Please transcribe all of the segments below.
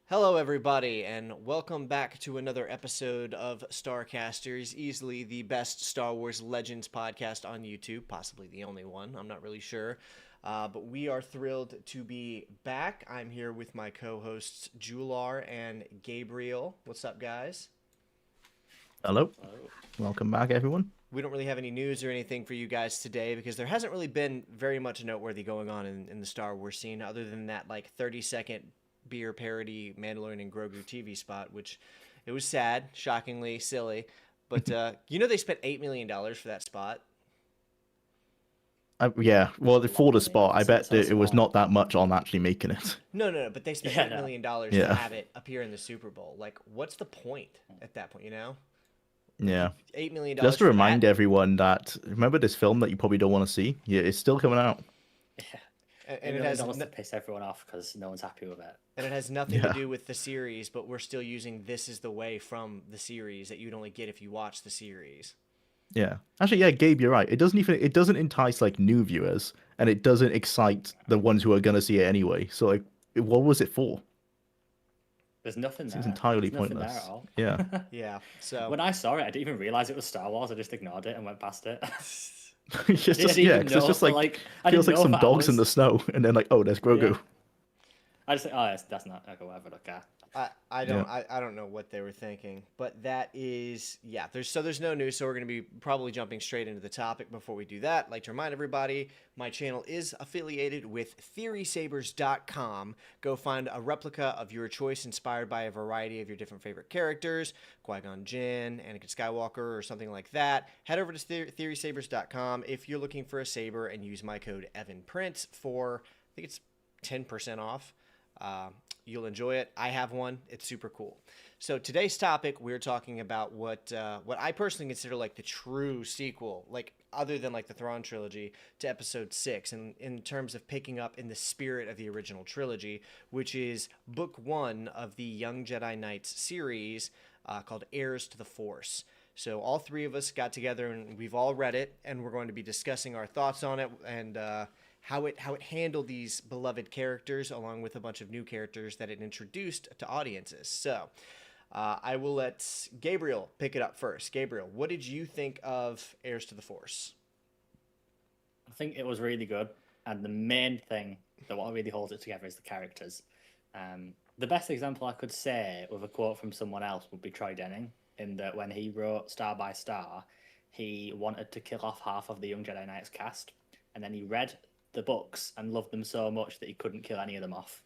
Hello, everybody, and welcome back to another episode of STARCASTERS, easily the best Star Wars Legends podcast on YouTube, possibly the only one. I'm not really sure. But we are thrilled to be back. I'm here with my co hosts, Jular and Gabriel. What's up, guys? Hello, Oh, welcome back, everyone. We don't really have any news or anything for you guys today because there hasn't really been very much noteworthy going on in the Star Wars scene other than that, like, 30-second beer parody Mandalorian and Grogu TV spot, which it was sad, shockingly silly. But they spent $8 million for that spot. Yeah, well, a lot for of the money spot, for I bet so that it was small. not that much on actually making it. No, but they spent Yeah, $8 no. million dollars to Yeah, have it appear in the Super Bowl. Like, what's the point at that point? Like yeah. $8 million Just to for that. remind everyone that remember this film that you probably don't want to see. Yeah, it's still coming out. Yeah, And $8 it million has dollars to piss everyone off because no one's happy with it. and it has nothing to Yeah, do with the series, but we're still using "This Is the Way" from the series that you'd only get if you watch the series. yeah. Actually, yeah, Gabe, you're right. It doesn't entice like new viewers, and it doesn't excite the ones who are gonna see it anyway. So like, what was it for? There's nothing Seems there. entirely There's nothing there at pointless. all. Yeah, Yeah. So When I saw it, I didn't even realize it was Star Wars. I just ignored it and went past it. it's I just didn't yeah, even 'cause know it's just for like like I feels didn't like know some for dogs in the hours. snow, and then like, oh, there's Yeah, Grogu. I just think, oh, that's not okay. Whatever. Look at. I Yeah. don't I don't know what they were thinking, but that is yeah. There's no news, so we're gonna be probably jumping straight into the topic. Before we do that, I'd like to remind everybody my channel is affiliated with TheorySabers.com. Go find a replica of your choice inspired by a variety of your different favorite characters, Qui-Gon Jinn, Anakin Skywalker, or something like that. Head over to TheorySabers.com if you're looking for a saber and use my code EvanPrince for I think it's 10% off. Uh, you'll enjoy it. I have one. It's super cool. So today's topic, we're talking about what I personally consider like the true sequel, like other than like the Thrawn trilogy, to Episode 6, and in terms of picking up in the spirit of the original trilogy, which is Book 1 of the Young Jedi Knights series called Heirs to the Force. So all three of us got together and we've all read it, and we're going to be discussing our thoughts on it and how it handled these beloved characters along with a bunch of new characters that it introduced to audiences. So I will let Gabriel pick it up first. Gabriel, what did you think of Heirs to the Force? I think it was really good, and the main thing that what really holds it together is the characters. The best example I could say with a quote from someone else would be Troy Denning, in that when he wrote Star by Star, he wanted to kill off half of the Young Jedi Knights cast, and then he read the books and loved them so much that he couldn't kill any of them off.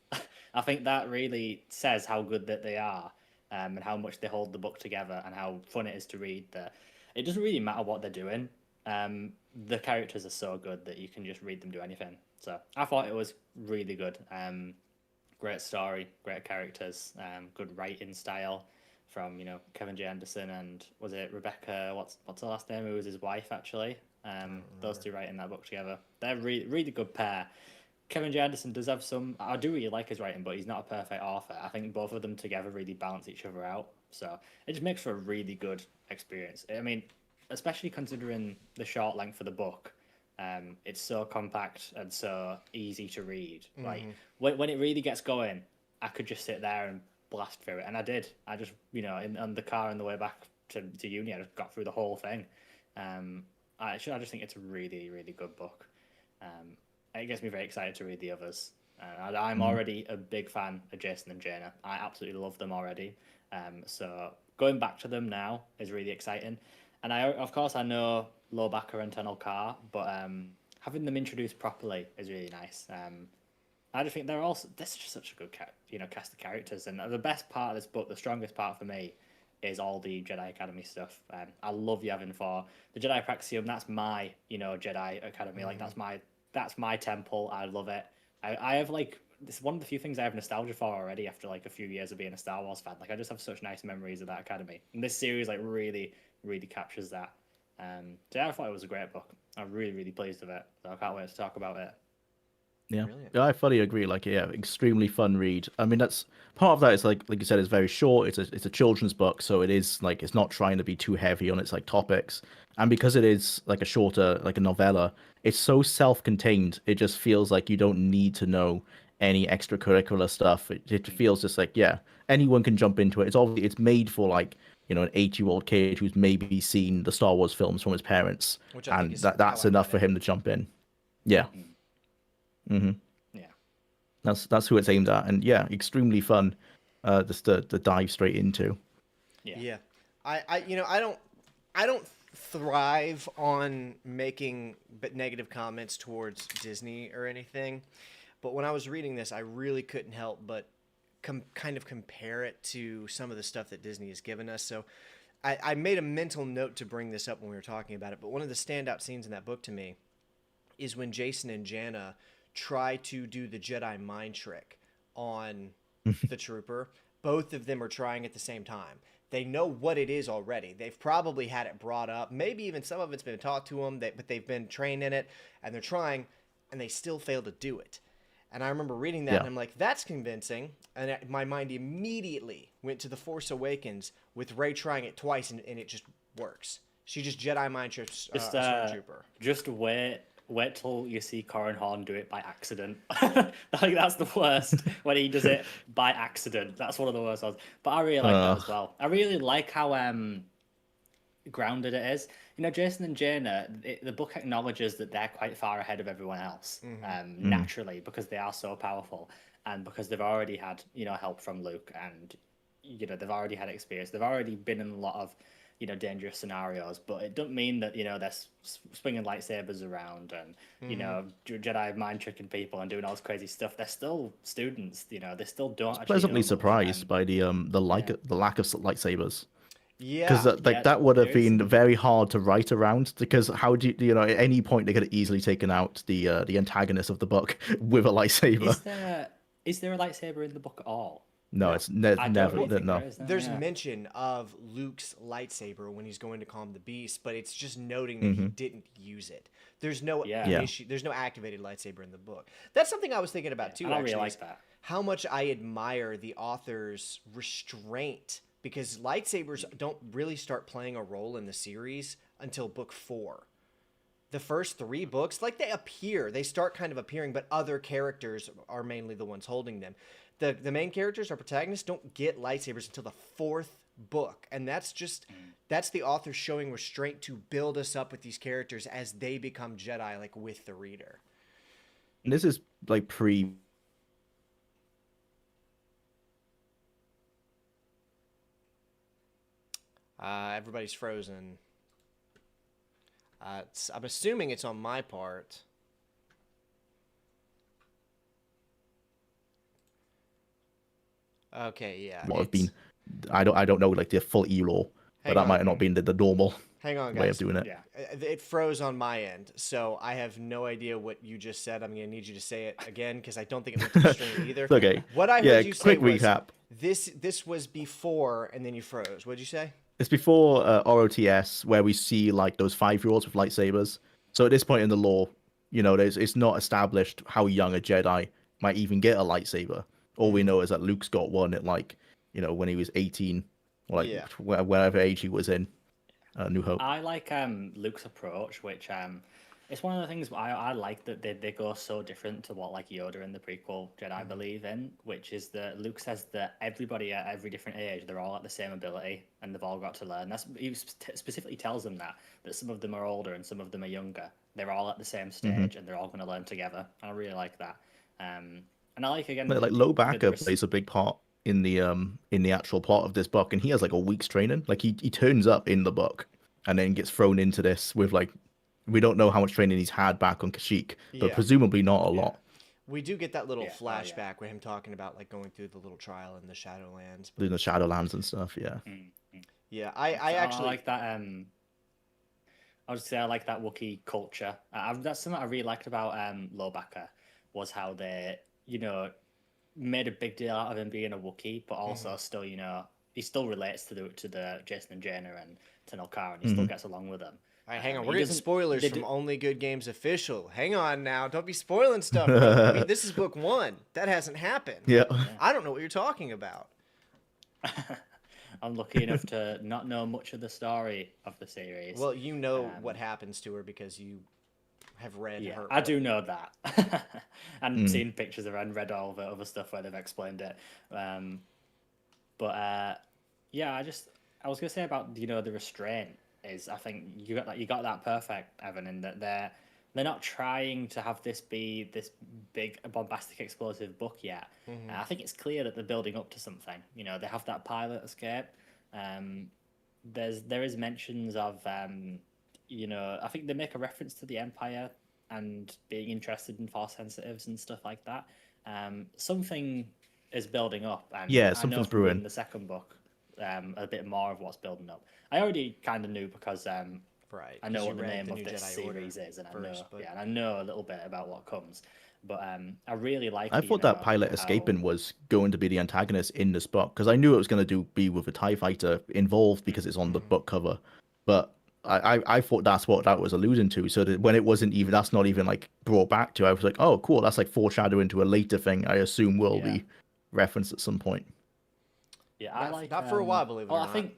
I think that really says how good that they are, and how much they hold the book together, and how fun it is to read. That it doesn't really matter what they're doing. The characters are so good that you can just read them do anything. So I thought it was really good. Great story, great characters, good writing style from Kevin J. Anderson and was it Rebecca? What's her last name? Who was his wife actually? Those two writing that book together. They're really good pair. Kevin J. Anderson does have some. I do really like his writing, but he's not a perfect author. I think both of them together really balance each other out. So it just makes for a really good experience. I mean, especially considering the short length of the book. It's so compact and so easy to read. Like when it really gets going, I could just sit there and blast through it, and I did. I just on the car on the way back to uni, I just got through the whole thing. I just think it's a really good book. It gets me very excited to read the others. I'm Mm. already a big fan of Jason and Jaina. I absolutely love them already. So going back to them now is really exciting. And of course, I know Lowbacker and Tenel Carr, but having them introduced properly is really nice. I just think this is just such a good cast of characters. And the best part of this book, the strongest part for me, is all the Jedi Academy stuff. I love Yavin 4. The Jedi Praxium, that's my Jedi Academy. Like that's my temple. I love it. I have like this is one of the few things I have nostalgia for already after like a few years of being a Star Wars fan. Like I just have such nice memories of that academy. And this series like really captures that. So yeah, I thought it was a great book. I'm really pleased with it. So I can't wait to talk about it. Yeah, Brilliant. yeah, I fully agree. Like, yeah, extremely fun read. I mean, that's part of that is like you said, it's very short. It's a children's book, so it is like it's not trying to be too heavy on its like topics. And because it is like a shorter, like a novella, it's so self-contained. It just feels like you don't need to know any extracurricular stuff. It feels just like, yeah, anyone can jump into it. It's made for like, you know, an 8-year-old kid who's maybe seen the Star Wars films from his parents, Which I think and is that's how I enough read for it. him to jump in. Yeah. Mm-hmm. Yeah. That's who it's aimed at, and yeah, extremely fun. Just to dive straight into. Yeah. I don't thrive on making negative comments towards Disney or anything, but when I was reading this, I really couldn't help but kind of compare it to some of the stuff that Disney has given us. So I made a mental note to bring this up when we were talking about it. But one of the standout scenes in that book to me is when Jason and Janna try to do the Jedi mind trick on the trooper. Both of them are trying at the same time. They know what it is already. They've probably had it brought up. Maybe even some of it's been taught to them, but they've been trained in it, and they're trying, and they still fail to do it. And I remember reading that, Yeah. and I'm like, that's convincing. And my mind immediately went to The Force Awakens with Rey trying it twice, and it just works. She just Jedi mind tricks a stormtrooper. Just wait till you see Corran Horn do it by accident. Like, that's the worst when he does it by accident. That's one of the worst ones. But I really like that as well. I really like how grounded it is. You know, Jason and Jaina, the book acknowledges that they're quite far ahead of everyone else, naturally, because they are so powerful and because they've already had, you know, help from Luke, and, you know, they've already had experience. They've already been in a lot of, you know, dangerous scenarios, but it doesn't mean that, you know, they're swinging lightsabers around and, you know, Jedi mind tricking people and doing all this crazy stuff. They're still students, you know. They still don't actually Pleasantly know much, surprised and by the lack of lightsabers. Because Yeah. that would have there is been some- very hard to write around. Because how do you know, at any point they could have easily taken out the antagonist of the book with a lightsaber. Is there a lightsaber in the book at all? No, No. it's I don't never. really think No. there is. No, There's yeah. mention of Luke's lightsaber when he's going to calm the beast, but it's just noting that he didn't use it. There's no Yeah. issue. There's no activated lightsaber in the book. That's something I was thinking about too. And I Actually, really is like that. how much I admire the author's restraint, because lightsabers don't really start playing a role in the series until book 4. The first 3 books, like, they start kind of appearing, but other characters are mainly the ones holding them. The main characters, our protagonists, don't get lightsabers until the 4th book, and that's the author showing restraint to build us up with these characters as they become Jedi, like, with the reader. And this is like pre. Everybody's frozen. I'm assuming it's on my part. Okay, yeah. What have been. I don't know like the full ELO, but Hang that on. might have not been the normal Hang on, way guys. of doing it. Yeah. It froze on my end, so I have no idea what you just said. I'm going to need you to say it again because I don't think it went to the stream either. It's okay. What I Yeah, heard you say quick was recap. this was before, and then you froze. What'd you say? It's before ROTS, where we see like those 5-year-olds with lightsabers. So at this point in the lore, you know, it's not established how young a Jedi might even get a lightsaber. All we know is that Luke's got one at like, you know, when he was 18, or like Yeah. whatever age he was in. New Hope. I like Luke's approach, which it's one of the things I like that they go so different to what like Yoda and the prequel Jedi believe in, which is that Luke says that everybody at every different age, they're all at the same ability and they've all got to learn. He specifically tells them that some of them are older and some of them are younger. They're all at the same stage and they're all going to learn together. And I really like that. And I like again Like Lobaka plays a big part in the actual plot of this book, and he has like a week's training. Like he turns up in the book and then gets thrown into this with like, we don't know how much training he's had back on Kashyyyk, but Yeah. presumably not a lot. We do get that little Yeah. Oh, flashback yeah. with him talking about like going through the little trial in the Shadowlands. Doing the Shadowlands and stuff, yeah. Yeah, I I actually like that. I would say I like that Wookiee culture. That's something I really liked about Lobaka, was how they, you know, made a big deal out of him being a Wookiee, but also still, you know, he still relates to the Jason and Jaina and to Nokar, and he still gets along with them. All right, hang on. He We're getting doesn't- spoilers they from do- Only Good Games official. Hang on now. Don't be spoiling stuff. This is book 1. That hasn't happened. Yeah. I don't know what you're talking about. I'm lucky enough to not know much of the story of the series. Well, you know what happens to her because you have read Yeah, her. I do know that, and seen pictures of her and read all the other stuff where they've explained it. Yeah, I was gonna say about the restraint is I think you got that perfect, Evan, in that they're not trying to have this be this big bombastic explosive book yet. I think it's clear that they're building up to something. They have that pilot escape. There is mentions of I think they make a reference to the Empire and being interested in Force sensitives and stuff like that. Something is building up, and Yeah, I know something's from reading brewing. the second book a bit more of what's building up. I already kind of knew because Right. I know 'cause what you the read name the of New this Jedi Order series is, and first, but I know a little bit about what comes. But I really like. I thought that pilot escaping was going to be the antagonist in this book because I knew it was going to be with a TIE fighter involved because it's on the book cover. But I thought that's what that was alluding to. So that when it wasn't even, that's not even like brought back to, I was like, oh, cool. That's like foreshadowing to a later thing I assume will be referenced at some point. Yeah, I like. not for a while, believe it or I not. think.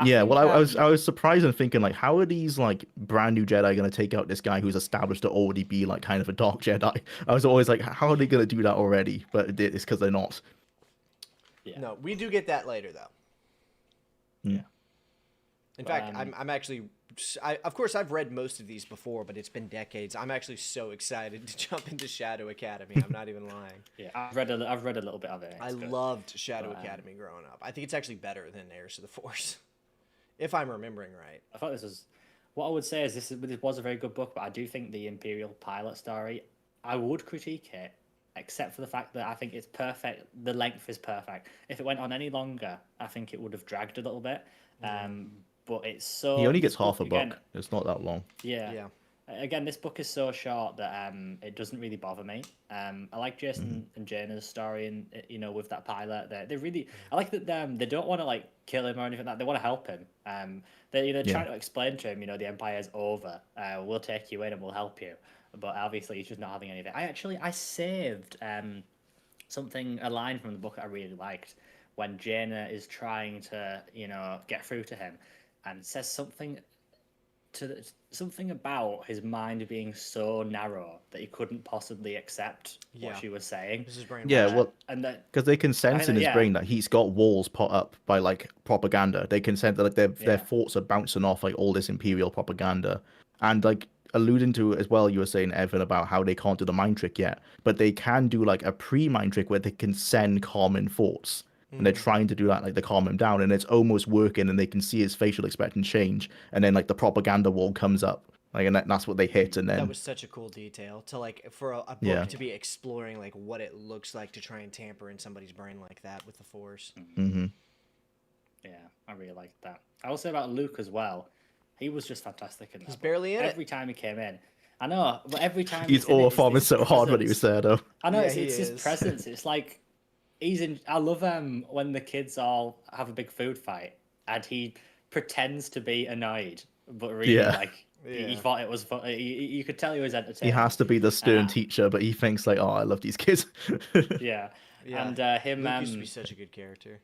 Yeah, well, I was surprised and thinking like, how are these like brand new Jedi going to take out this guy who's established to already be like kind of a dark Jedi? I was always like, how are they going to do that already? But it's because they're not. Yeah. No, we do get that later though. Yeah. In fact, I'm actually, of course, I've read most of these before, but it's been decades. I'm actually so excited to jump into Shadow Academy. I'm not even lying. Yeah, I've read a little bit of it. I loved Shadow Academy growing up. I think it's actually better than Heirs to the Force, if I'm remembering right. I thought this was. What I would say is this was a very good book, but I do think the Imperial pilot story, I would critique it, except for the fact that I think it's perfect. The length is perfect. If it went on any longer, I think it would have dragged a little bit. But it's so. He only gets this half a again, book. It's not that long. Yeah. Again, this book is so short that it doesn't really bother me. I like Jason and Jaina's story, and with that pilot, they really. I like that they don't want to like kill him or anything like that. They want to help him. They're trying to explain to him, the Empire's over. We'll take you in and we'll help you. But obviously, he's just not having anything. I saved a line from the book that I really liked when Jaina is trying to get through to him, and says something about his mind being so narrow that he couldn't possibly accept what she was saying. This is brain. Yeah, well, and that because they can sense in his brain that he's got walls put up by like propaganda. They can sense that like their thoughts are bouncing off like all this Imperial propaganda, and like alluding to as well, you were saying, Evan, about how they can't do the mind trick yet, but they can do like a pre-mind trick where they can send common thoughts. And they're trying to do that, like, to calm him down, and it's almost working, and they can see his facial expression change, and then, like, the propaganda wall comes up, like, and that's what they hit, and then... That was such a cool detail, to, like, for a book to be exploring, like, what it looks like to try and tamper in somebody's brain like that with the Force. Mm-hmm. Yeah, I really liked that. I will say about Luke as well, he was just fantastic in that. He's barely in it. Every time he came in. I know, but every time He's all-farming so hard when he was there, though. I know, it's his presence, it's like... I love when the kids all have a big food fight and he pretends to be annoyed, but really he thought it was fun. You could tell he was entertained. He has to be the stern teacher, but he thinks like, oh, I love these kids. Yeah. And him Luke used to be such a good character.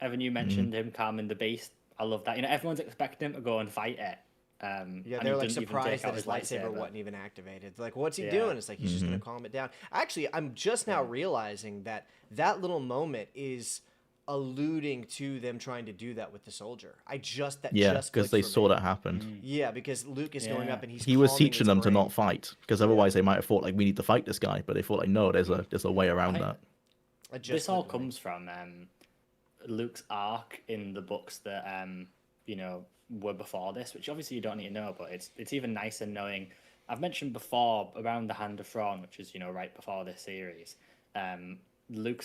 Evan, you mentioned him calming the beast. I love that. Everyone's expecting him to go and fight it. They're like surprised that his lightsaber wasn't even activated. They're like, what's he doing? It's like he's just gonna calm it down. Actually, I'm just now realizing that little moment is alluding to them trying to do that with the soldier. Because they saw that happen. Yeah, because Luke is going up and he was teaching them to not fight, because otherwise they might have thought like we need to fight this guy, but they thought like no, there's a way around that. This all comes from Luke's arc in the books that were before this, which obviously you don't need to know, but it's even nicer knowing. I've mentioned before around the Hand of Thrawn, which is right before this series. Luke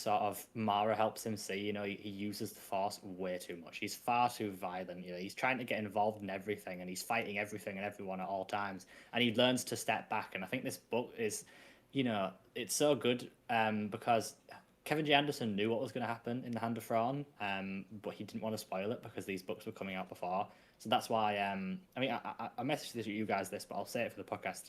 Mara helps him see. He uses the Force way too much. He's far too violent. He's trying to get involved in everything, and he's fighting everything and everyone at all times. And he learns to step back. And I think this book is, it's so good because Kevin J. Anderson knew what was going to happen in the Hand of Thrawn, but he didn't want to spoil it because these books were coming out before. So that's why, I messaged this to you guys, but I'll say it for the podcast.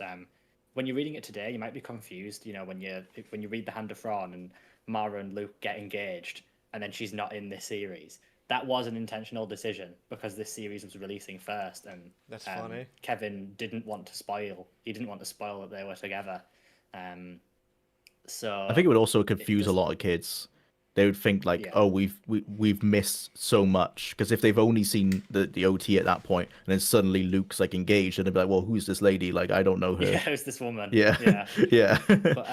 When you're reading it today, you might be confused, when you read The Hand of Thrawn and Mara and Luke get engaged, and then she's not in this series. that was an intentional decision because this series was releasing first, and That's funny. Kevin didn't want to spoil. He didn't want to spoil that they were together. So I think it would also it confuse a doesn't- lot of kids. They would think like, Yeah. oh, we've missed so much, because if they've only seen the OT at that point, and then suddenly Luke's like engaged, and they'd be like, well, who's this lady? Like, I don't know her. Yeah, who's this woman? Yeah, Yeah. yeah. But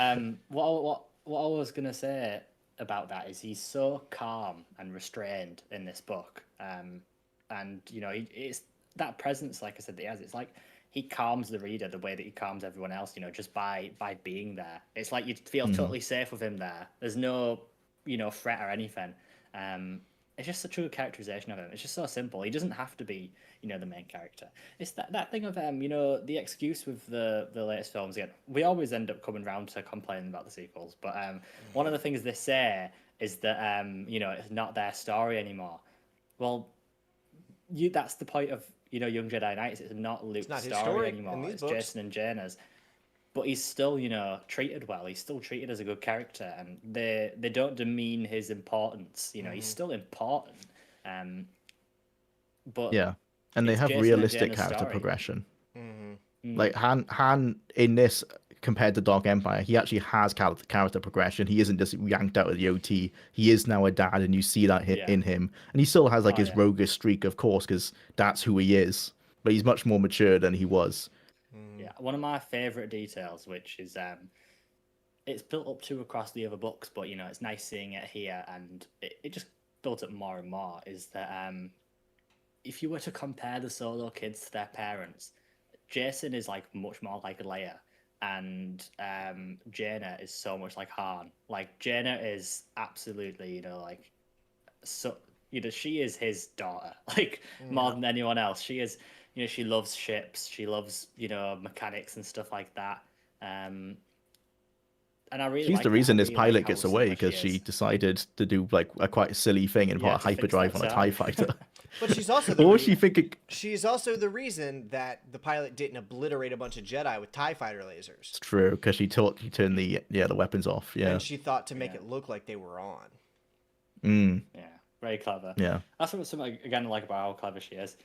what I was gonna say about that is he's so calm and restrained in this book, and you know it's that presence, like I said, that he has. It's like he calms the reader the way that he calms everyone else. You know, just by being there. It's like you feel totally safe with him there. There's no threat or anything. It's just such a good characterization of him. It's just so simple. He doesn't have to be, the main character. It's that thing of the excuse with the latest films. Again, we always end up coming round to complaining about the sequels. But one of the things they say is that it's not their story anymore. Well, that's the point of Young Jedi Knights. It's not Luke's not his story story anymore. in these It's books. Jason and Jaina's. But he's still, treated well. He's still treated as a good character, and they don't demean his importance. He's still important. But Yeah, and they it's have Jason and realistic Jaina's character story. progression. Mm-hmm. Like Han in this compared to Dark Empire, he actually has character progression. He isn't just yanked out of the OT. He is now a dad, and you see that Yeah. in him. And he still has like Oh, his yeah. roguish streak, of course, because that's who he is. But he's much more mature than he was. Yeah, one of my favorite details, which is it's built up to across the other books, but it's nice seeing it here, and it just built up more and more. Is that if you were to compare the Solo kids to their parents, Jason is like much more like Leia, and Jaina is so much like Han. Like Jaina is absolutely she is his daughter, like more than anyone else. She is. She loves ships. She loves, mechanics and stuff like that. And I really. She's like the that. reason I this really pilot like how gets away, similar because she is. decided to do like a quite silly thing and put a to fix hyperdrive that on a turn. TIE fighter. But she's also What was she thinking? She's also the reason that the pilot didn't obliterate a bunch of Jedi with TIE fighter lasers. It's true, because she turned the weapons off. Yeah. And she thought to make it look like they were on. Mm. Yeah, very clever. Yeah. That's something again like about how clever she is.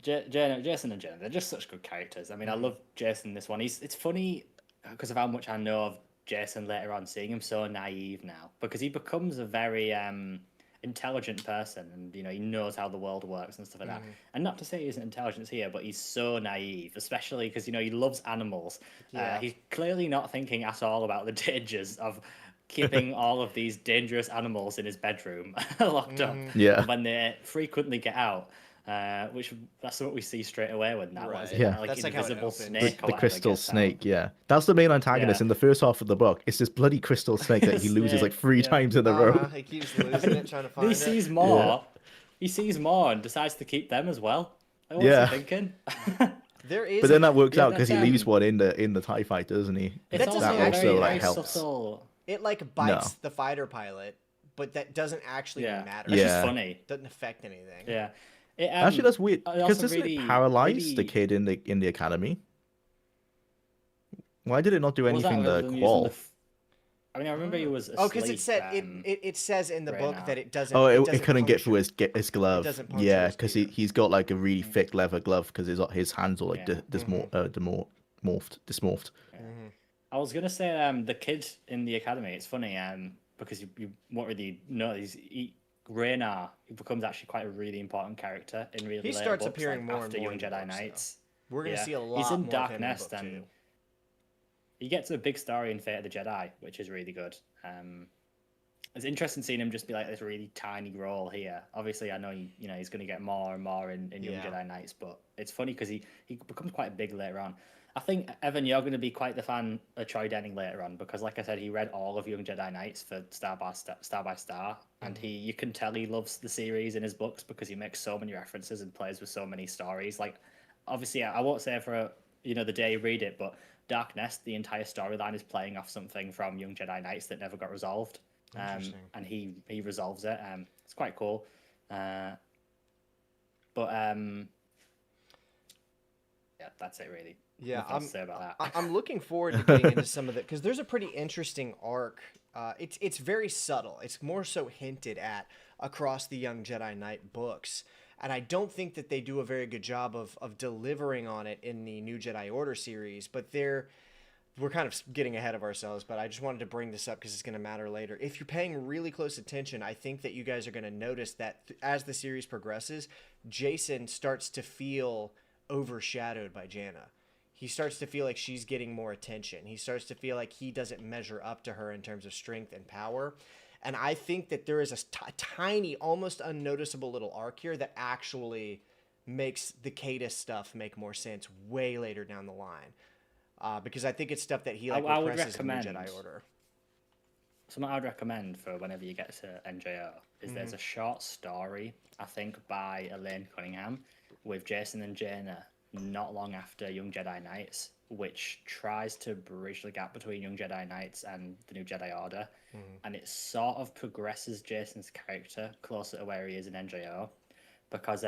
Jason and Jaina, they're just such good characters. I mean, I love Jason in this one. It's funny because of how much I know of Jason later on, seeing him so naive now, because he becomes a very intelligent person, and he knows how the world works and stuff like that. And not to say he isn't intelligent here, but he's so naive, especially because he loves animals. Yeah. He's clearly not thinking at all about the dangers of keeping all of these dangerous animals in his bedroom locked up. Yeah. When they frequently get out. Which that's what we see straight away when that was Right. Yeah. like That's like how it invisible opens. snake, or The whatever crystal gets out. snake, yeah. That's the main antagonist Yeah. in the first half of the book. It's this bloody crystal snake that he loses like Snake, 3 yeah. times in a row. He keeps losing it, trying to find He it. sees more. He sees more and decides to keep them as well. Like, what's Yeah. he thinking? There is But then that works Yeah, out because he that's, leaves one in the TIE fighter, doesn't he? It's That also doesn't very, also, very helps. subtle. it like bites the fighter pilot, but that doesn't actually Yeah, matter. it's Yeah. just funny. Doesn't affect anything. Yeah, it, Actually, that's weird, it because also doesn't really- it paralyze really- the kid in the academy? Why did it not do Was that anything other to than using Qual? the I mean, I remember he was asleep. Oh, because it said it says in the book right now. that it doesn't. Oh, it doesn't couldn't get puncture. through his glove. doesn't puncture Yeah, his because gear. he's got like a really thick leather glove, because his hands are like Yeah. dysmorphed. I was gonna say the kid in the academy. It's funny because you won't really know Raynar, he becomes actually quite a really important character in really He later starts books, appearing like more after and more Young in the Jedi books, though. Knights. We're gonna Yeah. see a lot He's in more Dark of him in the Nest, book, and too. he gets a big story in Fate of the Jedi, which is really good. It's interesting seeing him just be like this really tiny role here. Obviously, I know he's going to get more and more in Young Yeah. Jedi Knights, but it's funny because he becomes quite big later on. I think, Evan, you're going to be quite the fan of Troy Denning later on, because, like I said, he read all of Young Jedi Knights for Star by Star, and you can tell he loves the series in his books because he makes so many references and plays with so many stories. Like, obviously, I won't say for the day you read it, but Dark Nest, the entire storyline is playing off something from Young Jedi Knights that never got resolved. And he resolves it. It's quite cool. Yeah, that's it really. Yeah, Nothing else to say about that. I'm looking forward to getting into some of it, because there's a pretty interesting arc. It's very subtle. It's more so hinted at across the Young Jedi Knight books. And I don't think that they do a very good job of delivering on it in the New Jedi Order series, but we're kind of getting ahead of ourselves, but I just wanted to bring this up because it's going to matter later. If you're paying really close attention, I think that you guys are going to notice that as the series progresses, Jason starts to feel overshadowed by Janna. He starts to feel like she's getting more attention. He starts to feel like he doesn't measure up to her in terms of strength and power. And I think that there is a tiny, almost unnoticeable little arc here that actually makes the Cadus stuff make more sense way later down the line. Because I think it's stuff that he I would represses in the recommend Jedi Order. something I would recommend for whenever you get to NJO is there's a short story, I think, by Elaine Cunningham with Jason and Jaina not long after Young Jedi Knights, which tries to bridge the gap between Young Jedi Knights and the New Jedi Order. And it sort of progresses Jason's character closer to where he is in NJO, because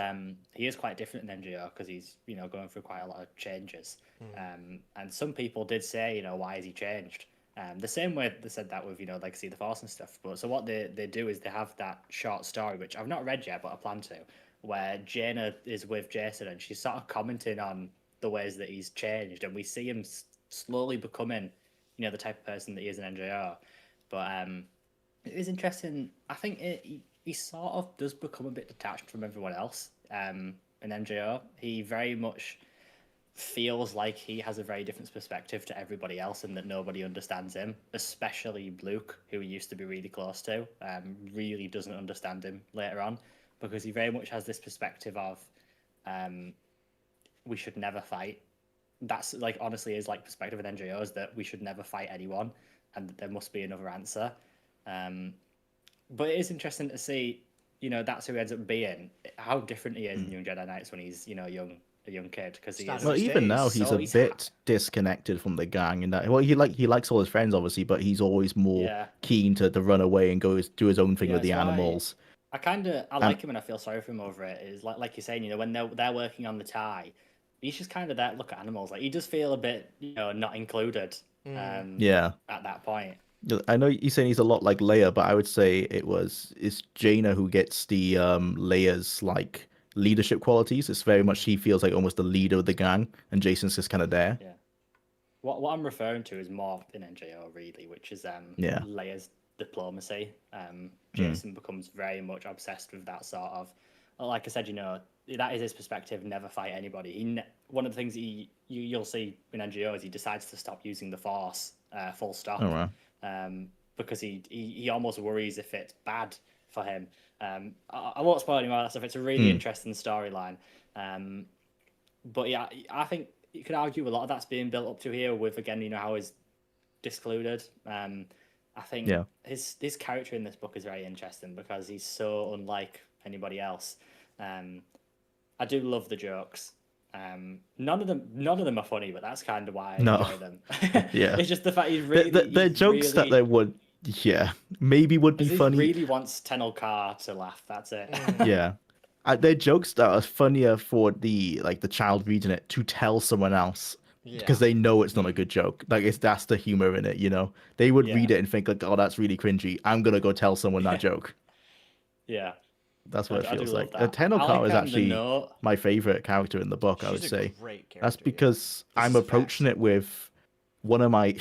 he is quite different in NJO because he's going through quite a lot of changes. And some people did say, why has he changed? The same way they said that with Legacy of the Force and stuff. But so what they do is they have that short story, which I've not read yet, but I plan to, where Jaina is with Jason and she's sort of commenting on the ways that he's changed, and we see him slowly becoming the type of person that he is in NJO. But it is interesting. I think he sort of does become a bit detached from everyone else in NJO. He very much feels like he has a very different perspective to everybody else and that nobody understands him, especially Luke, who he used to be really close to, really doesn't understand him later on, because he very much has this perspective of we should never fight. That's honestly his perspective in NJO is that we should never fight anyone and that there must be another answer. But it is interesting to see, that's who he ends up being, how different he is in Young Jedi Knights when he's, a young kid, because he is. Well, even now he's a bit disconnected from the gang in that. Well, he likes all his friends obviously, but he's always more keen to run away and go do his own thing with the animals. I like him and I feel sorry for him over it. Is like you're saying, when they're working on the tie, he's just kind of there. Look at animals. He does feel a bit, not included. At that point. I know you're saying he's a lot like Leia, but I would say it's Jaina who gets the Leia's leadership qualities. It's very much he feels like almost the leader of the gang, and Jason's just kind of there. Yeah. What I'm referring to is more in NJO really, which is Leia's diplomacy. Jason becomes very much obsessed with that sort of. Like I said, that is his perspective. Never fight anybody. One of the things you'll see in NGO is he decides to stop using the Force, full stop. Oh, wow. Because he almost worries if it's bad for him. I won't spoil any more of that stuff. It's a really interesting storyline. But yeah, I think you could argue a lot of that's being built up to here with, again, how he's discluded. I think his character in this book is very interesting because he's so unlike anybody else. I do love the jokes. None of them are funny, but that's kind of why I enjoy them. Yeah, it's just the fact he's really the jokes that they would maybe would be funny. He really wants Tenel Carr to laugh. That's it. Yeah, they're jokes that are funnier for the child reading it to tell someone else. Because they know it's not a good joke. That's the humor in it, They would read it and think oh, that's really cringy. I'm gonna go tell someone that joke. Yeah. That's what it feels like. Tenel Carr is actually my favorite character in the book, I would say. That's because I'm approaching it with one of my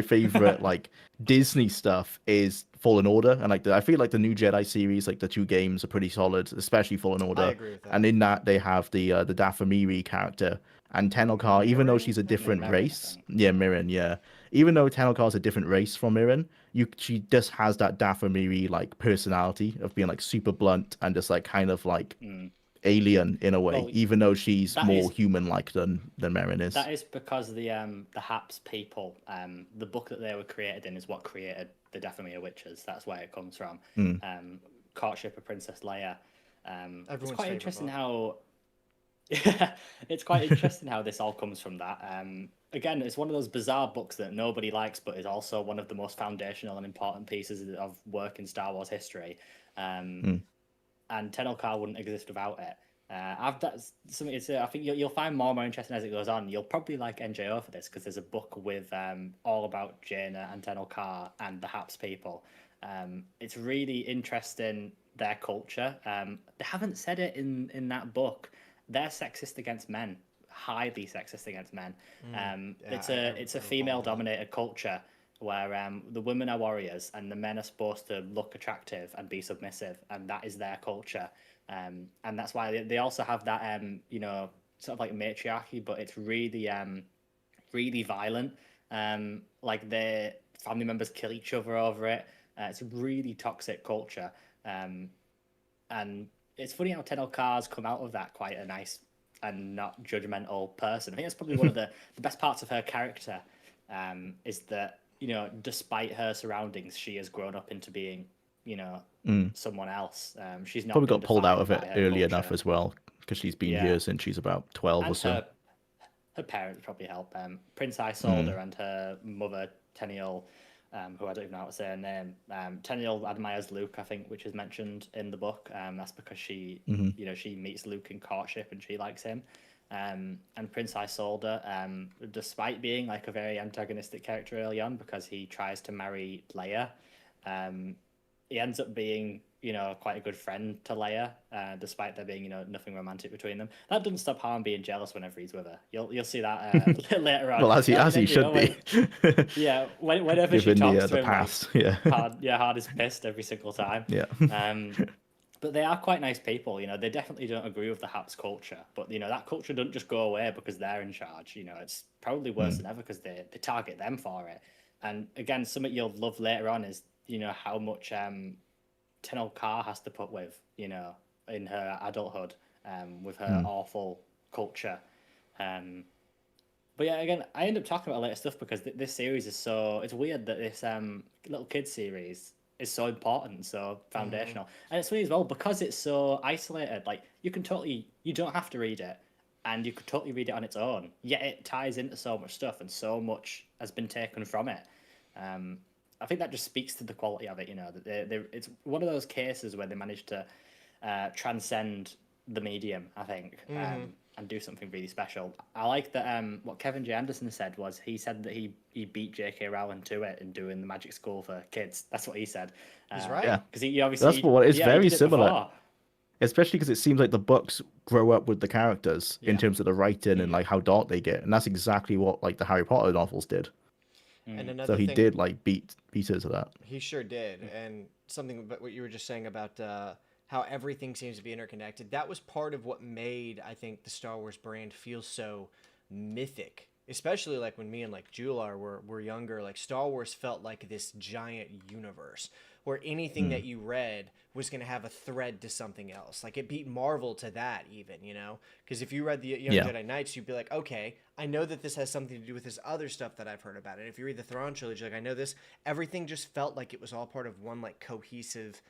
favorite Disney stuff is Fallen Order, and I feel like the New Jedi series, the two games are pretty solid, especially Fallen Order. I agree with that. And in that they have the Dathomiri character. And Tenel Carr, even though she's a different race, Mirren, even though Tenel Carr is a different race from Mirren, she just has that Dathomiri personality of being super blunt and just kind of alien in a way, even though she's more human-like than Mirren is. That is because the Haps people, the book that they were created in is what created the Dathomir witches. That's where it comes from. Courtship of Princess Leia. It's quite interesting how. It's quite interesting how this all comes from that. Again, it's one of those bizarre books that nobody likes, but is also one of the most foundational and important pieces of work in Star Wars history. And Tenel Carr wouldn't exist without it. That's something. I think you'll find more and more interesting as it goes on. You'll probably like NJO for this because there's a book with all about Jaina and Tenel Ka and the Haps people. It's really interesting their culture. They haven't said it in that book. They're sexist against men, highly sexist against men. It's a female dominated culture where the women are warriors and the men are supposed to look attractive and be submissive, and that is their culture. And that's why they also have that sort of like matriarchy, but it's really really violent. Like their family members kill each other over it. It's a really toxic culture. And it's funny how Tenel Ka's come out of that quite a nice and not judgmental person. I think that's probably one of the best parts of her character, is that, despite her surroundings, she has grown up into being, someone else. She's not Probably got been pulled out defined of it by her early culture. enough as well, because she's been here since she's about 12 or And so. her parents probably help. Prince Isolde and her mother, Teniel, who I don't even know how to say her name. Teniel admires Luke, I think, which is mentioned in the book. That's because she, she meets Luke in courtship and she likes him. And Prince Isolde, despite being like a very antagonistic character early on because he tries to marry Leia, he ends up being, quite a good friend to Leia, despite there being, nothing romantic between them. That doesn't stop Han being jealous whenever he's with her. You'll see that later on. Well, as he should be. Whenever she Given talks to the him, past, Han is pissed every single time. Yeah. But they are quite nice people. They definitely don't agree with the Haps culture, but that culture doesn't just go away because they're in charge. It's probably worse than ever because they target them for it. And again, something you'll love later on is how much Tenel Ka has to put with in her adulthood, with her awful culture. But yeah, again, I end up talking about later stuff because this series is it's weird that this little kids series is so important and so foundational. And it's funny as well because it's so isolated. Like you don't have to read it, and you could totally read it on its own. Yet it ties into so much stuff, and so much has been taken from it. I think that just speaks to the quality of it. That it's one of those cases where they managed to transcend the medium, I think, and do something really special. I like that. What Kevin J. Anderson said was he said that he beat J.K. Rowling to it in doing the Magic School for kids. That's what he said. He's right. Yeah, because he obviously that's what it's very similar. Before. Especially because it seems like the books grow up with the characters in terms of the writing and like how dark they get, and that's exactly what like the Harry Potter novels did. And another So he thing, did like beat her to that. He sure did. And something about what you were just saying about how everything seems to be interconnected. That was part of what made, I think, the Star Wars brand feel so mythic. Especially like when me and like Jular were younger, like Star Wars felt like this giant universe where anything that you read was going to have a thread to something else. Like it beat Marvel to that even, because if you read the Young Jedi Knights, you'd be like, okay, I know that this has something to do with this other stuff that I've heard about it. If you read the Thrawn trilogy, like I know this, everything just felt like it was all part of one like cohesive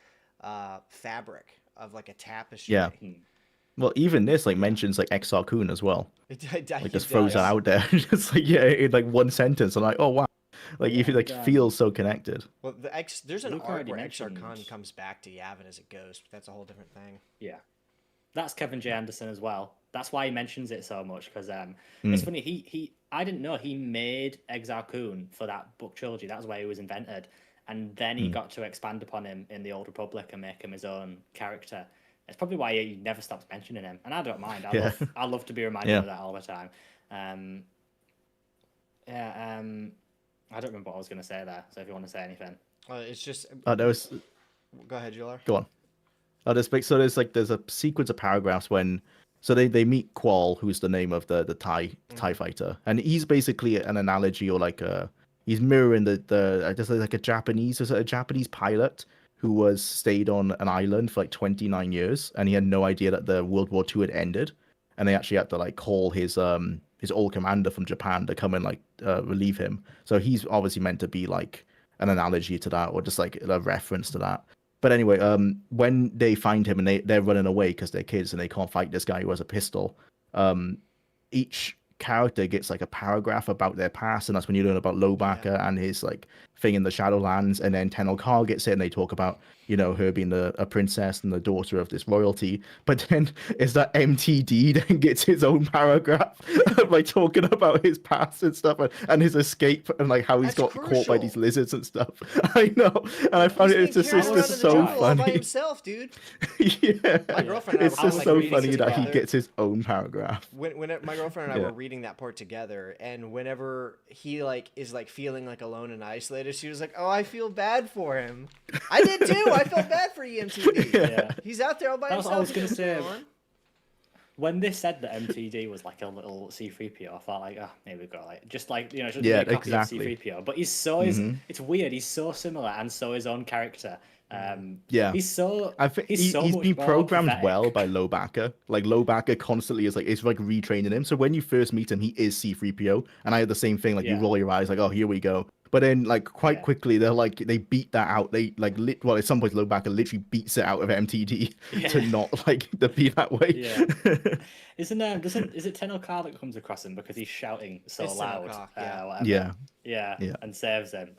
fabric of like a tapestry. Yeah. Well, even this like mentions like Exar Kun as well. Like just throws that out there. Just like in like one sentence. I'm like, oh wow. Like you feel like feels so connected. Well, there's an Luke arc already where Exar mentioned- Kun comes back to Yavin as a ghost, but that's a whole different thing. Yeah, that's Kevin J. Anderson as well. That's why he mentions it so much because it's funny. He I didn't know he made Exar Kun for that book trilogy. That's why he was invented, and then he got to expand upon him in the Old Republic and make him his own character. It's probably why he never stops mentioning him, and I don't mind. I love to be reminded of that all the time. I don't remember what I was going to say there. So if you want to say anything, It's just. There was. Go ahead, Jular. Go on. There's a sequence of paragraphs when they meet Qual, who's the name of the TIE fighter, and he's basically an analogy or like he's mirroring the just like a Japanese pilot who was stayed on an island for like 29 years, and he had no idea that the World War II had ended, and they actually had to like call his old commander from Japan to come and like relieve him. So he's obviously meant to be like an analogy to that, or just like a reference to that. But anyway, when they find him and they're running away because they're kids and they can't fight this guy who has a pistol, each character gets like a paragraph about their past, and that's when you learn about Lowbacker and his like thing in the Shadowlands, and then Tenel Carl gets it, and they talk about, you know, her being a princess and the daughter of this royalty. But then is that MTD then gets his own paragraph, like talking about his past and stuff, and his escape, and like how he's That's got caught by crucial. these lizards and stuff. I know, and I found He's it's being carried around just in the so jungle all by funny. himself, dude. Yeah, My girlfriend and I it's were just like so reading funny it that he together. gets his own paragraph. When my girlfriend and I Yeah. were reading that part together, and whenever he like is like feeling like alone and isolated, she was like, "Oh, I feel bad for him." I did too. I felt bad for EMTD. Yeah. He's out there all by That was himself. what I was gonna What's say. going on? When they said that MTD was like a little C3PO, I thought like, oh, here we go, like just like, you know, just Yeah, a copy exactly. of C3PO. But he's so it's weird. He's so similar, and so his own character. Yeah. he's so I think he's so he's much been more programmed pathetic. well by Lowbacker. Like Lowbacker constantly is like retraining him. So when you first meet him, he is C3PO, and I had the same thing. Like you Yeah. roll your eyes, like, oh, here we go. But then like quite Yeah. quickly, they beat that out. They like well, at some point Lowbacker literally beats it out of MTD to Yeah. not like to be that way. Yeah. Is it Tenel Carl that comes across him because he's shouting so It's Tenel loud? Carl, yeah. Whatever. Yeah. Yeah, Yeah. and saves him.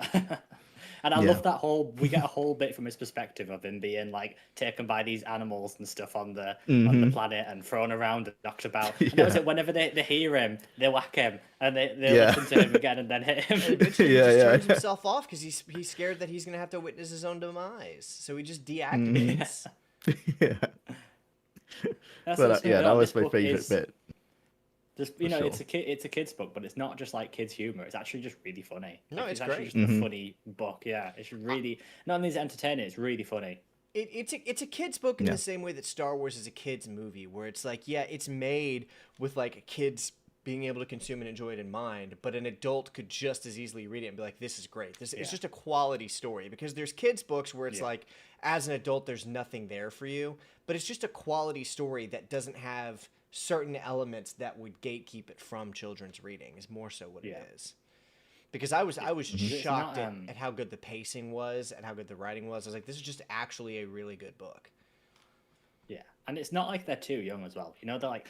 And I Yeah. love that whole. We get a whole bit from his perspective of him being like taken by these animals and stuff on the planet and thrown around and knocked about. And that was Yeah. it. Whenever they hear him, they whack him and they Yeah. listen to him again and then hit him. Eventually, he Yeah, just yeah. turns himself off because he's scared that he's gonna have to witness his own demise. So he just deactivates. Yeah. That's But what's yeah, good that about was this my book favorite is bit. Just For you know, sure. it's a kid's book, but it's not just like kids' humor. It's actually just really funny. No, Like, it's actually great. just a funny book. Yeah, it's really not only is it entertaining, it's really funny. It's a kid's book in Yeah. the same way that Star Wars is a kid's movie, where it's like, yeah, it's made with like kids being able to consume and enjoy it in mind, but an adult could just as easily read it and be like, this is great. It's Yeah. just a quality story, because there's kids books where it's Yeah. like, as an adult, there's nothing there for you, but it's just a quality story that doesn't have certain elements that would gatekeep it from children's reading, is more so what Yeah. it is. Because I was It's shocked not, at how good the pacing was and how good the writing was. I was like, this is just actually a really good book. Yeah, and it's not like they're too young as well. You know, they're like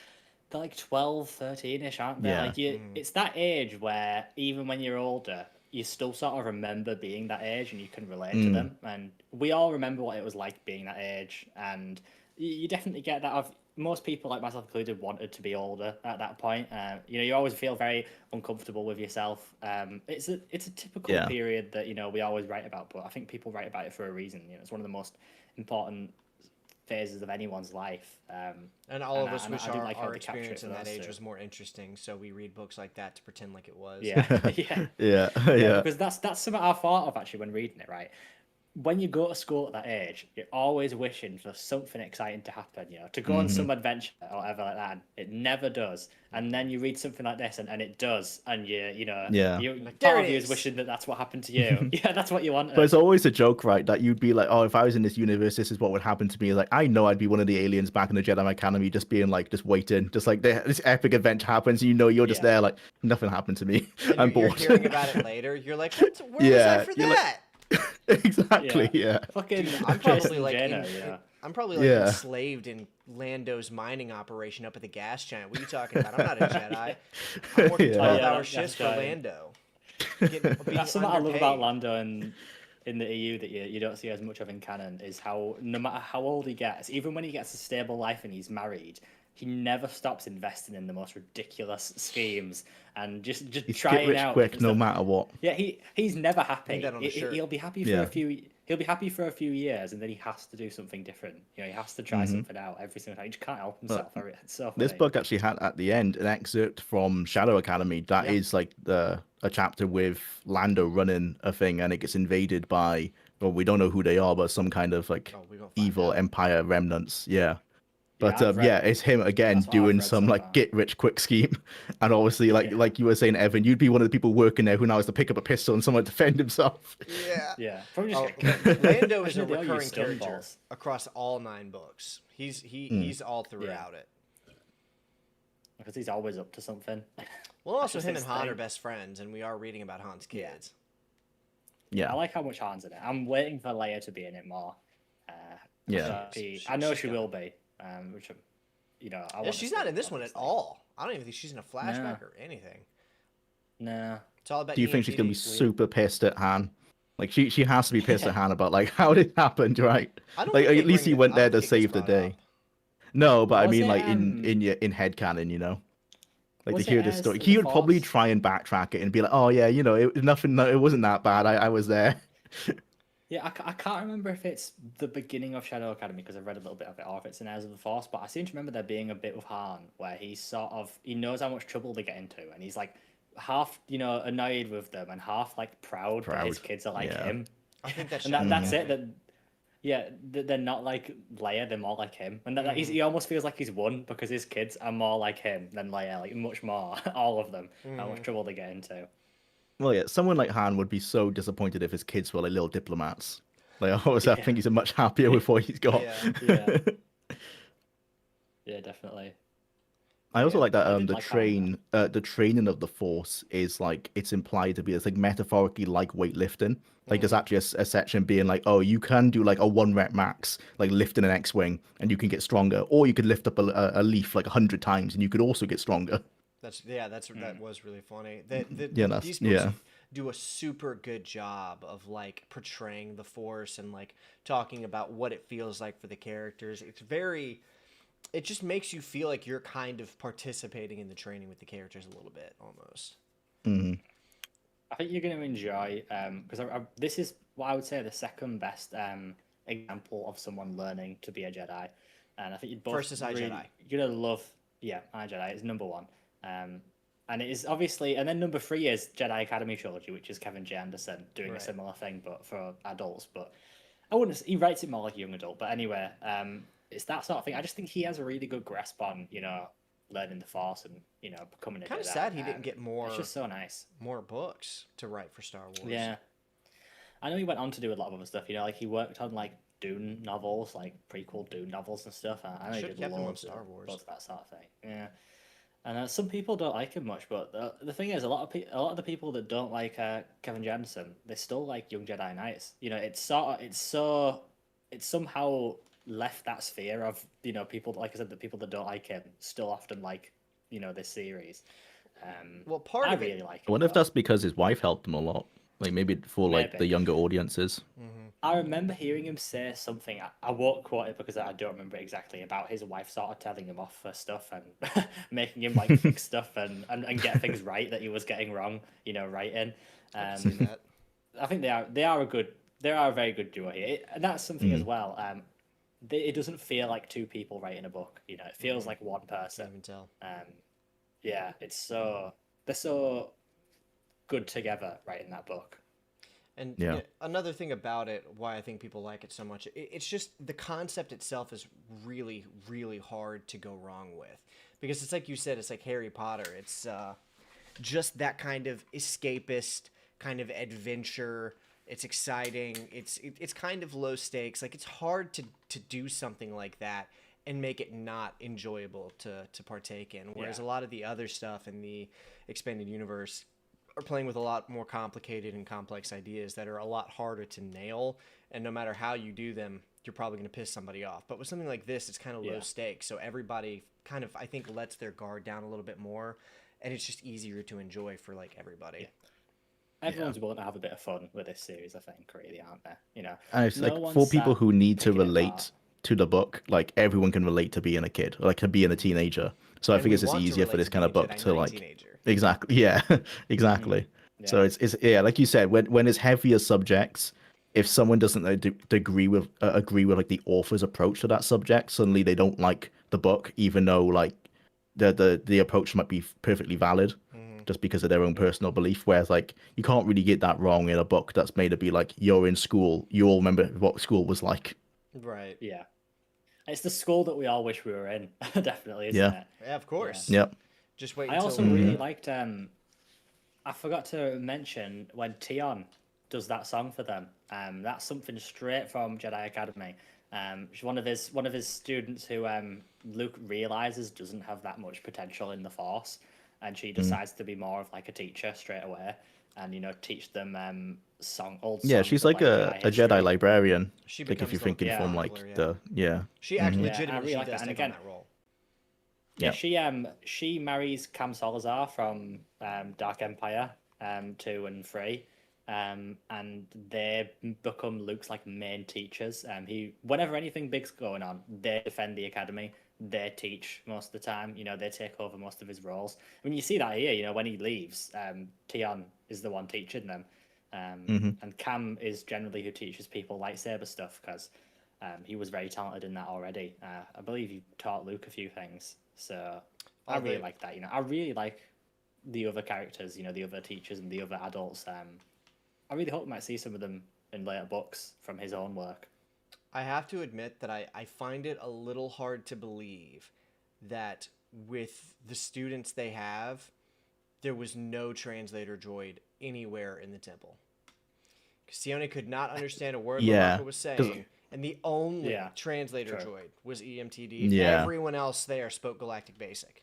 12, 13-ish, aren't they? Yeah. Like it's that age where even when you're older, you still sort of remember being that age and you can relate to them. And we all remember what it was like being that age. And you definitely get that. Most people, like myself included, wanted to be older at that point. You know, you always feel very uncomfortable with yourself. It's a typical Yeah. period that, you know, we always write about, but I think people write about it for a reason. You know, it's one of the most important phases of anyone's life. And all of us and wish I did like how our they capture it experience for in that those age two. was more interesting, so we read books like that to pretend like it was. Yeah, yeah. Yeah. Yeah, Yeah. because that's something I thought of actually when reading it, right? When you go to school at that age, you're always wishing for something exciting to happen, you know, to go on some adventure or whatever like that. And it never does. And then you read something like this and it does. And you know, Yeah. Like, part there of it you is is. wishing that that's what happened to you. Yeah, that's what you wanted. But it's always a joke, right? That you'd be like, oh, if I was in this universe, this is what would happen to me. Like, I know I'd be one of the aliens back in the Jedi Academy, just being like, just waiting. Just like this epic event happens, you know, you're just Yeah. there, like, nothing happened to me. And I'm you're bored. hearing about it later. You're like, where was I Yeah, for you're like- that? Exactly, yeah. Fucking I'm Jason probably like Jenner, yeah. I'm probably like Yeah. enslaved in Lando's mining operation up at the gas giant. What are you talking about? I'm not a Jedi. I'm working Yeah. 12-hour That's shifts for giant. Lando. Being That's something I love underpaid. about Lando in the EU that you don't see as much of in canon is how no matter how old he gets, even when he gets a stable life and he's married, he never stops investing in the most ridiculous schemes and just He's get trying rich out quick, different no stuff. matter what. Yeah, he's never happy. that on the shirt. He'll be happy for Yeah. he'll be happy for a few years and then he has to do something different. You know, he has to try something out every single time. He just can't help himself. It's so This funny. book actually had at the end an excerpt from Shadow Academy that is like a chapter with Lando running a thing, and it gets invaded by, well, we don't know who they are, but some kind of like Oh, we gonna find evil out. Empire remnants. Yeah. Yeah, But I've read- yeah, it's him again that's what I've doing read some so like far. get rich quick scheme, and obviously like you were saying, Evan, you'd be one of the people working there who now has to pick up a pistol and someone defend himself. Yeah. Yeah, probably just Oh, Lando is a Imagine they all use recurring stun character balls. across all 9 books. He's all throughout it. because he's always up to something. Well, also just him and his Han thing. are best friends, and we are reading about Han's kids. Yeah. I like how much Han's in it. I'm waiting for Leia to be in it more. Yeah. I know she's she gonna will be. Which, you know, I Yeah, want she's to not see, in this one at obviously. all. I don't even think she's in a flashback No. or anything. No. It's all about. Do you think she's gonna be EMTD. super pissed at Han? Like she has to be pissed at Han about like how it happened, right? I don't Like think they at least bring he it. went I there don't to think it gets save the brought day. up. No, but I Was mean it like in headcanon, you know. Like to was it hear this as story. the He would probably Force? try and backtrack it and be like, "Oh yeah, you know, it wasn't that bad. I was there." Yeah, I can't remember if it's the beginning of Shadow Academy because I've read a little bit of it, or if it's in Heirs of the Force. But I seem to remember there being a bit with Han where he knows how much trouble they get into, and he's like half annoyed with them and half like proud that his Proud. kids are like Yeah. him. I think that's And Shadow that's it. Academy. They're not like Leia, they're more like him, and Mm-hmm. he almost feels like he's won because his kids are more like him than Leia, like much more, all of them. How much trouble they get into. Well, yeah, someone like Han would be so disappointed if his kids were like little diplomats. Like, I think he's much happier with what he's got. Yeah. Yeah, yeah, definitely. I also Yeah, like that I did like Han, the training of the Force is like it's implied to be it's like metaphorically like weightlifting. Like there's actually a section being like, oh, you can do like a 1 rep max, like lifting an X-wing, and you can get stronger, or you could lift up a leaf like 100 times, and you could also get stronger. That was really funny. Yeah, that's These books yeah. do a super good job of like portraying the Force and like talking about what it feels like for the characters. It just makes you feel like you're kind of participating in the training with the characters a little bit almost. Hmm. I think you're going to enjoy because this is what I would say the second best example of someone learning to be a Jedi, and I think you'd both First is iJedi. You're gonna love, yeah, iJedi is number one, and it is obviously, and then number three is Jedi Academy trilogy, which is Kevin J. Anderson doing a Right. similar thing but for adults. But I wouldn't. He writes it more like a young adult. But anyway, it's that sort of thing. I just think he has a really good grasp on learning the Force and becoming a Kind of Jedi. sad he didn't get more It's just so nice. more books to write for Star Wars. Yeah, I know he went on to do a lot of other stuff. Like he worked on like Dune novels, like prequel Dune novels and stuff. I know he Should've did kept him on loads Star Wars. loads of that sort of thing. Yeah, and some people don't like him much, but the thing is, a lot of the people that don't like Kevin Jansen, they still like Young Jedi Knights. It's somehow left that sphere of people, like I said, the people that don't like him still often like this series. Well, part I of really it, like it. I wonder if that's because his wife helped him a lot. Like maybe for like Maybe. the younger audiences. I remember hearing him say something. I won't quote it because I don't remember exactly, about his wife sort of telling him off for stuff and making him like fix stuff and get things right that he was getting wrong. Writing. I can see that. I think they are a very good duo here, and that's something as well. It doesn't feel like two people writing a book. It feels like one Can't person. even tell. Yeah, they're so good together writing that book. And Yeah. another thing about it, why I think people like it so much, it's just the concept itself is really, really hard to go wrong with. Because it's like you said, it's like Harry Potter. It's just that kind of escapist kind of adventure. It's exciting. It's kind of low stakes. Like it's hard to do something like that and make it not enjoyable to partake in. Whereas Yeah. a lot of the other stuff in the expanded universe are playing with a lot more complicated and complex ideas that are a lot harder to nail, and no matter how you do them, you're probably going to piss somebody off. But with something like this, it's kind of low Yeah. stakes, so everybody kind of, I think, lets their guard down a little bit more, and it's just easier to enjoy for like everybody. Everyone's willing to have a bit of fun with this series, I think, really, aren't they? And it's No like one's for people sat who need to picking it relate apart. to the book, like everyone can relate to being a kid, or like to being a teenager. So I And think we it's just want to easier for relate this to kind of being a book Jedi to Knight like teenager. exactly, yeah, exactly. So Yeah. it's yeah, like you said, when it's heavier subjects, if someone doesn't agree with like the author's approach to that subject, suddenly they don't like the book, even though like the approach might be perfectly valid, just because of their own personal belief. Whereas like you can't really get that wrong in a book that's made to be like you're in school, you all remember what school was like. Right. Yeah. It's the school that we all wish we were in, definitely, isn't Yeah. it? Yeah, of course. Yep. Just wait I until also really liked. I forgot to mention when Tion does that song for them. That's something straight from Jedi Academy. She's one of his students who Luke realizes doesn't have that much potential in the Force, and she decides to be more of like a teacher straight away, and teach them old songs. Yeah, she's of, like a history. Jedi librarian. She Like if becomes you're the thinking yeah, from like chronicler, the she actually Yeah, I legitimately really like she does that. And take on again- that role. Yeah, she marries Cam Salazar from Dark Empire 2 and 3, and they become Luke's like main teachers. Whenever anything big's going on, they defend the academy. They teach most of the time. You know, they take over most of his roles. When you see that here, you know, when he leaves, Tion is the one teaching them, and Cam is generally who teaches people lightsaber stuff because he was very talented in that already. I believe he taught Luke a few things, so I really like that. You know, I really like the other characters. You know, the other teachers and the other adults. I really hope we might see some of them in later books from his own work. I have to admit that I find it a little hard to believe that with the students they have, there was no translator droid anywhere in the temple. Because Tione could not understand a word Lobaka was saying, and the only translator droid was EMTD. Yeah. Everyone else there spoke Galactic Basic.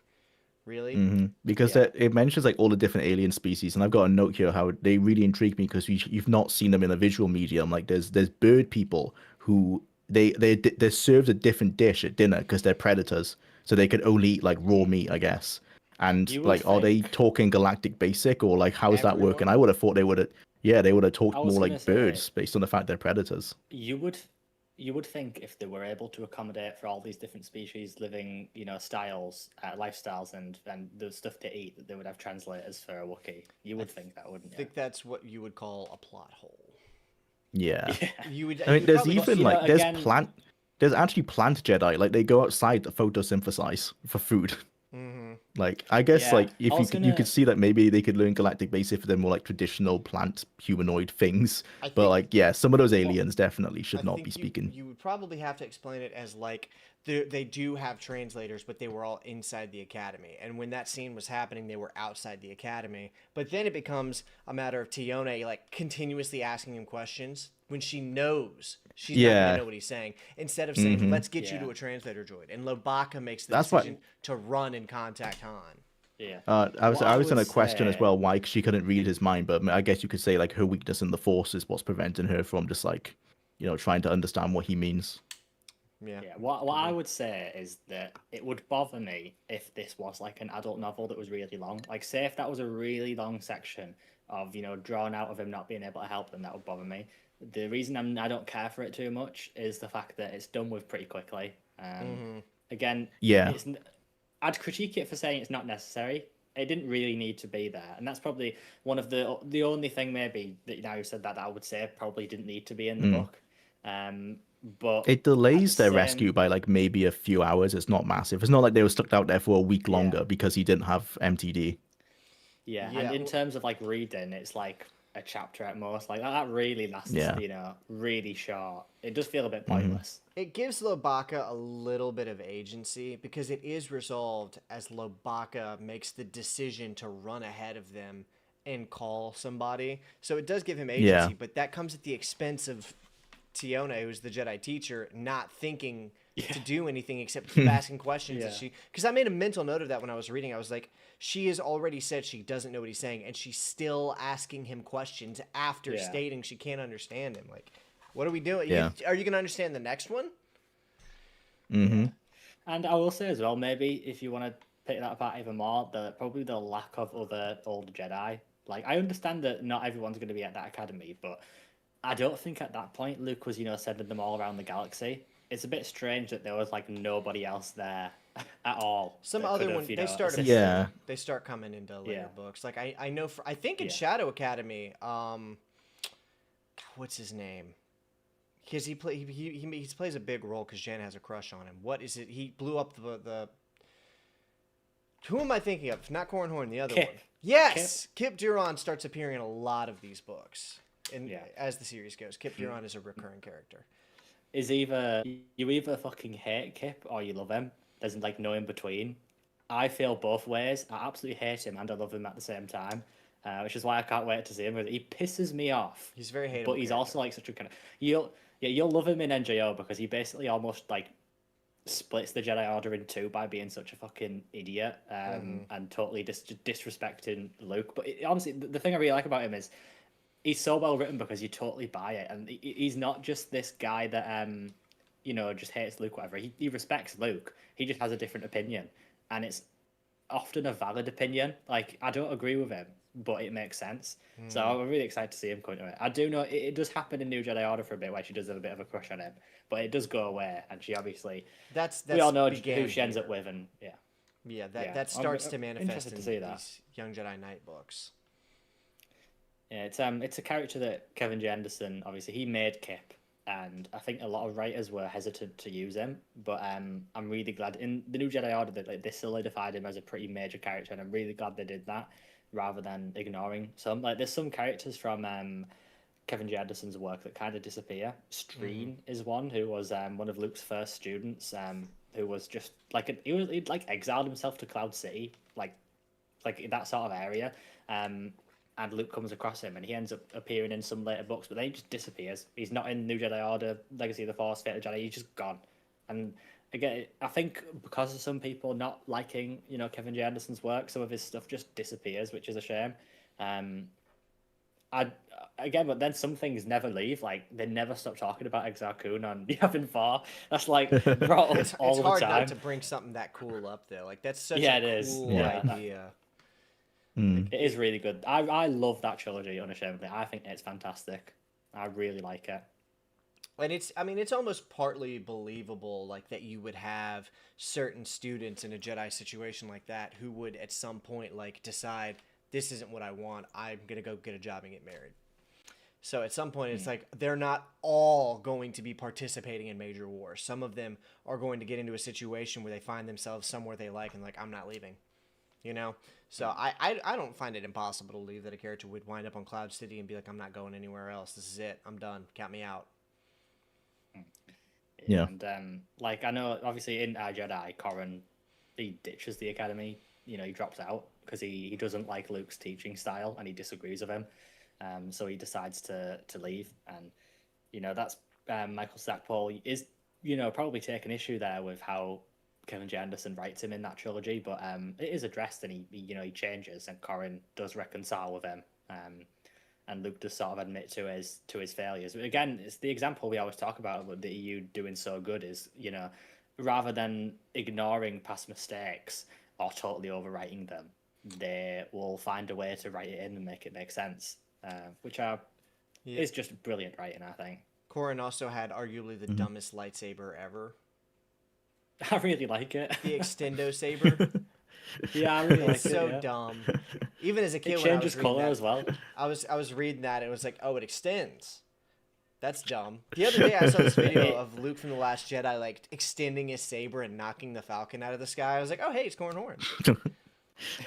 Really? Because it mentions like all the different alien species, and I've got a note here how they really intrigue me because you've not seen them in a visual medium. Like there's bird people who they're served a different dish at dinner because they're predators, so they could only eat like raw meat, I guess. And like, are they talking Galactic Basic or like how is that working? I would have thought they would have talked more like birds based on the fact they're predators. You would think if they were able to accommodate for all these different species living, you know, styles, lifestyles, and the stuff they eat, that they would have translators for a Wookiee. You would think that, wouldn't you? I think that's what you would call a plot hole. Yeah. You would. I mean, there's even like there's again... there's actually plant Jedi. Like they go outside to photosynthesize for food. Like I guess like if you could see that maybe they could learn Galactic Basic for their more like traditional plant humanoid things. But like some of those aliens definitely should not be speaking. You would probably have to explain it as like they do have translators, but they were all inside the academy. And when that scene was happening, they were outside the academy. But then it becomes a matter of Tione like continuously asking him questions when she knows she's not going to know what he's saying. Instead of saying, let's get you to a translator droid. And Lobaka makes the decision to run and contact Han. Yeah. I was in a question as well why she couldn't read his mind, but I guess you could say like her weakness in the Force is what's preventing her from just like, you know, trying to understand what he means. Yeah. What I would say is that it would bother me if this was like an adult novel that was really long. Like, say if that was a really long section of, you know, drawn out of him not being able to help them, that would bother me. The reason I don't care for it too much is the fact that it's done with pretty quickly. Again, I'd critique it for saying it's not necessary. It didn't really need to be there, and that's probably one of the only thing maybe that now you said that I would say probably didn't need to be in the book. But it delays their rescue by like maybe a few hours. It's not massive. It's not like they were stuck out there for a week longer because he didn't have MTD. Yeah, and in terms of like reading, it's like a chapter at most. Like that really lasts, you know, really short. It does feel a bit pointless. It gives Lobaka a little bit of agency because it is resolved as Lobaka makes the decision to run ahead of them and call somebody. So it does give him agency, but that comes at the expense of Tione, who's the Jedi teacher, not thinking to do anything except keep asking questions. Because I made a mental note of that when I was reading. I was like, she has already said she doesn't know what he's saying, and she's still asking him questions after stating she can't understand him. Like, what are we doing? Are you going to understand the next one? And I will say as well, maybe if you want to pick that apart even more, probably the lack of other older Jedi. Like, I understand that not everyone's going to be at that academy, but I don't think at that point Luke was, you know, sending them all around the galaxy. It's a bit strange that there was like nobody else there at all. Some other one they start they start coming into later books. Like I know I think in Shadow Academy, what's his name? Because he plays a big role because Jan has a crush on him. What is it? He blew up the. Who am I thinking of? Not Cornhorn, the other one. Yes, Kip Duron starts appearing in a lot of these books. And as the series goes, Kip Duron is a recurring character. You either fucking hate Kip or you love him. There's like no in between. I feel both ways. I absolutely hate him and I love him at the same time, which is why I can't wait to see him. He pisses me off. He's very hateable, but he's also like such a kind of you'll love him in NJO because he basically almost like splits the Jedi Order in two by being such a fucking idiot and totally disrespecting Luke. But honestly, the thing I really like about him is he's so well written because you totally buy it, and he's not just this guy that you know, just hates Luke, whatever. He respects Luke. He just has a different opinion, and it's often a valid opinion. Like, I don't agree with him, but it makes sense. So I'm really excited to see him come to it. I do know it does happen in New Jedi Order for a bit, where she does have a bit of a crush on him, but it does go away, and she obviously That's we all know began who she ends here. up with, and yeah. Yeah, Yeah, that starts I'm to manifest interested in to see that. these Young Jedi Knight books. Yeah, it's a character that Kevin J. Anderson, obviously he made Kip, and I think a lot of writers were hesitant to use him, but I'm really glad in the New Jedi Order that they solidified him as a pretty major character, and I'm really glad they did that rather than ignoring some. Like there's some characters from Kevin J. Anderson's work that kind of disappear. Streen is one who was one of Luke's first students, who was just like he'd like exiled himself to Cloud City, like that sort of area. And Luke comes across him, and he ends up appearing in some later books, but then he just disappears. He's not in New Jedi Order, Legacy of the Force, Fate of the Jedi. He's just gone. And again, I think because of some people not liking, Kevin J. Anderson's work, some of his stuff just disappears, which is a shame. But then some things never leave. Like they never stop talking about Exar Kun on Yavin 4. That's like brought up all It's hard the time. not to bring something that cool up there. Like that's such Yeah, a it is. cool Yeah. idea. It is really good. I love that trilogy unashamedly. I think it's fantastic. I really like it. And it's almost partly believable, like that you would have certain students in a Jedi situation like that who would at some point like decide this isn't what I want. I'm gonna go get a job and get married. So at some point, it's like they're not all going to be participating in major wars. Some of them are going to get into a situation where they find themselves somewhere they like and like, I'm not leaving. So I don't find it impossible to believe that a character would wind up on Cloud City and be like, I'm not going anywhere else. This is it. I'm done. Count me out. Yeah. And like I know, obviously in our Jedi, Corran he ditches the academy. He drops out because he doesn't like Luke's teaching style and he disagrees with him. So he decides to leave, and that's Michael Stackpole is probably taking issue there with how Kevin J. Anderson writes him in that trilogy, but it is addressed, and he changes, and Corran does reconcile with him, and Luke does sort of admit to his failures. But again, it's the example we always talk about with the EU doing so good is rather than ignoring past mistakes or totally overwriting them, they will find a way to write it in and make it make sense, which is just brilliant writing, I think. Corran also had arguably the dumbest lightsaber ever. I really like it. The Extendo saber. Yeah, I really like It's it. so Yeah. dumb. Even as a kid, It when I changes was reading color that, as well. I was reading that, and it was like, oh, it extends. That's dumb. The other day, I saw this video of Luke from The Last Jedi, like, extending his saber and knocking the Falcon out of the sky. I was like, oh, hey, it's Corran Horn.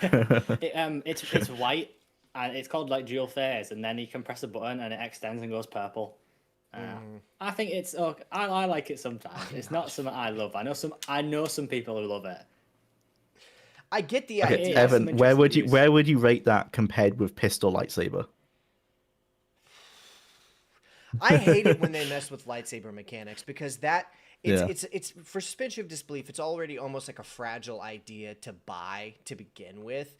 It's white, and it's called like dual phase, and then you can press a button and it extends and goes purple. I think it's okay. I like it sometimes. It's not something I love. I know some people who love it. I get the Okay, idea. Evan, Evan, some where interesting would use. you rate that compared with pistol lightsaber? I hate it when they mess with lightsaber mechanics because it's for suspension of disbelief. It's already almost like a fragile idea to buy to begin with,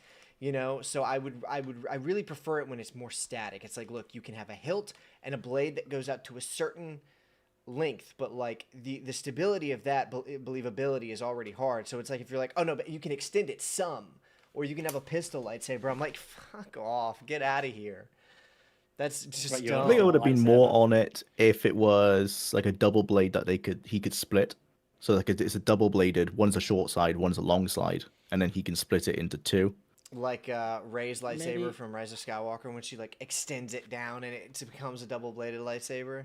So I really prefer it when it's more static. It's like, look, you can have a hilt and a blade that goes out to a certain length, but like the stability of that believability is already hard. So it's like if you're like, oh no, but you can extend it some, or you can have a pistol lightsaber. I'm like, fuck off, get out of here. That's just Right, dumb. I think I would have been more lightsaber. on it if it was like a double blade that he could split. So like it's a double bladed. One's a short side, one's a long side, and then he can split it into two. Like Rey's lightsaber Maybe. from Rise of Skywalker when she like extends it down and it becomes a double bladed lightsaber.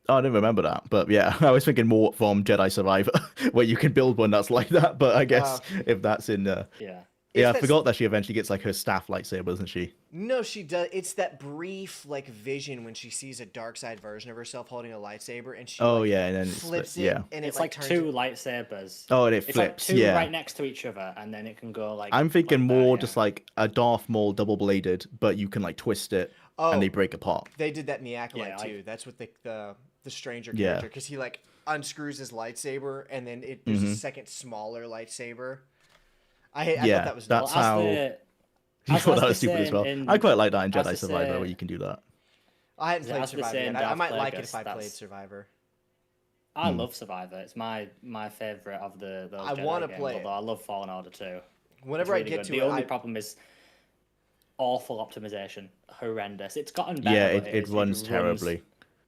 Oh, I didn't remember that, but yeah, I was thinking more from Jedi Survivor, where you can build one that's like that. But I guess if that's in, Yeah. yeah, I that's- forgot that she eventually gets like her staff lightsaber, doesn't she? No, she does. It's that brief like vision when she sees a dark side version of herself holding a lightsaber, and she Oh, like, yeah, and then it flips split- it, yeah. and It's it like turns two it- lightsabers. Oh, and it It's flips. like two yeah, right next to each other, and then it can go like. I'm thinking like that, more yeah. just like a Darth Maul double bladed, but you can like twist it and they break apart. They did that in the Acolyte Yeah, like- too. That's what the stranger Yeah. character, because he like unscrews his lightsaber, and then there's a second smaller lightsaber. I Yeah, thought that was that's Well, as how. the- I as thought that they was stupid say as well. in- I quite like that in as Jedi they Survivor say- where you can do that. I hadn't Yeah, played as they Survivor say yet. in I Darth might like it Plagueis, if I played that's- Survivor. I love Survivor. It's my favorite of those I Jedi wanna games, play it. although I love Fallen Order too. Whenever It's I really get good. to The it, only I- problem is awful optimization, horrendous. It's gotten better. Yeah, but it runs terribly.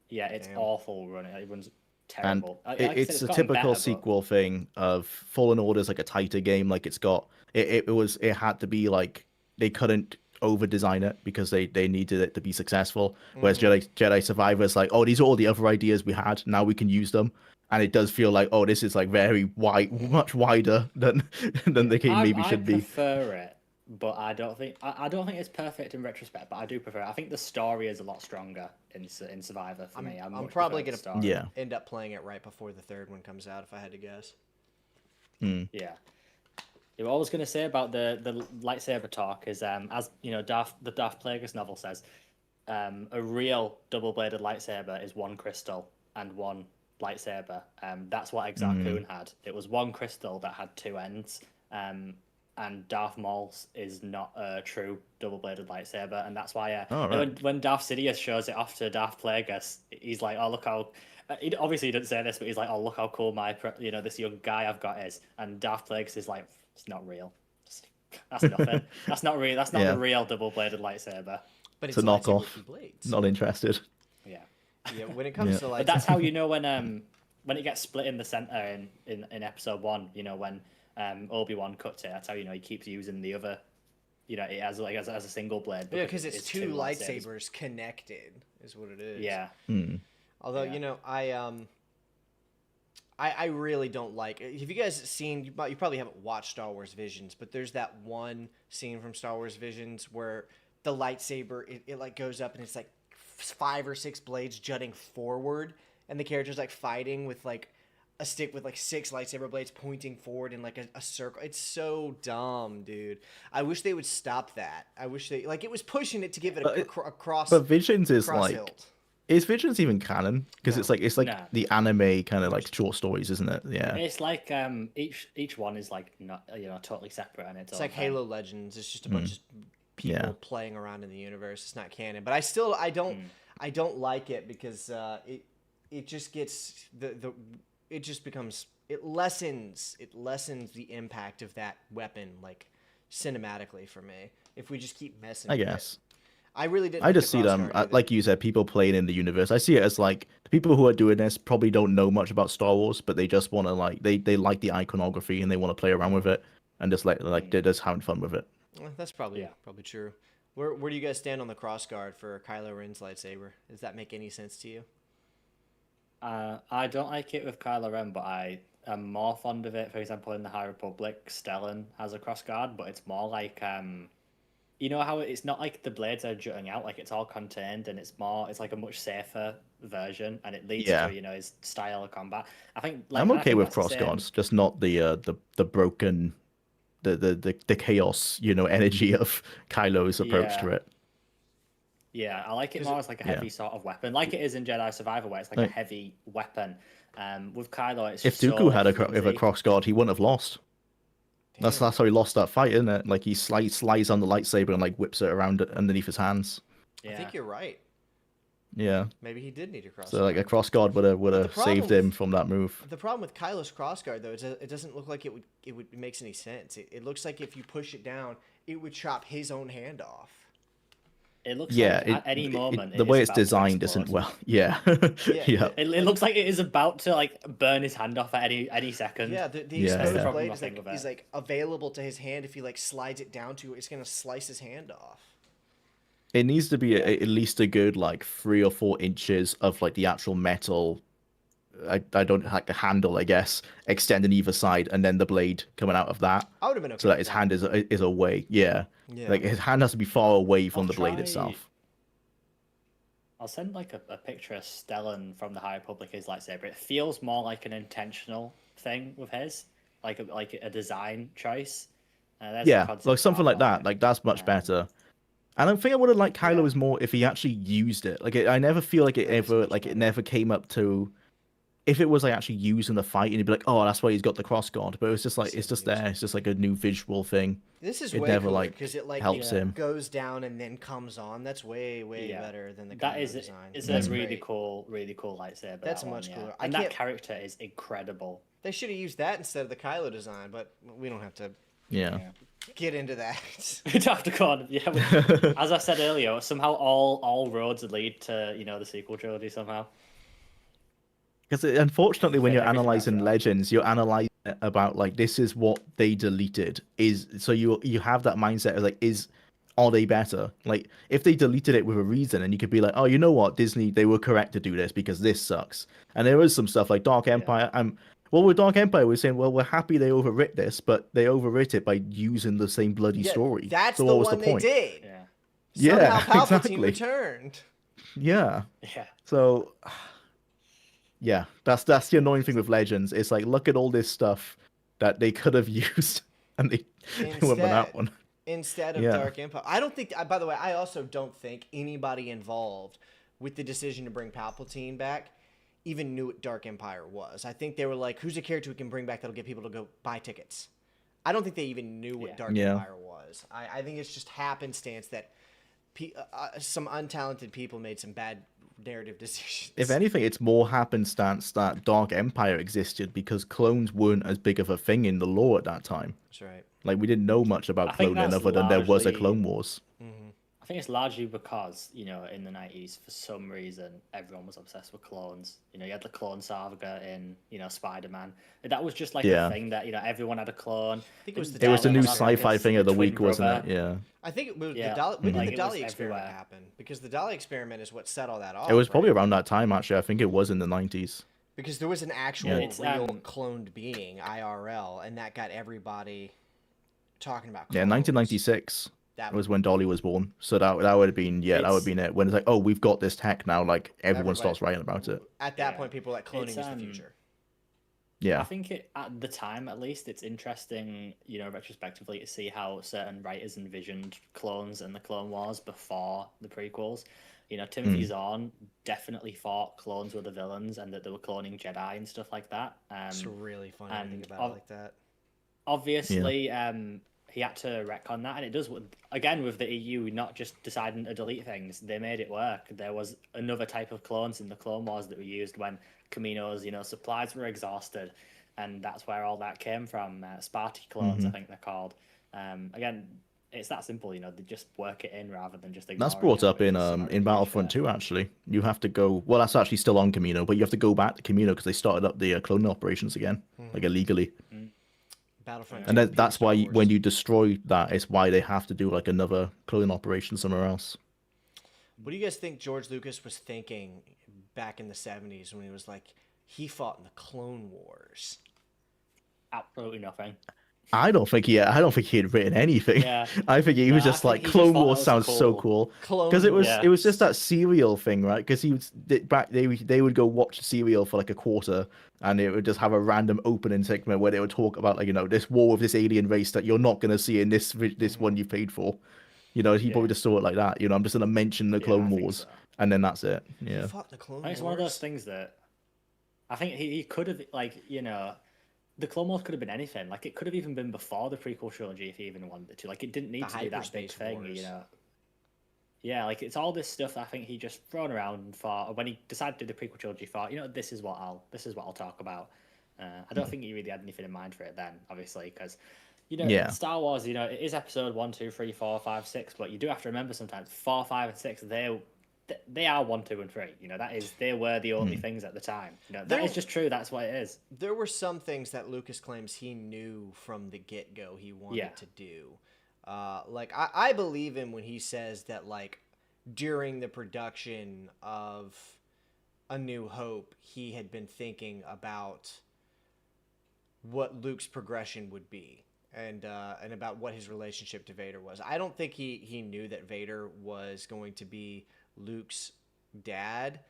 Yeah, it's Damn. awful running. It runs And terrible. Like I said, it's a gotten typical better, but- sequel thing of Fallen Order's like a tighter game. Like it had to be like they couldn't over design it because they needed it to be successful. Whereas Jedi Survivor's like, oh, these are all the other ideas we had. Now we can use them. And it does feel like, oh, this is like very wide, much wider than the game maybe should be. I prefer it, but I don't think it's perfect in retrospect. But I do prefer it. I think the story is a lot stronger in Survivor for me. I'm probably going gonna to end up playing it right before the third one comes out, if I had to guess. Yeah. What I was going to say about the lightsaber talk is, as you know, the Darth Plagueis novel says, a real double-bladed lightsaber is one crystal and one lightsaber. That's what Exar Kun had. It was one crystal that had two ends. And Darth Maul's is not a true double-bladed lightsaber, and that's why when Darth Sidious shows it off to Darth Plagueis, he's like, "Oh, look how." Obviously, he didn't say this, but he's like, "Oh, look how cool this young guy I've got is." And Darth Plagueis is like, "It's not real. That's nothing. That's not real. That's not the real double-bladed lightsaber." But it's a a lightsaber knockoff. with two blades. Not interested. Yeah. Yeah, when it comes to like, But that's how you know when it gets split in the center in episode 1. You know when Obi-Wan cuts it. That's how you know he keeps using the other. You know, it has as a single blade. yeah, because it's two lightsabers connected, is what it is. Yeah. Although you know, I really don't like. Have you guys seen? You probably haven't watched Star Wars Visions, but there's that one scene from Star Wars Visions where the lightsaber it like goes up and it's like 5 or 6 blades jutting forward, and the character's like fighting with like a stick with like 6 lightsaber blades pointing forward in like a circle. It's so dumb, dude. I wish they would stop that. I wish they it was pushing it to give it a cross. But Visions is cross like, hilt. is Visions even canon? Because No. it's like No. the anime kind of like short stories, isn't it? Yeah. It's like each one is like not totally separate, and It's like Halo Legends. It's just a bunch of people playing around in the universe. It's not canon, but I don't like it because it just gets it just becomes it lessens the impact of that weapon like cinematically for me. If we just keep messing, I with guess. it. I really didn't. I like just the see them, crossguard either. like you said, people playing in the universe. I see it as like the people who are doing this probably don't know much about Star Wars, but they just want to like they like the iconography and they want to play around with it and just like they're just having fun with it. Well, that's probably true. Where do you guys stand on the crossguard for Kylo Ren's lightsaber? Does that make any sense to you? I don't like it with Kylo Ren, but I am more fond of it. For example, in the High Republic, Stellan has a crossguard, but it's more like you know how it's not like the blades are jutting out, like it's all contained, and it's like a much safer version, and it leads to his style of combat. I think I'm okay with that's the same. crossguards, just not the broken, the chaos, energy of Kylo's approach to it. Yeah, I like it more as like a heavy sort of weapon, like it is in Jedi Survivor, where it's like a heavy weapon. With Kylo, it's If so Dooku had with a flimsy. crossguard, he wouldn't have lost. That's how he lost that fight, isn't it? Like he slides on the lightsaber and like whips it around underneath his hands. I think you're right. Yeah. Maybe he did need a crossguard. So like a crossguard would have saved him from that move. The problem with Kylo's crossguard though is it doesn't look like it makes any sense. It looks like if you push it down, it would chop his own hand off. It looks like at any moment the it way is it's about to designed explode. isn't well. Yeah. Yeah. It looks like it is about to like burn his hand off at any second. Yeah, the exposed blade is like available to his hand. If he like slides it down to it, it's gonna slice his hand off. It needs to be at least a good like 3 or 4 inches of like the actual metal. I don't like the handle, I guess, extending either side, and then the blade coming out of that. I would have been okay. So that with his hand is away. Yeah. Like his hand has to be far away from the blade itself. I'll send like a picture of Stellan from the High Republic, his lightsaber. It feels more like an intentional thing with his, like a design choice. Like something like that. Like that's much better. And I think I would have liked Kylo's more if he actually used it. Like I never feel like it never came up to. If it was like actually used in the fight, and you'd be like, "Oh, that's why he's got the crossguard," but it was just like it's just there. It's just like a new visual thing. This is it way never cooler like because it like helps him. goes down and then comes on. That's way better than the that Kylo is design. it's That's a really great. cool lightsaber. That's that much one, cooler. And that character is incredible. They should have used that instead of the Kylo design, but we don't have to. Yeah. get into that. Dr. Corn, yeah. As I said earlier, somehow all roads lead to the sequel trilogy somehow. Because unfortunately, when you're Everything analyzing wraps around. Legends, you're analyzing it about like this is what they deleted. So you have that mindset of like are they better? Like if they deleted it with a reason, and you could be like, oh, you know what, Disney, they were correct to do this because this sucks. And there is some stuff like Dark Empire. Well, with Dark Empire, we're saying, well, we're happy they overwrit this, but they overwrit it by using the same bloody story. That's so the what was one the they point? did. Yeah. Somehow Yeah, Palpatine exactly. returned. Yeah. Yeah. So, yeah, that's the annoying thing with Legends. It's like, look at all this stuff that they could have used, and they went with that one. Instead of Yeah. Dark Empire. I don't think, by the way, I also don't think anybody involved with the decision to bring Palpatine back even knew what Dark Empire was. I think they were like, who's a character we can bring back that'll get people to go buy tickets? I don't think they even knew what Dark Empire was. I think it's just happenstance that some untalented people made some bad narrative decisions. If anything, it's more happenstance that Dark Empire existed because clones weren't as big of a thing in the lore at that time. That's right. Like, we didn't know much about I think cloning that's other than there was a largely- Clone Wars. I think it's largely because, in the 90s, for some reason, everyone was obsessed with clones. You had the clone saga in, Spider-Man. That was just like a thing that, everyone had a clone. I think it was It was the new Daleks had, like, sci-fi thing of the twin week, wasn't brother. it? Yeah. I think it was Yeah, the Dolly. When like, did the it was Dolly experiment everywhere. happen? Because the Dolly experiment is what set all that off. It was probably right? around that time, actually. I think it was in the 90s. Because there was an actual Yeah. It's, real cloned being, IRL, and that got everybody talking about clones. Yeah, 1996 That was when Dolly was born. So that would have been, that would have been it. When it's like, oh, we've got this tech now, like, everyone starts writing about it. At that Yeah. point, people were like, cloning It's, is the future. I Yeah. think at the time, at least, it's interesting, retrospectively, to see how certain writers envisioned clones and the Clone Wars before the prequels. Timothy Zahn definitely thought clones were the villains and that they were cloning Jedi and stuff like that. It's really funny to think and about it like that. Obviously, he had to retcon that, and it does again with the EU not just deciding to delete things. They made it work. There was another type of clones in the Clone Wars that were used when Kamino's supplies were exhausted, and that's where all that came from. Sparty clones, I think they're called. Again, it's that simple. They just work it in rather than just ignoring That's brought it, up which in is not really Battlefront fair. 2, actually. You have to go... Well, that's actually still on Camino, but you have to go back to Camino because they started up the cloning operations again, like illegally. Battlefront. And 2 then that's Star why Wars. when you destroy that, it's why they have to do like another cloning operation somewhere else. What do you guys think George Lucas was thinking back in the 70s when he was like, he fought in the Clone Wars? Absolutely nothing. I don't think he had written anything. Yeah. I think he was No, I just think like he just Clone thought Wars it was sounds so cool. cool because it was Yeah. just that serial thing, right? Because they would go watch serial for like a quarter, and it would just have a random opening segment where they would talk about like this war with this alien race that you're not gonna see in this one you paid for. He probably just saw it like that. I'm just gonna mention the Clone I think Wars, so. and then that's it. He Yeah. fought in the Clone I think Wars. it's one of those things that I think he could have, the Clone Wars could have been anything. Like, it could have even been before the prequel trilogy if he even wanted it to. Like, it didn't need The to be that big hyperspace thing, wars. Yeah, like, it's all this stuff I think he just thrown around and thought, when he decided to do the prequel trilogy, thought, this is what I'll talk about. I don't think he really had anything in mind for it then, obviously, because Yeah. Star Wars, it is episode 1, 2, 3, 4, 5, 6, but you do have to remember sometimes 4, 5, and 6, they are 1, 2, and 3. They were the only things at the time. That is just true. That's what it is. There were some things that Lucas claims he knew from the get-go he wanted to do. I believe him when he says that, like, during the production of A New Hope, he had been thinking about what Luke's progression would be and about what his relationship to Vader was. I don't think he knew that Vader was going to be Luke's dad,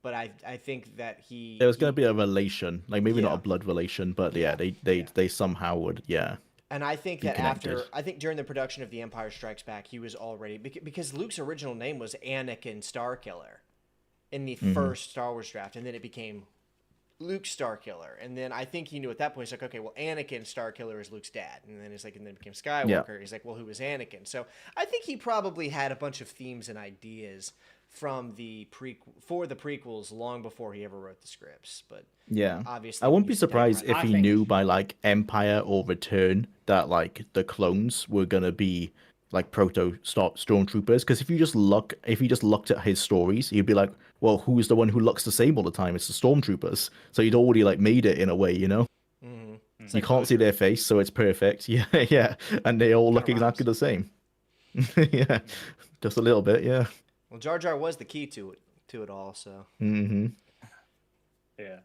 but I think that There was going to be a relation, like maybe not Yeah. a blood relation, but they somehow would, And I think Be that connected. during the production of The Empire Strikes Back, he was already, because Luke's original name was Anakin Starkiller in the first Star Wars draft, and then it became Luke Starkiller. And then I think he knew at that point, he's like, okay, well, Anakin Starkiller is Luke's dad. And then and then it became Skywalker. Yeah. He's like, well, who is Anakin? So I think he probably had a bunch of themes and ideas from the prequels long before he ever wrote the scripts. But Yeah. obviously, I when wouldn't you be sit down surprised and if write- he knew by like Empire or Return that like the clones were gonna be like stormtroopers. Because if you just looked at his stories, you'd be like, well, who's the one who looks the same all the time? It's the stormtroopers. So you'd already like made it in a way, you know. It's You like can't see Bosher. their face, so it's perfect. Yeah, yeah, and they all look Kinda exactly rhymes. the same. Yeah, just a little bit. Yeah. Well, Jar Jar was the key to it all. So Hmm. Yeah.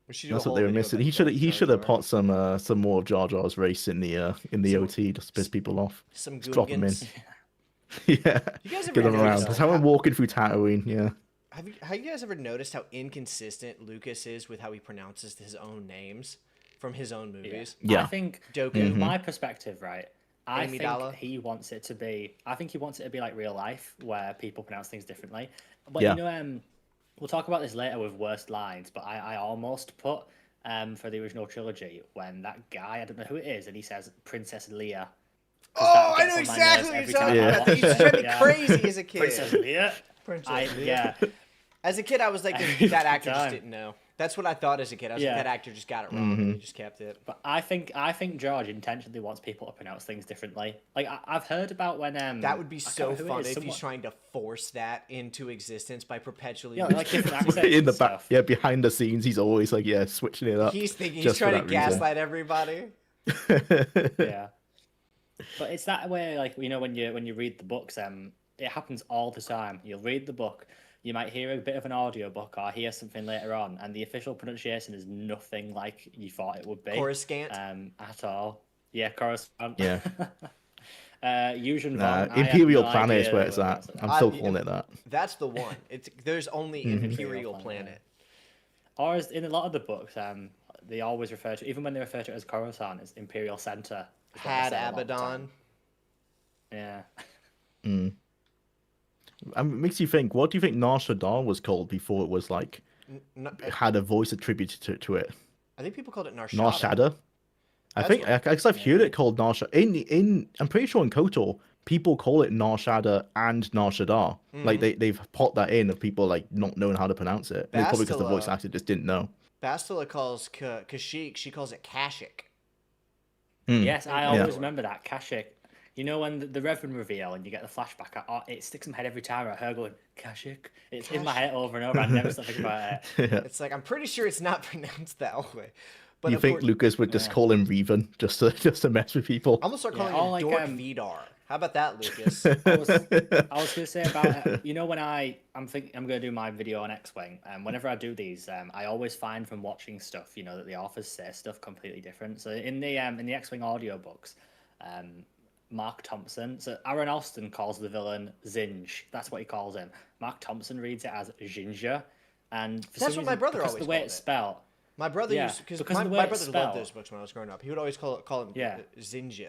we should do a That's what whole they were video missing. about He Jar should have Jar. put some more of Jar Jar's race in the Some- OT just to piss people off. Some Just drop him in. Googans. Yeah, You guys ever get them around. noticed Just have him walking through Tatooine. Yeah. Have you guys ever noticed how inconsistent Lucas is with how he pronounces his own names from his own movies? Yeah. I think, Dooku. in my perspective, right, I think Amidala. he wants it to be. I think he wants it to be like real life, where people pronounce things differently. But Yeah. you know, we'll talk about this later with worst lines. But I almost put for the original trilogy when that guy, I don't know who it is, and he says Princess Leia. 'Cause Oh, that I gets know on my nerves exactly what every you're time talking I about. watch That used to drive me it, yeah. crazy as a kid. Princess Leia. Princess Leia. Yeah. As a kid, I was like, Every that actor just time. didn't know. That's what I thought as a kid. I was Yeah. like, that actor just got it wrong, and he just kept it. But I think George intentionally wants people to pronounce things differently. Like I've heard about when That would be I can't so remember who it fun is, if someone- he's trying to force that into existence by perpetually. Yeah, like different accents In the and back, stuff. yeah, behind the scenes, he's always like, yeah, switching it up. He's thinking he's just for trying to that reason. gaslight everybody. Yeah. But it's that way, like you know, when you read the books, it happens all the time. You'll read the book, you might hear a bit of an audio book or hear something later on, and the official pronunciation is nothing like you thought it would be. Coruscant. At all. Yeah, Coruscant. Yeah. Yuuzhan Nah, Vong, I have Imperial no Planet is idea where it's what at. that's I'm I- still calling it that. That's the one. There's only Mm-hmm. Imperial Planet, Planet. Or as in a lot of the books, they always refer to, even when they refer to it as Coruscant, it's Imperial Center. is what they Had say a lot of the Abaddon. time. Yeah. It makes you think. What do you think Nar Shaddaa was called before it was like had a voice attributed to it? I think people called it Narshada. Nar Shaddaa. I That's think what- because I've heard it called Nar Shaddaa. In I'm pretty sure in KOTOR people call it Nar Shaddaa and Nar Shaddaa. Like they've put that in of people like not knowing how to pronounce it. Maybe probably because the voice Bastila- actor just didn't know. Bastila calls Kashyyyk, she calls it Kashyyyk. Yes, I Yeah. always remember that Kashyyyk. You know when the Reverend reveal and you get the flashback, it sticks in my head every time. I hear going Kashyyyk. It's in my head over and over. I never stop thinking about it. It's like, I'm pretty sure it's not pronounced that way. But You of think course, Lucas would just call him Revan just to mess with people? I'm gonna start calling or him like, Dork Vidar. How about that, Lucas? I was gonna say about you know when I'm gonna do my video on X-Wing, and whenever I do these, I always find from watching stuff, you know, that the authors say stuff completely different. So in the X-Wing audiobooks, Mark Thompson, so Aaron Alston calls the villain Zinj. That's what he calls him. Mark Thompson reads it as Ginger, and for That's some what my reason, brother because always of the way called it's it. spelled. My brother Yeah, used because because my of the way brother it's loved spelled. those books when I was growing up. He would always call him Yeah. Zinja.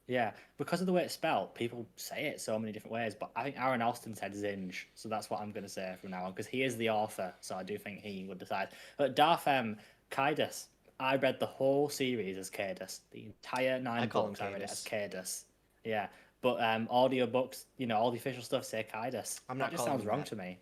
Yeah, because of the way it's spelled, people say it so many different ways. But I think Aaron Alston said Zinj, so that's what I'm going to say from now on, because he is the author, so I do think he would decide. But Darth Caedus, I read the whole series as Caedus. The entire 9 call him books, I read it as Caedus. Caedus. Yeah, but audiobooks, you know, all the official stuff say Caedus. I'm not That just calling sounds him wrong that. to me.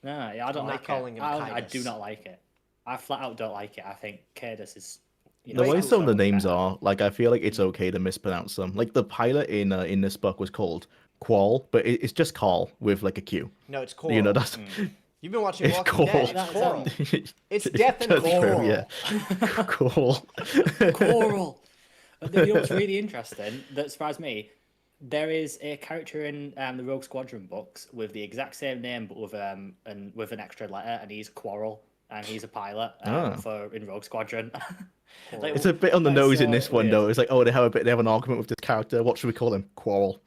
No, yeah, I don't I'm not like calling it. him I Caedus. do not like it. I flat out don't like it. I think Caedus is. You The know, way sounds some of so the much names better. are, like I feel like it's okay to mispronounce them. Like the pilot in this book was called Qual, but it's just Carl with like a Q. No, it's Coral. You know, that's You've been watching it's Walking Dead. Coral. It's Coral. It's That's Death and true, Coral. yeah. Cool. Coral. You know what's really interesting that surprised me? There is a character in the Rogue Squadron books with the exact same name, but with an extra letter, and he's Quarrel, and he's a pilot in Rogue Squadron. Like, It's a bit on the that's nose in so this one weird. though. It's like, oh, they have an argument with this character. What should we call him? Quarrel.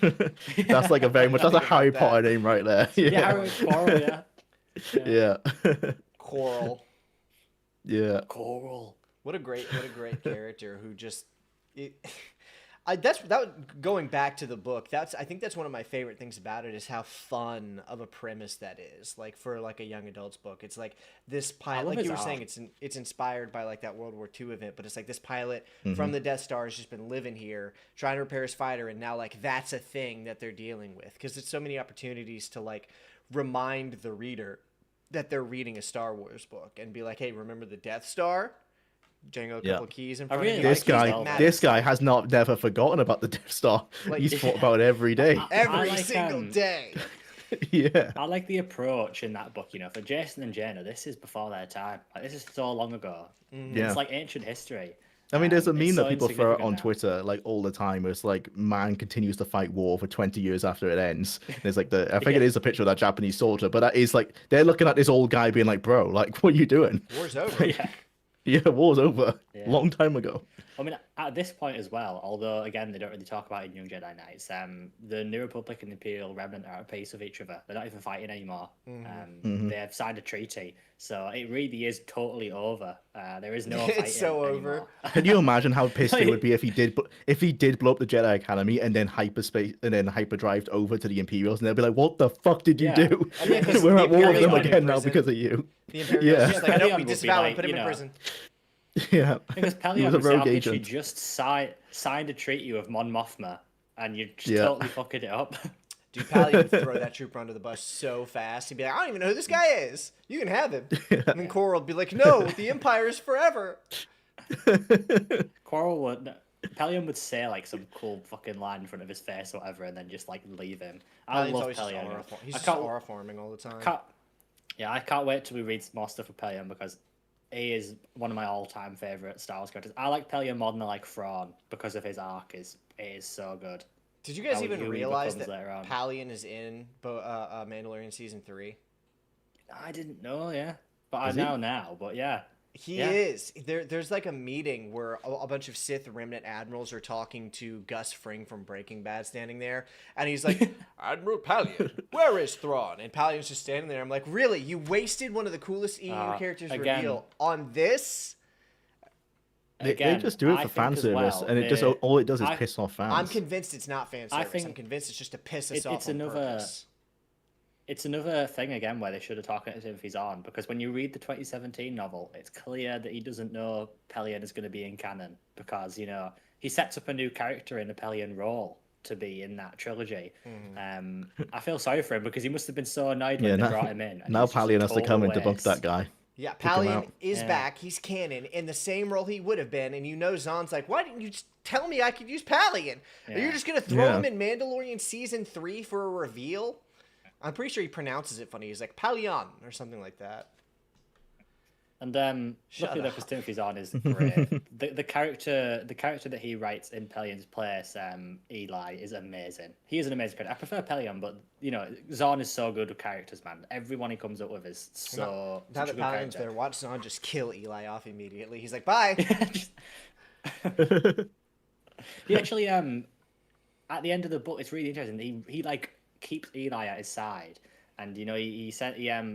That's like a very much. That's a Think about Harry that. Potter name right there. Yeah, Harry Quarrel, yeah. Yeah. Coral. Yeah. Coral. What a great character who just. Going back to the book. I think that's one of my favorite things about it is how fun of a premise that is. Like for like a young adult's book, it's like this pilot. love Like his you were art. saying, it's inspired by like that World War II event, but it's like this pilot Mm-hmm. from the Death Star has just been living here trying to repair his fighter, and now like that's a thing that they're dealing with because it's so many opportunities to like remind the reader that they're reading a Star Wars book and be like, hey, remember the Death Star? Jangle a Yeah. couple keys in I front really of you. This like Like, his he's style, this mad. guy has never forgotten about the Death Star. Like- He's thought about it every day. every like, single day. Yeah. I like the approach in that book. You know, for Jason and Jaina, this is before their time. Like, this is so long ago. Yeah. It's like ancient history. I mean, there's a It's meme so that people throw out on insignificant now. Twitter like all the time. It's like man continues to fight war for 20 years after it ends. And it's like I think it is a picture of that Japanese soldier, but that is like they're looking at this old guy being like, bro, like what are you doing? War's over. Yeah. Yeah, war's over. Yeah. Long time ago. I mean, at this point as well, although again they don't really talk about it in Young Jedi Knights, the New Republic and the Imperial Remnant are at peace with each other. They're not even fighting anymore. They have signed a treaty, so it really is totally over. There is no It's fighting so over. anymore. Can you imagine how pissed he would be if he did blow up the Jedi Academy and then hyperdrived over to the Imperials and they'd be like, "What the fuck did you Yeah. do? Oh, yeah, 'cause We're the at war with Imperials them are in again now prison. because of you." The Imperials Yeah. just like, I Pelion know we would be disavow like, him, put him you in know, prison. Yeah. Because He Pelion was a was how rogue could you agent. just signed a treaty with Mon Mothma and you're just Yeah. totally fucking it up. Dude, Pally would throw that trooper under the bus so fast. He'd be like, I don't even know who this guy is. You can have him. And then Coral would be like, no, the Empire is forever. Pelion would say like some cool fucking line in front of his face or whatever, and then just like leave him. I Pellion's love always just Pelion. aura farm. He's I just can't, aura farming all the time. I can't wait till we read more stuff with Pelion because he is one of my all-time favorite Star Wars characters. I like Pelion more than I like Thrawn because of his arc. It is so good. Did you guys How even he realize becomes that later on. Palion is in Mandalorian Season 3? I didn't know, yeah, but Is I he? know now. But yeah, He Yeah. is. There's like a meeting where a bunch of Sith remnant admirals are talking to Gus Fring from Breaking Bad standing there. And he's like, Admiral Palion, where is Thrawn? And Palion's just standing there. I'm like, really? You wasted one of the coolest EU characters again. reveal on this? They Again, just do it I for think fan as service, well, and it just they- all it does is I- piss off fans. I'm convinced it's not fan I service. think I'm convinced it's just to piss us it's off on another- purpose. It's another thing again where they should have talked to him if he's on, because when you read the 2017 novel, it's clear that he doesn't know Pelion is going to be in canon because he sets up a new character in a Pelion role to be in that trilogy. I feel sorry for him because he must have been so annoyed when they brought him in. and Now he's just a Palion has to come and total debunk that waste. guy. Yeah, him Palion out. is Yeah. back. He's canon in the same role he would have been. And Zahn's like, why didn't you just tell me I could use Palion? Are you Yeah. just going to throw Yeah. him in Mandalorian Season 3 for a reveal? I'm pretty sure he pronounces it funny. He's like, Palion or something like that. And Shut luckily though, up. because Timothy's on is great. the character that he writes in Pelion's place, Eli, is amazing. He is an amazing character. I prefer Pelion, but Zahn is so good with characters, man. Everyone he comes up with is Now such a that good Palion's character. there, watch Zahn just kill Eli off immediately. He's like, bye. He actually at the end of the book, it's really interesting. He like keeps Eli at his side, and he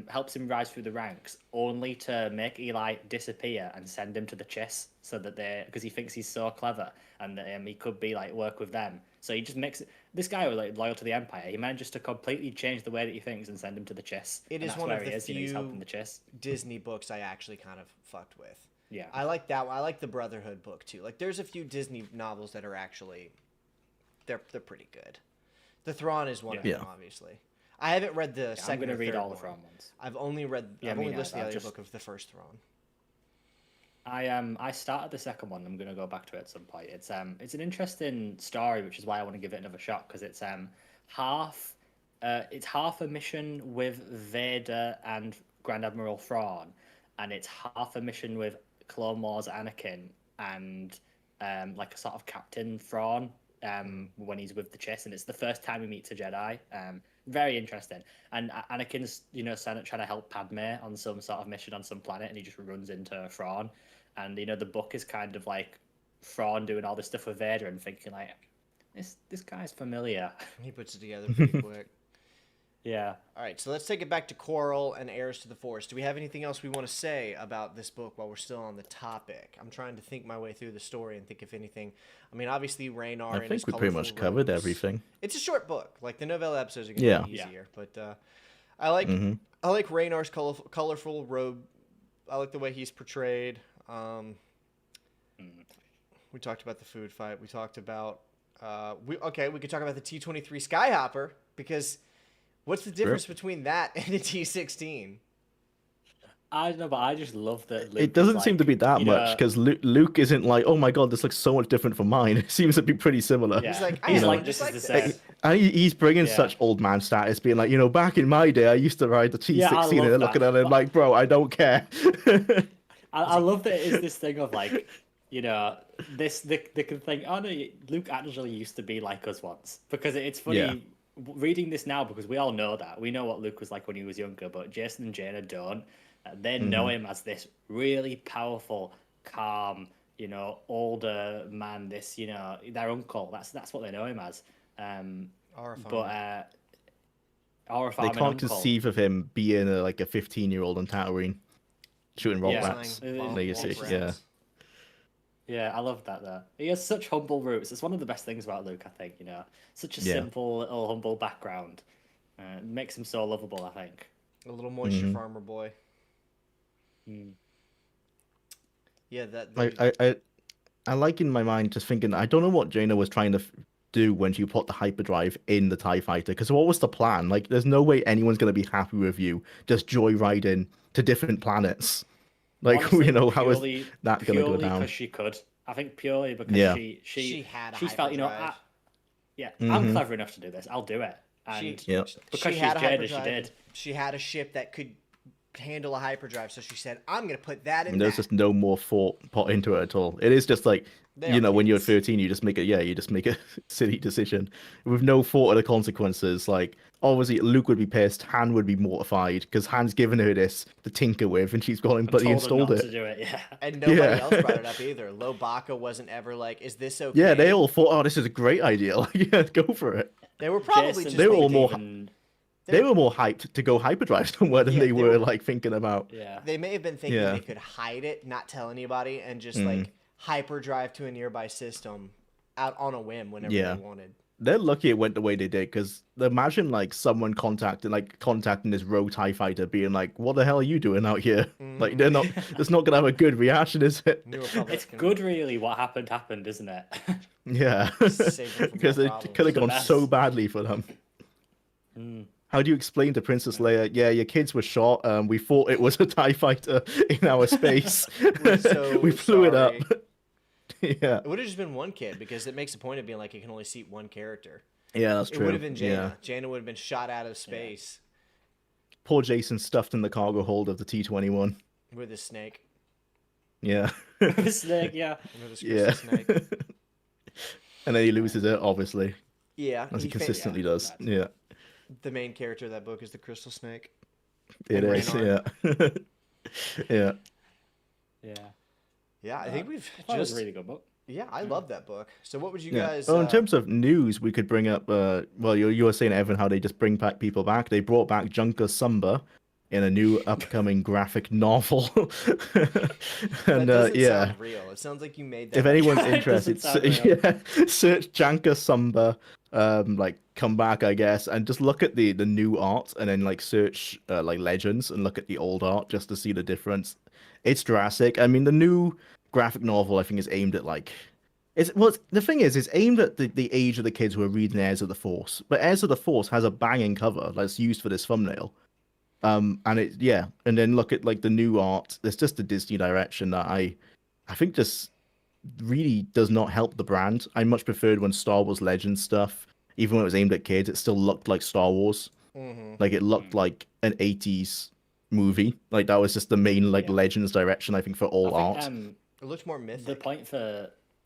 helps him rise through the ranks, only to make Eli disappear and send him to the chess, so that because he thinks he's so clever and that he could be like work with them. So he just makes this guy was like loyal to the Empire. He manages to completely change the way that he thinks and send him to the chess. It And is that's one where of he the is. He's helping few the chess. Disney books I actually kind of fucked with. Yeah. I like that one. I like the Brotherhood book too. Like, there's a few Disney novels that are actually, they're pretty good. The Thrawn is one of Yeah. them, obviously. I haven't read the I'm second gonna or read third all the one. Thrawn ones. I've only read. Yeah, I've me only neither. listened to the I've audiobook just- of the first Thrawn. I started the second one. I'm gonna go back to it at some point. It's an interesting story, which is why I want to give it another shot, because it's half a mission with Vader and Grand Admiral Thrawn, and it's half a mission with Clone Wars Anakin and like a sort of Captain Thrawn when he's with the chess, and it's the first time he meets a Jedi. Very interesting. And Anakin's trying to help Padme on some sort of mission on some planet, and he just runs into Thrawn. And the book is kind of like Thrawn doing all this stuff with Vader, and thinking like, this guy's familiar. He puts it together pretty quick. Yeah. All right, so let's take it back to Coral and Heirs to the Forest. Do we have anything else we want to say about this book while we're still on the topic? I'm trying to think my way through the story and think if anything. I mean, obviously Raynar I and his think we pretty colorful much covered robes. everything. It's a short book. Like the novella episodes are gonna Yeah. be Yeah. easier, but I like Hmm. I like Raynar's colorful robe. I like the way he's portrayed. We talked about the food fight. We talked about we could talk about the T-23 Skyhopper because what's the difference between that and a T-16? I don't know, but I just love that. Luke It doesn't is seem to be that you much know, because Luke isn't like, oh my god, this looks so much different from mine. It seems to be pretty similar. Yeah. He's like, I he's had like, one this just is like the this. same. And he's bringing Yeah. such old man status, being like, back in my day, I used to ride the T16, Yeah, I and love they're looking that. at him like, bro, I don't care. I love that it is this thing of like, they can think, oh no, Luke actually used to be like us once. Because it's funny Yeah. reading this now because we all know that. We know what Luke was like when he was younger, but Jason and Jaina don't. They know him as this really powerful, calm, older man, their uncle. That's what they know him as. Horrifying. Horrifying They can't uncle. conceive of him being a 15-year-old on Tatooine shooting rock Yeah. rats. Selling Bomb Legacy, rats. yeah. Yeah, I love that though. He has such humble roots. It's one of the best things about Luke, I think, Such a Yeah. simple, little, humble background. It makes him so lovable, I think. A little moisture farmer boy. Mm. Yeah, that. I like in my mind just thinking, I don't know what Jaina was trying to do when she put the hyperdrive in the TIE fighter, because what was the plan? Like, there's no way anyone's going to be happy with you just joyriding to different planets. Like, Honestly, how is that going to go purely down? because she could. I think purely because Yeah. she had a she's felt, hyperdrive. I'm clever enough to do this. I'll do it. And Yep. because she she's had a Jada, she hyperdrive. did. She had a ship that could handle a hyperdrive, so she said, "I'm gonna put that in." And there's that." just no more thought put into it at all. It is just like, They are when you're kids. 13, you just make a silly decision with no thought of the consequences. Like, obviously, Luke would be pissed, Han would be mortified because Han's given her this to tinker with, and she's gone, but he Told her installed not it. to do it. Yeah. And nobody Yeah. else brought it up either. Lobaka wasn't ever like, "Is this okay?" Yeah, they all thought, oh, this is a great idea. Like, yeah, go for it. They were probably Jason just. They were all thinking- more. They were more hyped to go hyperdrive somewhere than Yeah, they they were were- like thinking about. Yeah. They may have been thinking Yeah. they could hide it, not tell anybody, and just like hyperdrive to a nearby system out on a whim whenever Yeah. they wanted. They're lucky it went the way they did, because imagine like someone contacting this rogue TIE fighter, being like, "What the hell are you doing out here?" Like, they're not. It's not gonna have a good reaction, is it? New Republic. It's good, really. What happened, isn't it? Yeah, Save them from because more it problems. could have gone mess. so badly for them. How do you explain to Princess Leia? Yeah, your kids were shot. We thought it was a TIE fighter in our space. We're so we flew it up. sorry. Yeah, It would have just been one kid because it makes a point of being like it can only seat one character. yeah, that's It true. would have been Jaina. Yeah. Jaina would have been shot out of space Poor Jason stuffed in the cargo hold of the T-21. with a snake. Yeah, Snake, yeah. With a yeah. snake. And then he loses it, obviously, Yeah, as he fa- consistently yeah, does. Yeah, The main character of that book is the crystal snake. it And is. Raynar. Yeah, yeah. Yeah. Yeah, I think we've I thought it was just. a really good book. Yeah, I love that book. So, what would you Yeah. guys? Well, in terms of news, we could bring up. Well, you were saying, Evan, how they just bring back people back. They brought back Junker Sumba in a new upcoming graphic novel, that and doesn't yeah. sound real. It sounds like you made that. If anyone's It interested, doesn't sound real. yeah, search Janka Sumba, like come back, I guess, and just look at the new art, and then like search like Legends and look at the old art just to see the difference. It's drastic. I mean, the new graphic novel, I think, is aimed at like the thing is, it's aimed at the age of the kids who are reading Heirs of the Force. But Heirs of the Force has a banging cover that's used for this thumbnail. And and then look at like the new art. There's just a Disney direction that I think just really does not help the brand. I much preferred when Star Wars Legends stuff, even when it was aimed at kids, it still looked like Star Wars. Like it looked like an 80s movie. Like that was just the main like Legends direction, I think, for all I art. think, It looks more mythic. the point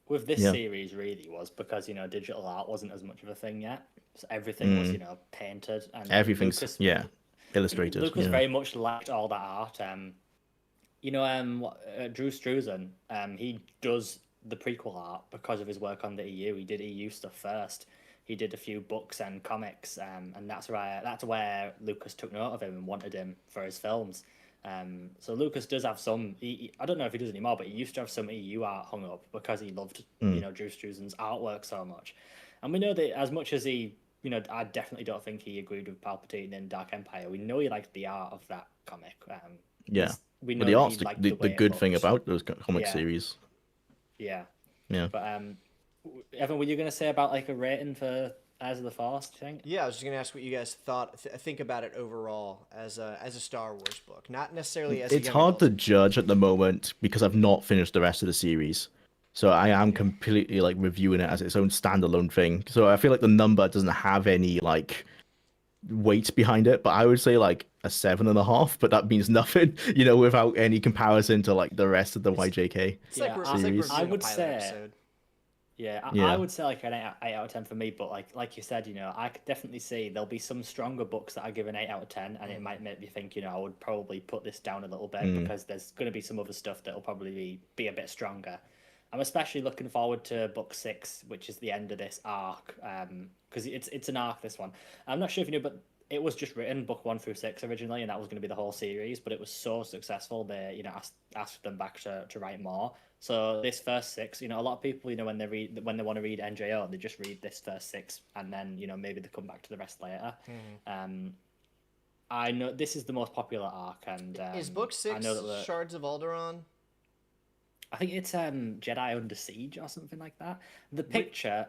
with this Yeah. series really was because digital art wasn't as much of a thing yet. So everything was painted and Everything's Lucas, illustrated. Lucas yeah. very much liked all that art. Drew Struzan, he does the prequel art because of his work on the EU. He did EU stuff first. he did a few books and comics, and that's where Lucas took note of him and wanted him for his films. So Lucas does have some. I don't know if he does anymore, but he used to have some EU art hung up because he loved Drew Struzan's artwork so much. And we know that as much as he, I definitely don't think he agreed with Palpatine in Dark Empire. We know he liked the art of that comic. Yeah, we but know the art's the the good thing looked. about those comic series. Yeah. Yeah. But Evan, were you going to say about like a rating for Eyes of the Force? Do you think? Yeah, I was just gonna ask what you guys think about it overall as a Star Wars book, not necessarily as. It's hard to judge at the moment because I've not finished the rest of the series, so I am completely like reviewing it as its own standalone thing. So I feel like the number doesn't have any like weight behind it, but I would say like a 7.5, but that means nothing, without any comparison to like the rest of the YJK series. I would say. Episode. I would say like an 8 out of 10 for me, but like you said, I could definitely see there'll be some stronger books that I give an 8 out of 10, and it might make me think, I would probably put this down a little bit because there's going to be some other stuff that'll probably be a bit stronger. I'm especially looking forward to book 6, which is the end of this arc, because it's an arc, this one. I'm not sure if you know, but it was just written book 1 through 6 originally, and that was going to be the whole series, but it was so successful they asked them back to write more. So this first 6, a lot of people, when they want to read NJO, they just read this first 6, and then maybe they come back to the rest later. I know this is the most popular arc, and is book 6 Shards of Alderaan? I think it's Jedi Under Siege or something like that. The picture.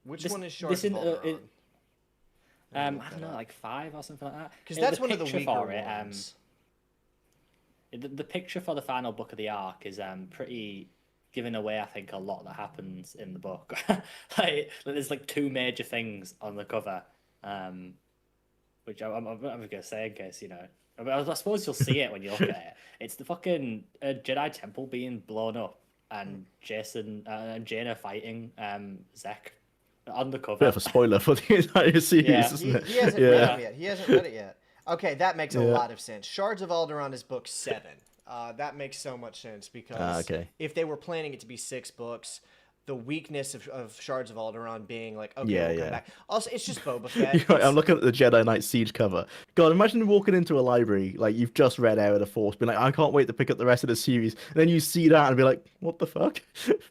Which one is Shards of Alderaan? I don't know, like 5 or something like that. Because that's one of the weaker ones. The picture for the final book of the arc is pretty giving away, I think, a lot that happens in the book. Like there's like 2 major things on the cover, which I'm going to say in case I suppose you'll see it when you look at it. It's the fucking Jedi temple being blown up, and Jason and Jaina fighting Zek on the cover. Bit of a spoiler for the entire series, isn't it? He hasn't read it yet. He hasn't read it yet. Okay, that makes a lot of sense. Shards of Alderaan is book 7. That makes so much sense because if they were planning it to be 6 books, the weakness of Shards of Alderaan being like, we'll come back. Also, it's just Boba Fett. Right, I'm looking at the Jedi Knight Siege cover. God, imagine walking into a library, like you've just read Heir of the Force, being like, I can't wait to pick up the rest of the series. And then you see that and be like, what the fuck?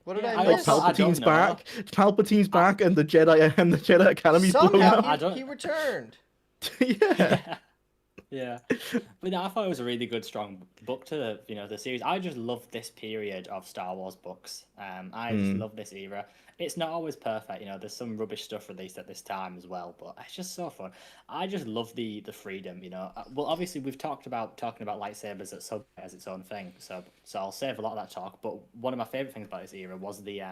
What did I miss? Palpatine's back. Palpatine's back, and the Jedi Academy's blown up. He returned. Yeah. Yeah, but I thought it was a really good, strong book to the series. I just love this period of Star Wars books. I just love this era. It's not always perfect, There's some rubbish stuff released at this time as well, but it's just so fun. I just love the freedom, Well, obviously we've talking about lightsabers as its own thing, so I'll save a lot of that talk. But one of my favorite things about this era was the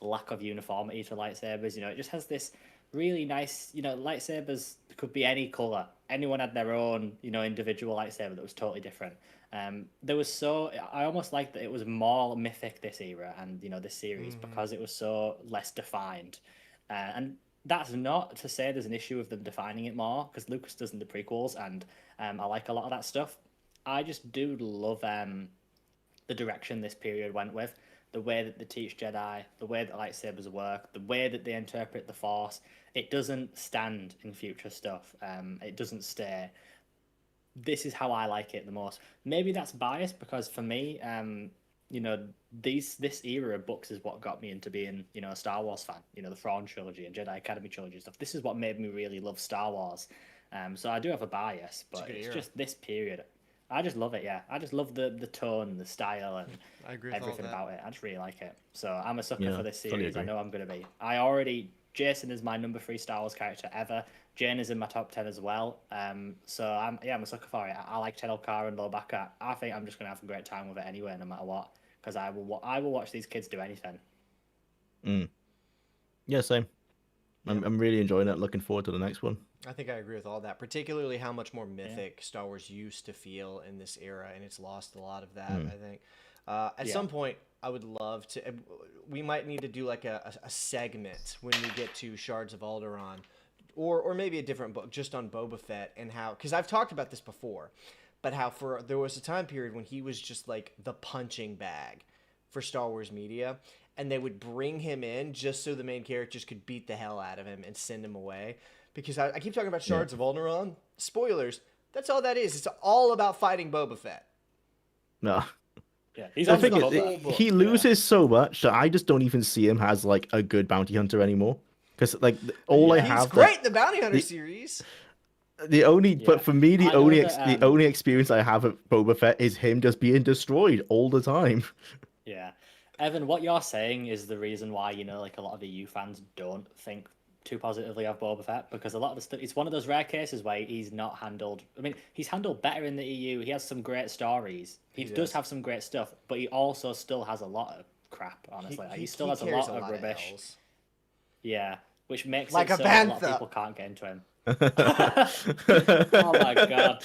lack of uniformity for lightsabers. It just has this really nice, lightsabers could be any color. Anyone had their own, individual lightsaber that was totally different. I almost liked that it was more mythic this era and this series because it was so less defined. And that's not to say there's an issue with them defining it more, because Lucas does in the prequels, and I like a lot of that stuff. I just do love the direction this period went with. The way that they teach Jedi, the way that lightsabers work, the way that they interpret the Force. It doesn't stand in future stuff. It doesn't stay. This is how I like it the most. Maybe that's biased, because for me, this era of books is what got me into being, a Star Wars fan. The Thrawn trilogy and Jedi Academy trilogy and stuff. This is what made me really love Star Wars. So I do have a bias, but it's just this period. I just love it, yeah. I just love the tone, the style, and I agree everything with all that. about it. I just really like it. So I'm a sucker for this series. I know I'm going to be. Jason is my number 3 Star Wars character ever. Jane is in my top 10 as well. So I'm a sucker for it. I like Tenel Ka and Lobaka. I think I'm just going to have a great time with it anyway, no matter what. Because I will watch these kids do anything. Yeah, same. I'm really enjoying it. Looking forward to the next one. I think I agree with all that, particularly how much more mythic Star Wars used to feel in this era, and it's lost a lot of that, I think. At some point, I would love to... We might need to do like a segment when we get to Shards of Alderaan, or maybe a different book just on Boba Fett, and how... Because I've talked about this before, but how there was a time period when he was just like the punching bag for Star Wars media, and they would bring him in just so the main characters could beat the hell out of him and send him away. Because I keep talking about Shards of Alderaan. Spoilers. That's all that is. It's all about fighting Boba Fett. No. Yeah, he's The on thing the is, whole book. he loses so much that I just don't even see him as like a good bounty hunter anymore. Because like all I have, He's great in the Bounty Hunter series. the only, but for me, the only that, the only experience I have of Boba Fett is him just being destroyed all the time. Yeah. Evan, what you're saying is the reason why, you know, like a lot of EU fans don't think too positively of Boba Fett, because a lot of the stuff, it's one of those rare cases where he's not handled. I mean, he's handled better in the EU. He has some great stories. He does have some great stuff, but he also still has a lot of crap, honestly. He still has a lot of rubbish. Yeah, which makes like it a so bantha. a lot of people can't get into him. Oh my god.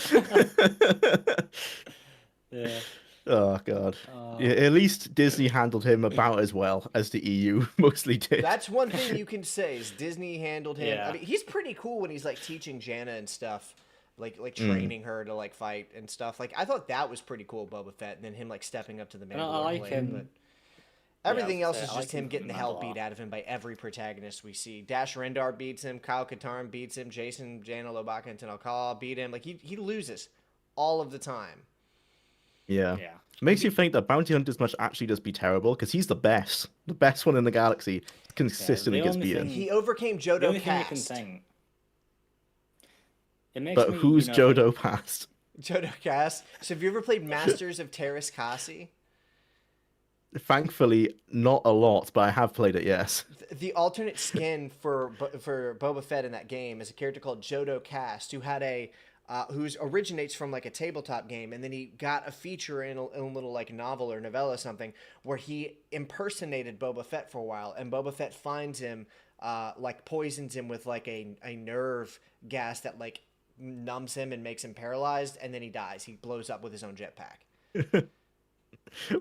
Yeah. Oh god. Yeah, at least Disney handled him about as well as the EU mostly did. That's one thing you can say is Disney handled him. Yeah. I mean, he's pretty cool when he's like teaching Janna and stuff, like training her to like fight and stuff. Like I thought that was pretty cool, Boba Fett, and then him like stepping up to the Mandalorian. I like plane, him. But everything else is I just like him getting the from hell Mandalore. beat out of him by every protagonist we see. Dash Rendar beats him, Kyle Katarn beats him, Jason, Janna, Lobaka, and Tenel Ka beat him. Like he loses all of the time. Yeah. Yeah. Makes you think that bounty hunters must actually just be terrible because he's the best one in the galaxy. Consistently the gets only beaten. thing- He overcame The Jodo only thing you can Cast. think. It makes But me, who's you know, Jodo past? Jodo Cast. So have you ever played Masters of Terras Kasi? Thankfully, not a lot, but I have played it. Yes. The alternate skin for Boba Fett in that game is a character called Jodo Cast, who had a who's originates from like a tabletop game, and then he got a feature in a little like novel or novella or something where he impersonated Boba Fett for a while, and Boba Fett finds him, like poisons him with like a nerve gas that like numbs him and makes him paralyzed, and then he dies. He blows up with his own jetpack.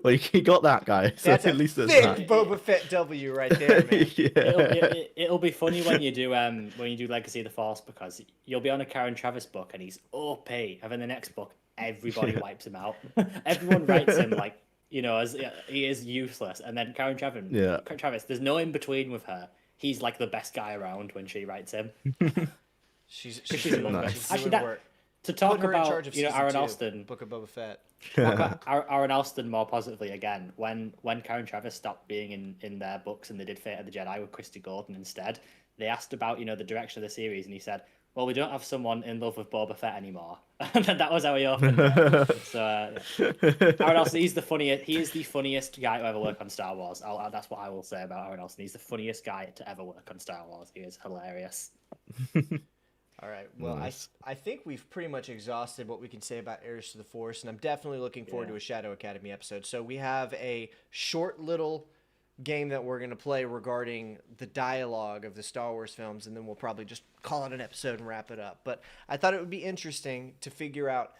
Well, he got that guy. So That's at a least there's thick that. Boba Fett W right there, man. Yeah. It'll be funny when you do Legacy of the Force, because you'll be on a Karen Travis book and he's OP, and then the next book everybody wipes him out. Everyone writes him like, you know, as he is useless, and then Karen Travis, there's no in between with her. He's like the best guy around when she writes him. She's Nice. Actually, work. to Put talk her in about, charge of you know, season Aaron 2, Alston. Book of Boba Fett. Aaron Alston more positively again. When Karen Travis stopped being in their books and they did Fate of the Jedi with Christy Golden instead, they asked about, you know, the direction of the series, and he said, "Well, we don't have someone in love with Boba Fett anymore." And that was how he opened it. So Aaron Alston, he's the funniest. He is the funniest guy to ever work on Star Wars. That's what I will say about Aaron Alston. He's the funniest guy to ever work on Star Wars. He is hilarious. All right. Well, Nice. I think we've pretty much exhausted what we can say about Heirs to the Force, and I'm definitely looking forward to a Shadow Academy episode. So we have a short little game that we're going to play regarding the dialogue of the Star Wars films, and then we'll probably just call it an episode and wrap it up. But I thought it would be interesting to figure out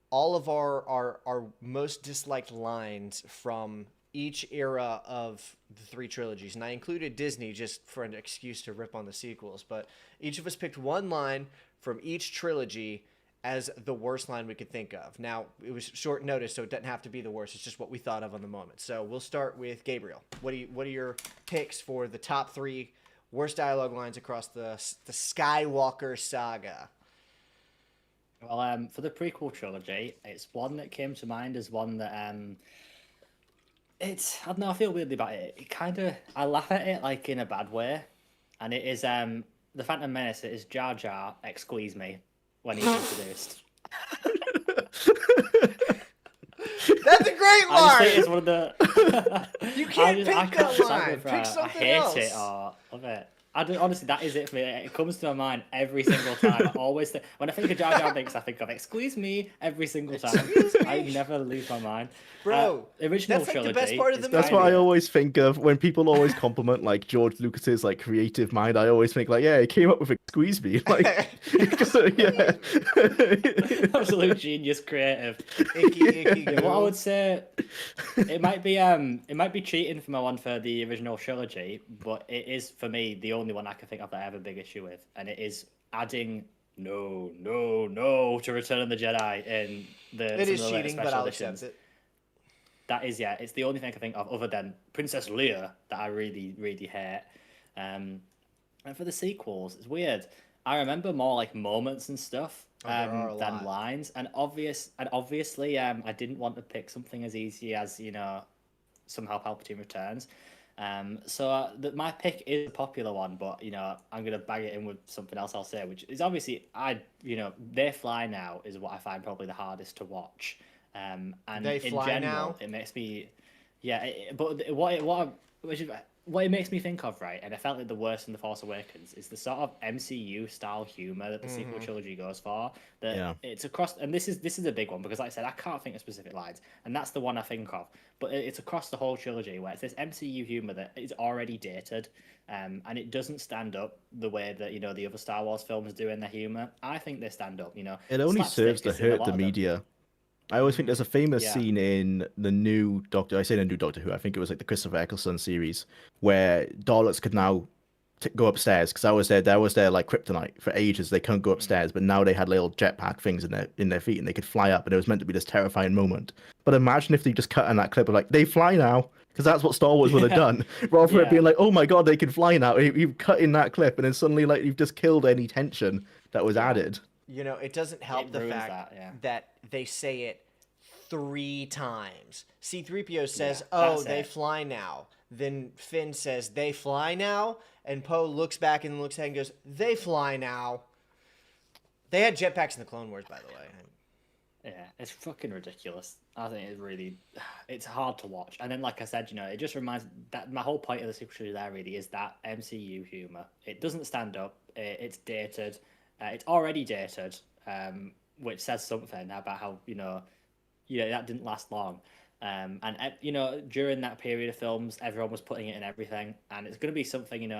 all of our most disliked lines from each era of the 3 trilogies. And I included Disney just for an excuse to rip on the sequels. But each of us picked one line from each trilogy as the worst line we could think of. Now, it was short notice, so it doesn't have to be the worst. It's just what we thought of on the moment. So we'll start with Gabriel. What are your picks for the top 3 worst dialogue lines across the Skywalker saga? Well, for the prequel trilogy, it's one that came to mind as one that I don't know, I feel weirdly about it. I laugh at it like in a bad way, and it is the Phantom Menace. It is Jar Jar squeeze me when he's introduced. That's a great I just think line! it's one of the. You can't pick that decide line. whether Pick I something hate else. it or love it. Honestly, that is it for me. It comes to my mind every single time. I always when I think of Jar Jar Binks, I think of "excuse me" every single time. Excuse me. I never lose my mind. Bro, original that's like the trilogy. best part of is the That's movie. what I kinda- always think of when people always compliment like George Lucas's like creative mind. I always think like, yeah, he came up with a squeeze me. Like, yeah. Absolute genius, creative. Icky Yeah, what I goo. would say, it might be cheating for my one for the original trilogy, but it is for me the only one I can think of that I have a big issue with, and it is adding no to Return of the Jedi in the It is some of the later cheating, but special I'll editions. accept it. That is, yeah. It's the only thing I can think of other than Princess Leia that I really, really hate. And for the sequels, it's weird. I remember more like moments and stuff there are a than lot. lines. And obviously, I didn't want to pick something as easy as, somehow Palpatine returns. So my pick is a popular one, but I'm gonna bag it in with something else I'll say, which is obviously They Fly Now is what I find probably the hardest to watch. And They in Fly general, Now? it makes me, but what it makes me think of, right, and I felt like the worst in The Force Awakens is the sort of MCU style humor that the sequel trilogy goes for. It's across, and this is a big one because, like I said, I can't think of specific lines, and that's the one I think of. But it's across the whole trilogy where it's this MCU humor that is already dated, and it doesn't stand up the way that the other Star Wars films do in their humor. I think they stand up. It only serves to slapstick is in a hurt lot the of them. media. I always think there's a famous Yeah. scene in the new Doctor. I say the new Doctor Who. I think it was like the Christopher Eccleston series, where Daleks could now go upstairs because that was their like kryptonite for ages. They couldn't go upstairs, but now they had little jetpack things in their feet and they could fly up. And it was meant to be this terrifying moment. But imagine if they just cut in that clip of like they fly now, because that's what Star Wars would have done. Rather than it being like, oh my god, they can fly now. You cut in that clip, and then suddenly like you've just killed any tension that was added. It doesn't help It the ruins fact that they say it 3 times. C-3PO says, Yeah, "Oh, that's they it. fly now." Then Finn says, "They fly now," and Poe looks back and looks ahead and goes, "They fly now." They had jetpacks in the Clone Wars, by the way. Yeah, it's fucking ridiculous. I think it's hard to watch. And then, like I said, it just reminds that my whole point of the sequel trilogy there really is that MCU humor. It doesn't stand up. It's dated. It's already dated, which says something about how that didn't last long. And during that period of films, everyone was putting it in everything, and it's going to be something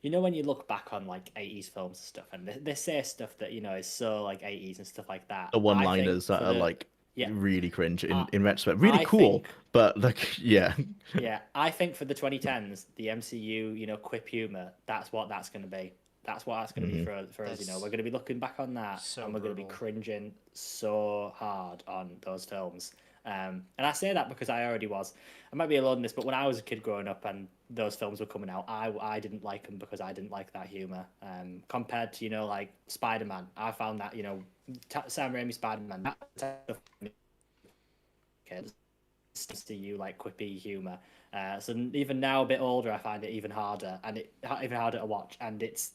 when you look back on like 80s films and stuff, and they say stuff that is so like 80s and stuff like that. The one-liners that are like really cringe in retrospect. Really cool, but like yeah. Yeah, I think for the 2010s, the MCU quip humor, that's what that's going to be. That's what that's going to be for us. We're going to be looking back on that, and we're going to be cringing so hard on those films. And I say that because I already was. I might be alone in this, but when I was a kid growing up and those films were coming out, I didn't like them because I didn't like that humor. Compared to like Spider-Man, I found that Sam Raimi Spider-Man, kids to you like quippy humor. So even now, a bit older, I find it even harder, and even harder to watch. And it's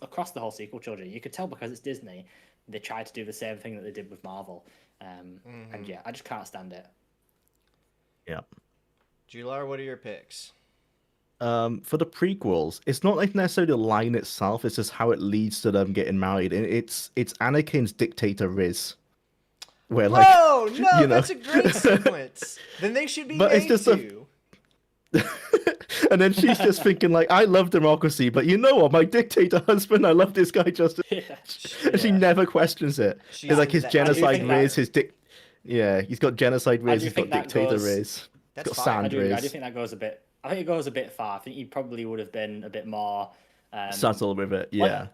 across the whole sequel trilogy. You could tell because it's Disney, they tried to do the same thing that they did with Marvel. And yeah, I just can't stand it. Yeah. Jular, what are your picks? For the prequels, it's not like necessarily the line itself, it's just how it leads to them getting married. And it's Anakin's dictator Riz. Where like no, that's a great sequence. Then they should be But it's made just to. And then she's just thinking like, I love democracy, but you know what, my dictator husband, I love this guy just and she never questions it. It's like his genocide Riz, he's got genocide Riz, he's got dictator Riz. That's He's got fine. sand Riz. I do think that goes a bit. I think it goes a bit far. I think he probably would have been a bit more subtle with it, yeah.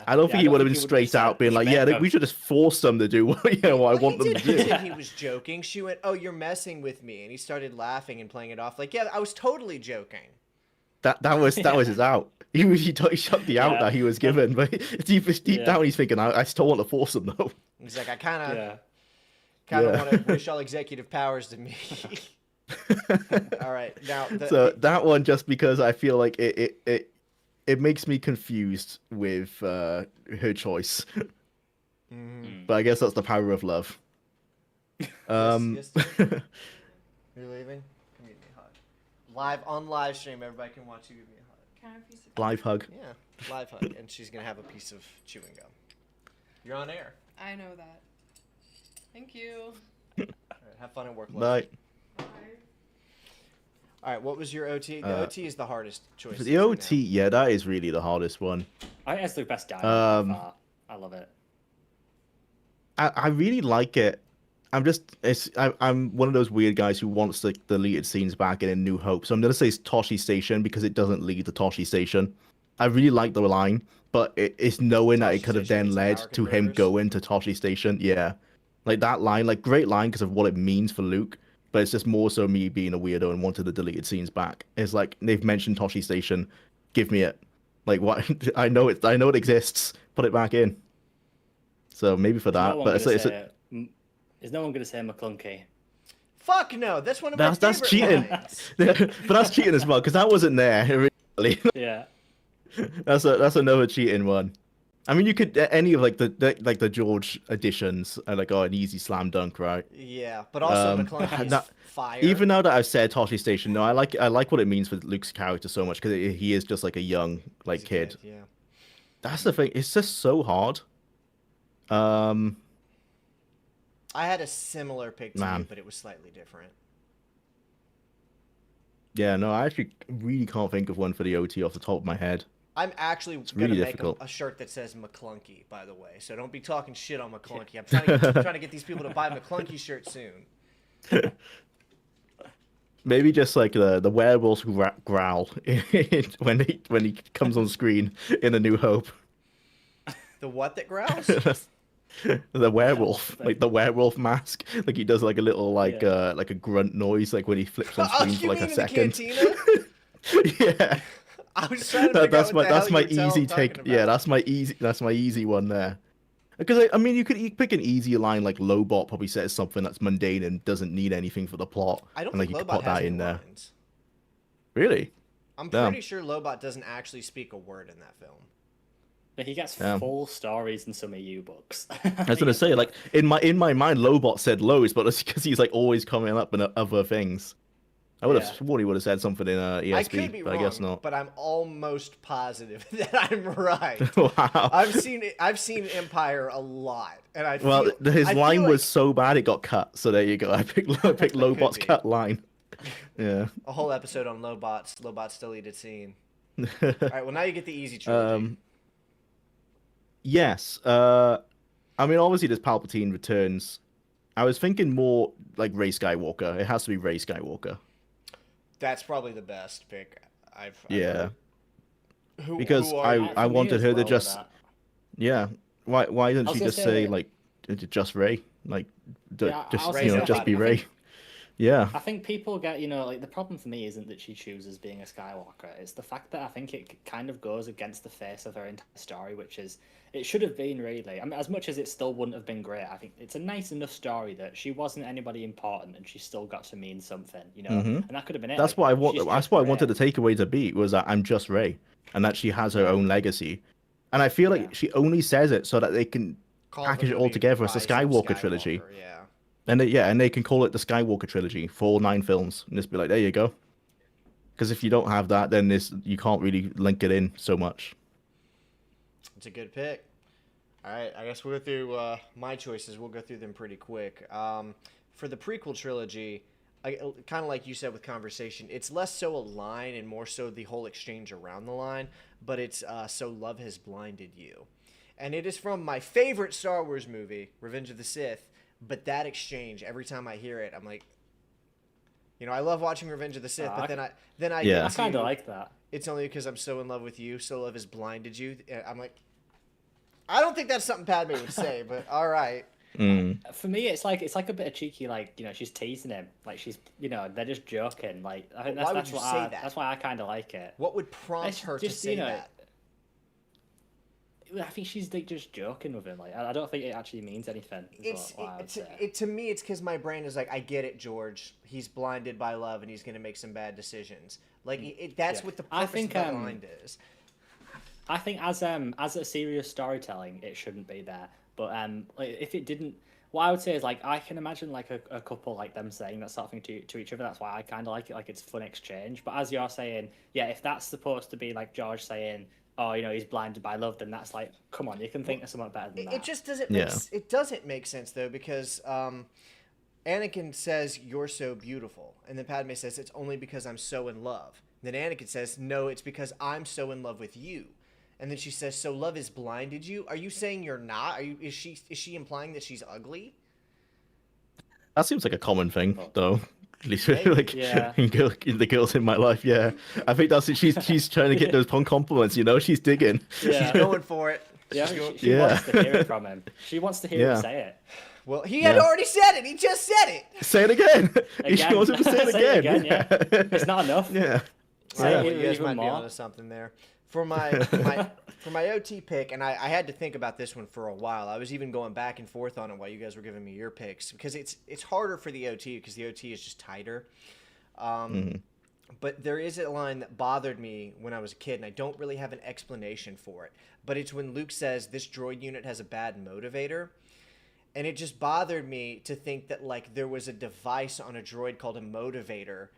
I don't think he would have been straight out being like, yeah, we should just force them to do what I want them to do. He was joking. She went, "Oh, you're messing with me," and he started laughing and playing it off like, "Yeah, I was totally joking." That was his out. He shut the out that he was given, but deep down he's thinking, I still want to force them though. He's like, I kind of want to wish all executive powers to me. All right, now that one, just because I feel like it makes me confused with her choice. But I guess that's the power of love. Yes, you're leaving? Come give me a hug. On live stream, everybody can watch you give me a hug. Can I have a piece of Live hug. Yeah, live hug, and she's gonna have a piece of chewing gum. You're on air. I know that. Thank you. All right, have fun at work. Bye. Bye. All right, what was your OT? The OT is the hardest choice. The OT, yeah, that is really the hardest one. I think that's the best dialogue by far. I love it. I really like it. I'm one of those weird guys who wants the deleted scenes back in New Hope. So I'm gonna say it's Toshi Station because it doesn't lead to Toshi Station. I really like the line, but it's knowing that it could have then led to him going to Toshi Station. Yeah, like that line, like great line because of what it means for Luke. but it's just more so me being a weirdo and wanting the deleted scenes back. It's like they've mentioned Toshi Station, give me it. Like what? I know it exists. Put it back in. So maybe for that, but is no one going to say McClunky? Fuck no, that's one of my that's favorite cheating. lines. But that's cheating as well because that wasn't there originally. Yeah. That's another cheating one. I mean, you could any of like the George editions are like an easy slam dunk, right? Yeah, but also McClunky is fire. Even now that I've said Toshi Station, no, I like what it means for Luke's character so much because he is just like a young kid. Yeah. That's the thing. It's just so hard. I had a similar pick to you, but it was slightly different. Yeah, no, I actually really can't think of one for the OT off the top of my head. I'm actually really gonna make a shirt that says McClunky, by the way. So don't be talking shit on McClunky. I'm trying to get these people to buy McClunky shirt soon. Maybe just like the werewolf growl when he comes on screen in A New Hope. The what that growls? The werewolf, like the werewolf mask, like he does like a little like a grunt noise, like when he flips on screen for like a second. Yeah, I was trying to that's my easy take. Yeah, that's my easy one there. Because I mean, you pick an easy line like Lobot probably says something that's mundane and doesn't need anything for the plot. I don't and, think you Lobot could put has that any in there. lines. Really? I'm pretty sure Lobot doesn't actually speak a word in that film. But he gets full stories in some of you books. I was gonna say, like in my mind, Lobot said loads, but it's because he's like always coming up in other things. I would have sworn he would have said something in ESB, I could be wrong, I guess not. But I'm almost positive that I'm right. Wow. I've seen Empire a lot, and his line was so bad it got cut. So there you go. I picked Lobot's cut line. Yeah. A whole episode on Lobot's deleted scene. All right. Well, now you get the easy trilogy. Yes. I mean, obviously, there's Palpatine Returns. I was thinking more like Rey Skywalker. It has to be Rey Skywalker. That's probably the best pick I've because I wanted her to just why didn't she just say like just Rey, like just be Rey. Yeah. I think people get, like the problem for me isn't that she chooses being a Skywalker. It's the fact that I think it kind of goes against the face of her entire story, which is, it should have been really, I mean, as much as it still wouldn't have been great, I think it's a nice enough story that she wasn't anybody important and she still got to mean something, And that could have been it. That's what I want. That's what I wanted the takeaway to be, was that I'm just Rey and that she has her own legacy. And I feel like she only says it so that they can package it all together as a Skywalker trilogy. Yeah. And they can call it the Skywalker trilogy for all 9 films, and just be like, there you go. Because if you don't have that, then you can't really link it in so much. It's a good pick. All right, I guess we'll go through my choices. We'll go through them pretty quick. For the prequel trilogy, kind of like you said with Conversation, it's less so a line and more so the whole exchange around the line, but it's So Love Has Blinded You. And it is from my favorite Star Wars movie, Revenge of the Sith. But that exchange, every time I hear it, I'm like, I love watching Revenge of the Sith, but then I I kind of like that. It's only because I'm so in love with you, so love has blinded you. I'm like, I don't think that's something Padme would say, but all right. For me, it's like a bit of cheeky, like she's teasing him, like she's they're just joking. Like I think that's why I kind of like it. What would prompt her to say that? I think she's like just joking with him. Like I don't think it actually means anything. To me, it's because my brain is like, I get it, George. He's blinded by love, and he's going to make some bad decisions. Like that's what the purpose of the mind is. I think as a serious storytelling, it shouldn't be there. But like, if it didn't, what I would say is like I can imagine like a couple like them saying that sort of thing to each other. That's why I kind of like it. Like it's fun exchange. But as you're saying, if that's supposed to be like George saying, oh, he's blinded by love, then that's like, come on, you can think of something better than that. It just doesn't make it doesn't make sense though, because Anakin says, "You're so beautiful," and then Padme says, "It's only because I'm so in love." And then Anakin says, "No, it's because I'm so in love with you." And then she says, "So love has blinded you." Are you saying you're not? Is she implying that she's ugly? That seems like a common thing, though. At least like in the girls in my life, I think that's it. She's trying to get those compliments, she's digging. She's going for it. Yeah, she wants to hear it from him. She wants to hear him say it. Well, he had Yeah. already said it. He just said it. Say it again. He Again. wants him to say it again. yeah. It's not enough. Yeah. All right, Yeah. well, you guys Even might be more. onto something there. For my OT pick, and I had to think about this one for a while. I was even going back and forth on it while you guys were giving me your picks because it's harder for the OT because the OT is just tighter. But there is a line that bothered me when I was a kid, and I don't really have an explanation for it. But it's when Luke says this droid unit has a bad motivator. And it just bothered me to think that like there was a device on a droid called a motivator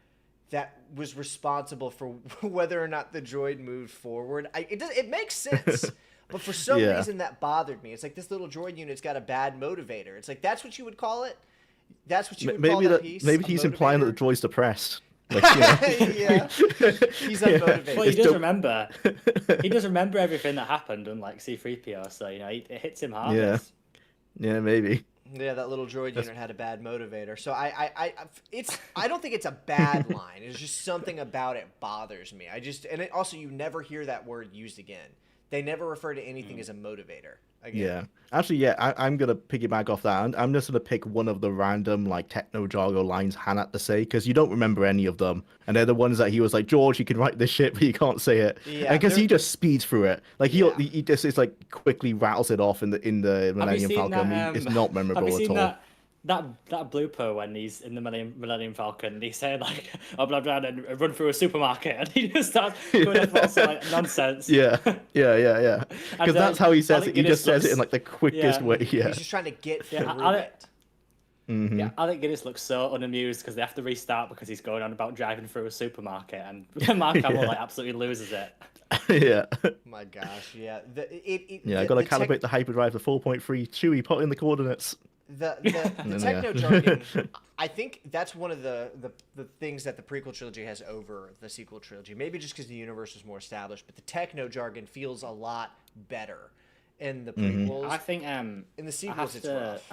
that was responsible for whether or not the droid moved forward. It makes sense, but for some Yeah. reason that bothered me. It's like this little droid unit's got a bad motivator. It's like that's what you would call it. That's what you would call that piece. Maybe a he's implying that the motivator? droid's depressed. Like, you know. Yeah. He's unmotivated. Well, he It's does dope. remember. He does remember everything that happened, unlike C-3PO. So it hits him hard. Yeah. Yeah, maybe. Yeah, that little droid unit had a bad motivator. So I don't think it's a bad line. It's just something about it bothers me. Also you never hear that word used again. They never refer to anything as a motivator again. Yeah. Actually, yeah, I'm going to piggyback off that. I'm just going to pick one of the random, like, techno-jargo lines Han had to say, because you don't remember any of them. And they're the ones that he was like, George, you can write this shit, but you can't say it. Yeah, Because they're- he just speeds through it. Like, Yeah. he just is like, quickly rattles it off in the Millennium seen Falcon. that, It's not memorable Have you seen at all. that blooper when he's in the Millennium Falcon and he's saying like, oh, blah, blah, and run through a supermarket and he just starts going off all some, like nonsense. Yeah. Because And, that's how he I says think it. He Guinness just says it in, looks- like, the quickest Yeah. way. Yeah. He's just trying to get through I- it. Mm-hmm. Yeah, I think Guinness looks so unamused because they have to restart because he's going on about driving through a supermarket and Mark Hamill Yeah. like absolutely loses it. Yeah. My gosh, yeah. Yeah, I got to calibrate the hyperdrive to 4.3. Chewie, put in the coordinates. The then, techno jargon. I think that's one of the things that the prequel trilogy has over the sequel trilogy. Maybe just because the universe is more established, but the techno jargon feels a lot better in the prequels. I think in the sequels, it's rough.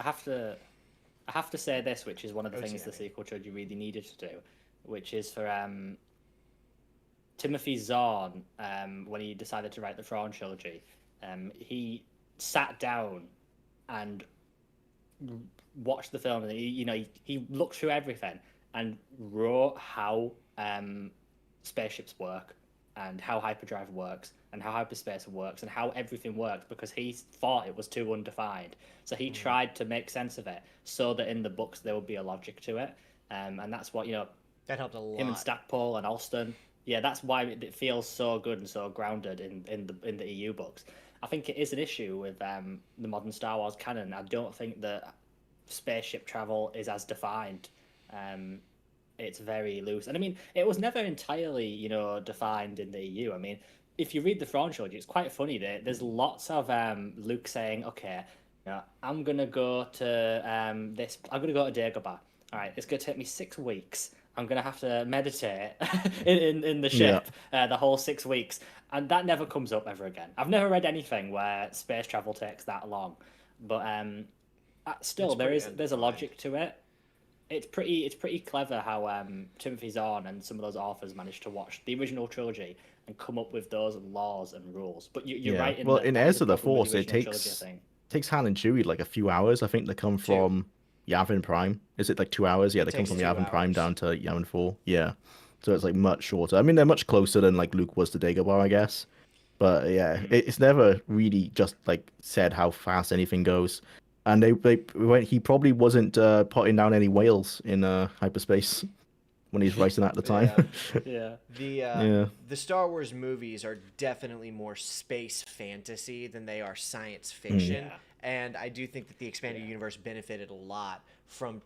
I have to say this, which is one of the things OTM. the sequel trilogy really needed to do, which is for Timothy Zahn, when he decided to write the Thrawn trilogy, he sat down and watched the film, and he looked through everything and wrote how spaceships work and how hyperdrive works and how hyperspace works and how everything works, because he thought it was too undefined. So he tried to make sense of it so that in the books there would be a logic to it, and that's what That helped a lot. him and Stackpole and Alston. Yeah, that's why it feels so good and so grounded in the EU books. I think it is an issue with the modern Star Wars canon. I don't think that spaceship travel is as defined. It's very loose, and I mean, it was never entirely defined in the EU. I mean, if you read the Thrawn trilogy, it's quite funny. There's lots of Luke saying, "Okay, I'm gonna go to this. I'm gonna go to Dagobah. All right, it's gonna take me 6 weeks. I'm gonna have to meditate in the ship the whole 6 weeks," and that never comes up ever again. I've never read anything where space travel takes that long, but still, It's pretty there's a logic to it. It's pretty clever how Timothy Zahn and some of those authors managed to watch the original trilogy and come up with those laws and rules. But you're right. Well, that in that Heirs was of the problem with Force, it original trilogy, I takes think. Han and Chewie like a few hours. I think they come from Yavin Prime. Is it like 2 hours? Yeah, they come takes from 2 Yavin Prime hours. down to Yavin 4. Yeah. So it's like much shorter. I mean, they're much closer than like Luke was to Dagobah, I guess. But yeah, it's never really just like said how fast anything goes. And he probably wasn't putting down any whales in hyperspace when he's writing at the time. Yeah. The Star Wars movies are definitely more space fantasy than they are science fiction. Yeah. And I do think that the expanded universe benefited a lot from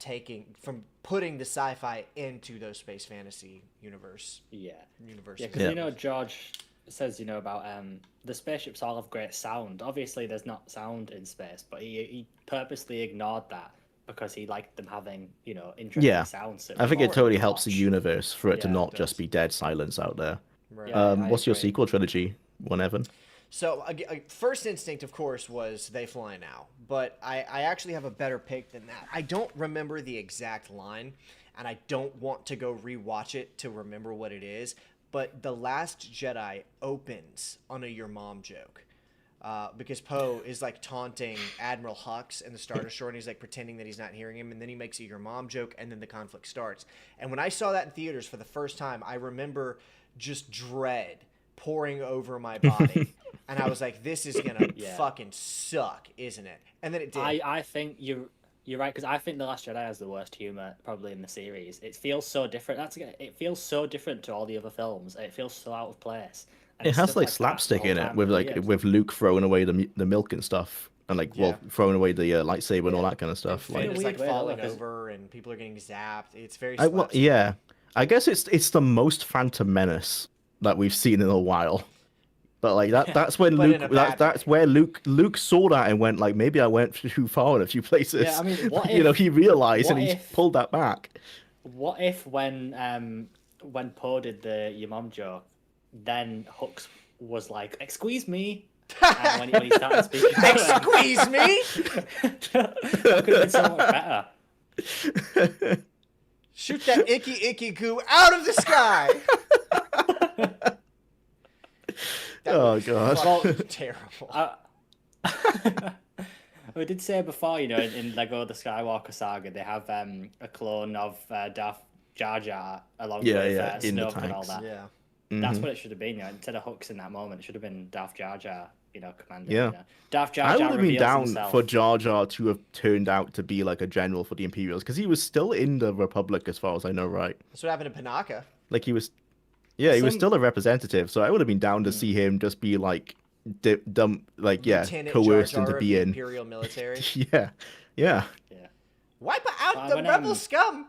putting the sci-fi into those space fantasy universes. Yeah, Universes. because Yeah. George says about the spaceships all have great sound. Obviously, there's not sound in space, but he purposely ignored that because he liked them having interesting Yeah. sounds. I think it totally helps the watch. universe for it to Yeah, not it just does. be dead silence out there. Right. Yeah, What's your agree. sequel trilogy, one Evan? So, first instinct, of course, was They Fly Now. But I actually have a better pick than that. I don't remember the exact line, and I don't want to go rewatch it to remember what it is. But The Last Jedi opens on a Your Mom joke. because Poe is like taunting Admiral Hux in the Star Destroyer, and he's like pretending that he's not hearing him, and then he makes a "your mom" joke, and then the conflict starts. And when I saw that in theaters for the first time, I remember just dread pouring over my body, and I was like, "This is gonna fucking suck, isn't it?" And then it did. I think you're right, because I think The Last Jedi has the worst humor probably in the series. It feels so different. It feels so different to all the other films. It feels so out of place. And It it's has stuff like that slapstick the in whole it time with is like weird. with Luke throwing away the milk and stuff, and like throwing away the lightsaber and all that kind of stuff. Finn Like, is like weird way, though, falling 'cause- over, and people are getting zapped. It's very well, slapstick. yeah, I guess it's the most Phantom Menace that we've seen in a while. But like that's when But in Luke a bad that's way. where Luke saw that and went like, maybe I went too far in a few places. Yeah, I mean, what you know, if- he realized and what he if- pulled that back. What if when Poe did the "your mom" joke, then Hux was like, "Excuse me," when he started speaking. Squeeze me. That could have been so much better. Shoot that icky goo out of the sky. That Oh, was God. fucking terrible. We did say before, you know, in Lego The Skywalker Saga, they have a clone of Darth Jar Jar along with in the Snoke and all tanks. that. Yeah. That's what it should have been. You know, instead of Hux in that moment, it should have been Darth Jar Jar. You know, commander. Yeah. You know. Darth Jar I Jar would have been reveals down himself. for Jar Jar to have turned out to be like a general for the Imperials because he was still in the Republic as far as I know, right? That's what happened to Panaka. Like he was, yeah, he was Some- still a representative. So I would have been down to see him just be like dumb, like Lieutenant coerced Jar Jar into of the being. Imperial military. Yeah, yeah. Yeah. Wipe out the when, rebel scum.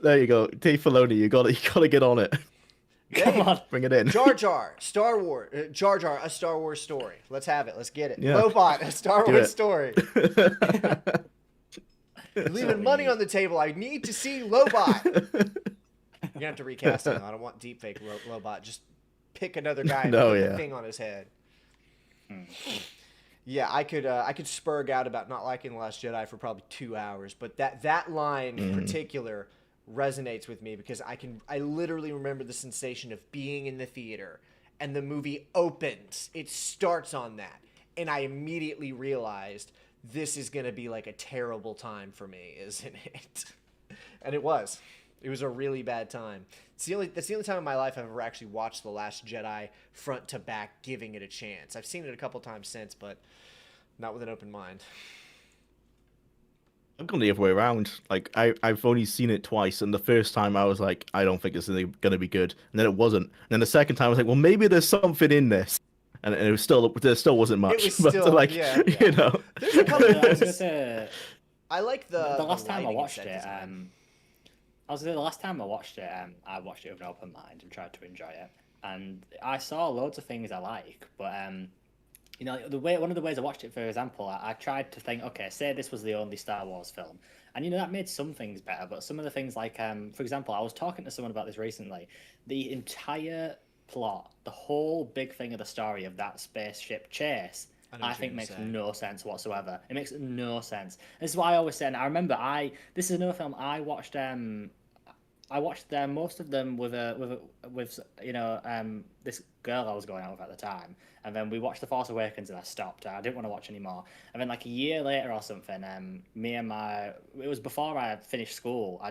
There you go, Dave Filoni. You gotta get on it. Come on. Bring it in. Jar Jar, Star Wars. Jar Jar, a Star Wars story. Let's have it. Let's get it. Yeah. Lobot, a Star Do Wars it. story. Leaving money on the table. I need to see Lobot. You're gonna have to recast him. I don't want deepfake Lobot. Just pick another guy and No, put the yeah. thing on his head. Yeah, I could spurg out about not liking The Last Jedi for probably 2 hours, but that line in particular resonates with me because I literally remember the sensation of being in the theater and the movie opens. It starts on that, and I immediately realized this is gonna be like a terrible time for me, isn't it? And it was. It was a really bad time. That's the only time in my life I've ever actually watched The Last Jedi front to back, giving it a chance. I've seen it a couple times since, but not with an open mind. I've gone the other way around. Like I've only seen it twice, and the first time I was like, I don't think it's gonna be good, and then it wasn't. And then the second time I was like, well, maybe there's something in this, and there still wasn't much. was But, still- like, yeah. you know, There's a couple I was of gonna say, I like the last time I lighting and watched set it, design. I was gonna say the last time I watched it with an open mind and tried to enjoy it, and I saw loads of things I like, but you know, one of the ways I watched it, for example, I tried to think, okay, say this was the only Star Wars film, and you know that made some things better, but some of the things like, for example, I was talking to someone about this recently, the entire plot, the whole big thing of the story of that spaceship chase. I know what I you're think gonna makes say. no sense whatsoever. It makes no sense. This is why I always say, and I remember this is another film I watched. I watched most of them with you know this girl I was going out with at the time, and then we watched The Force Awakens and I stopped. I didn't want to watch anymore. And then like a year later or something, it was before I finished school.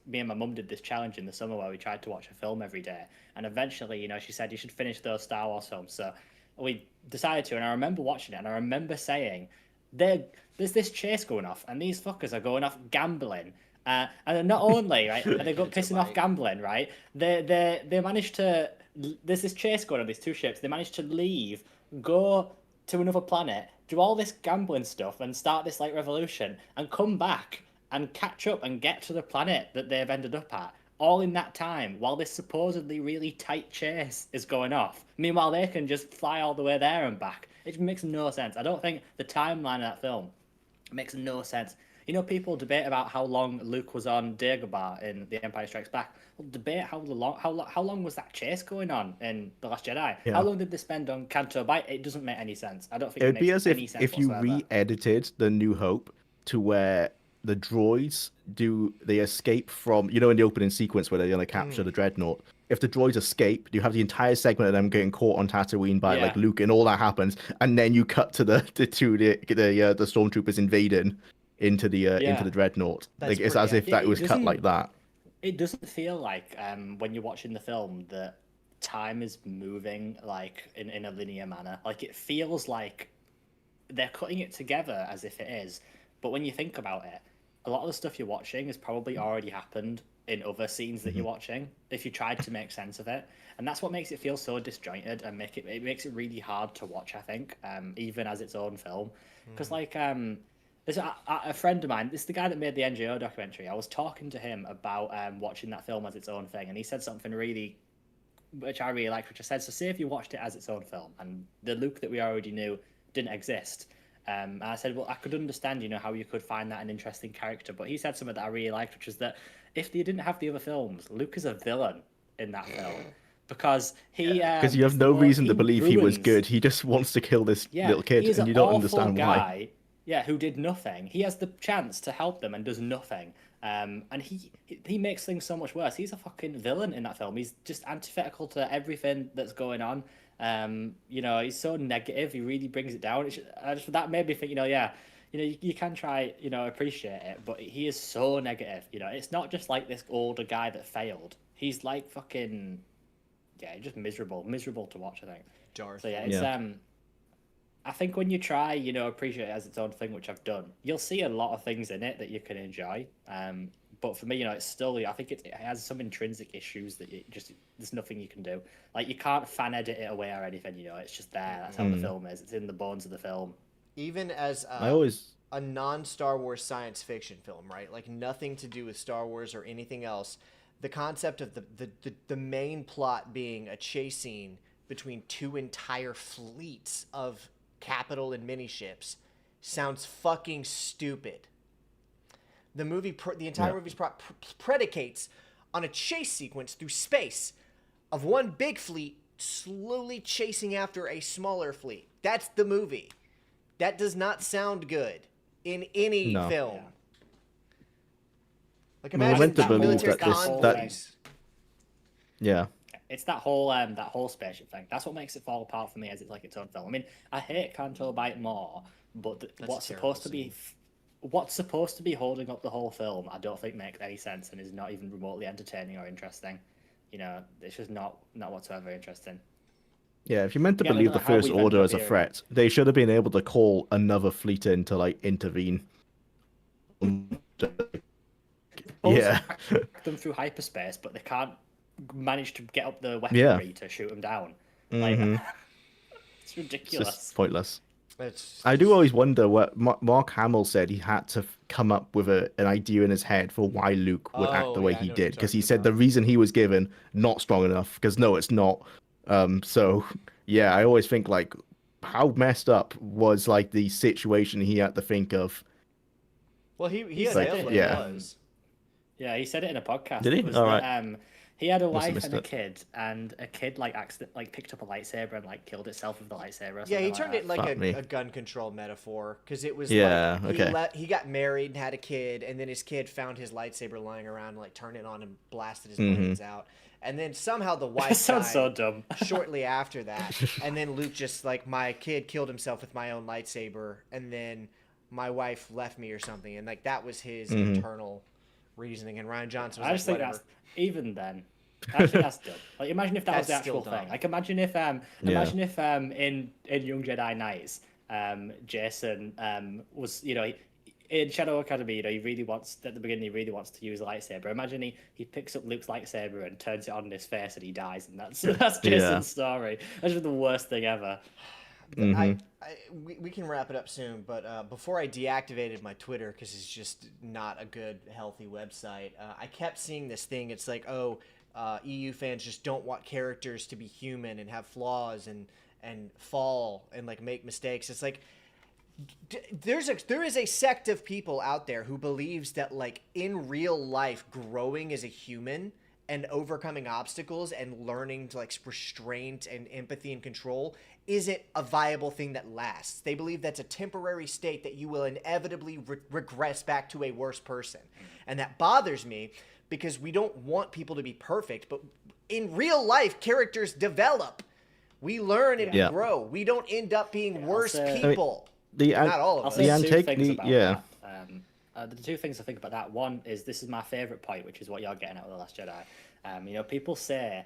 Me and my mum did this challenge in the summer where we tried to watch a film every day, and eventually, you know, she said you should finish those Star Wars films. So we decided to, and I remember watching it, and I remember saying, there's this chase going off, and these fuckers are going off gambling. And then not only, right, are they pissing off gambling, right? They managed to. There's this chase going on, these two ships. They managed to leave, go to another planet, do all this gambling stuff, and start this like revolution, and come back and catch up and get to the planet that they've ended up at. All in that time, while this supposedly really tight chase is going off. Meanwhile, they can just fly all the way there and back. It makes no sense. I don't think the timeline of that film makes no sense. You know, people debate about how long Luke was on Dagobah in The Empire Strikes Back. Well, debate how long was that chase going on in The Last Jedi? Yeah. How long did they spend on Canto Bight? It doesn't make any sense. I don't think it would be makes as any if sense if you whatsoever. re-edited The New Hope to where the droids they escape from, in the opening sequence where they're gonna capture the dreadnought. If the droids escape, you have the entire segment of them getting caught on Tatooine by like Yeah. Luke, and all that happens, and then you cut to the stormtroopers invading into the dreadnought. That's Like, it's pretty as if that It was cut doesn't- like that. It doesn't feel like when you're watching the film that time is moving like in a linear manner. Like, it feels like they're cutting it together as if it is. But when you think about it, a lot of the stuff you're watching has probably already happened in other scenes that you're watching if you tried to make sense of it. And that's what makes it feel so disjointed and it makes it really hard to watch, I think, even as its own film. Because there's a friend of mine, this is the guy that made the NGO documentary. I was talking to him about watching that film as its own thing, and he said something which I really liked, which I said, so say if you watched it as its own film and the Luke that we already knew didn't exist. And I said, well, I could understand, how you could find that an interesting character. But he said something that I really liked, which is that if you didn't have the other films, Luke is a villain in that film. Because Because you have no reason to believe he was good. He just wants to kill this little kid, he's and you an don't awful understand guy, why. Yeah, who did nothing. He has the chance to help them and does nothing. And he makes things so much worse. He's a fucking villain in that film. He's just antithetical to everything that's going on. He's so negative. He really brings it down. That made me think, you can try, appreciate it, but he is so negative. It's not just like this older guy that failed. He's like fucking, just miserable to watch, I think. Darth. So it's I think when you try, appreciate it as its own thing, which I've done, you'll see a lot of things in it that you can enjoy. But for me, it's still, I think it has some intrinsic issues that there's nothing you can do. Like, you can't fan edit it away or anything, it's just there. That's how the film is. It's in the bones of the film. Even as a non-Star Wars science fiction film, right? Like, nothing to do with Star Wars or anything else. The concept of the main plot being a chase scene between two entire fleets of capital and mini ships sounds fucking stupid. The entire movie predicates on a chase sequence through space of one big fleet slowly chasing after a smaller fleet. That's the movie. That does not sound good in any film. Yeah. Like, I mean, we're imagine meant to that believe military that convoys. Yeah. It's that whole spaceship thing. That's what makes it fall apart for me as it's like its own film. I mean, I hate Canto Bite more, but what's supposed to be holding up the whole film, I don't think makes any sense and is not even remotely entertaining or interesting. It's just not whatsoever interesting. Yeah, if you're meant to Yeah, believe like the how First we've ended Order up as a here. threat, they should have been able to call another fleet in to like intervene. Yeah. Them through hyperspace, but they can't manage to get up the weaponry to shoot them down. Like, it's It's ridiculous. just pointless. It's I do always wonder what Mark Hamill said. He had to come up with an idea in his head for why Luke would act the way I he know what did, you're because he talking said the about. reason he was given not strong enough. Because no, it's not. So yeah, I always think like how messed up was like the situation he had to think of. Well, he said definitely yeah. was. Yeah, he said it in a podcast. Did he? It was All that, right. he had a Must have wife missed and a it. kid, and a kid picked up a lightsaber and like killed itself with the lightsaber. Or Yeah, he something turned like it like Fuck me. a gun control metaphor, because it was Yeah, like okay. he got married and had a kid, and then his kid found his lightsaber lying around, and like turned it on and blasted his brains out, and then somehow the that. wife That sounds died so dumb. shortly after that, and then Luke just like, my kid killed himself with my own lightsaber, and then my wife left me or something, and like that was his internal reasoning, and Ryan Johnson was I just think whatever. that's even then. I think that's dumb. Like, imagine if that was the That's still actual thing. dumb. Like, imagine if in Young Jedi Knights, Jason was in Shadow Academy. He really wants at the beginning. He really wants to use a lightsaber. Imagine he picks up Luke's lightsaber and turns it on his face, and he dies, and that's Jason's Yeah. story. That's just the worst thing ever. We can wrap it up soon, but before I deactivated my Twitter because it's just not a good, healthy website, I kept seeing this thing. It's like, EU fans just don't want characters to be human and have flaws and fall and like make mistakes. It's like there is a sect of people out there who believes that like in real life growing as a human and overcoming obstacles and learning to like restraint and empathy and control isn't a viable thing that lasts. They believe that's a temporary state that you will inevitably regress back to a worse person. And that bothers me because we don't want people to be perfect, but in real life, characters develop. We learn and Yeah. grow. We don't end up being worse say- people. The Not all of I'll us. say The two things antagonist, about yeah. that. The two things I think about that. One is this is my favorite point, which is what you're getting at with The Last Jedi. You know, people say,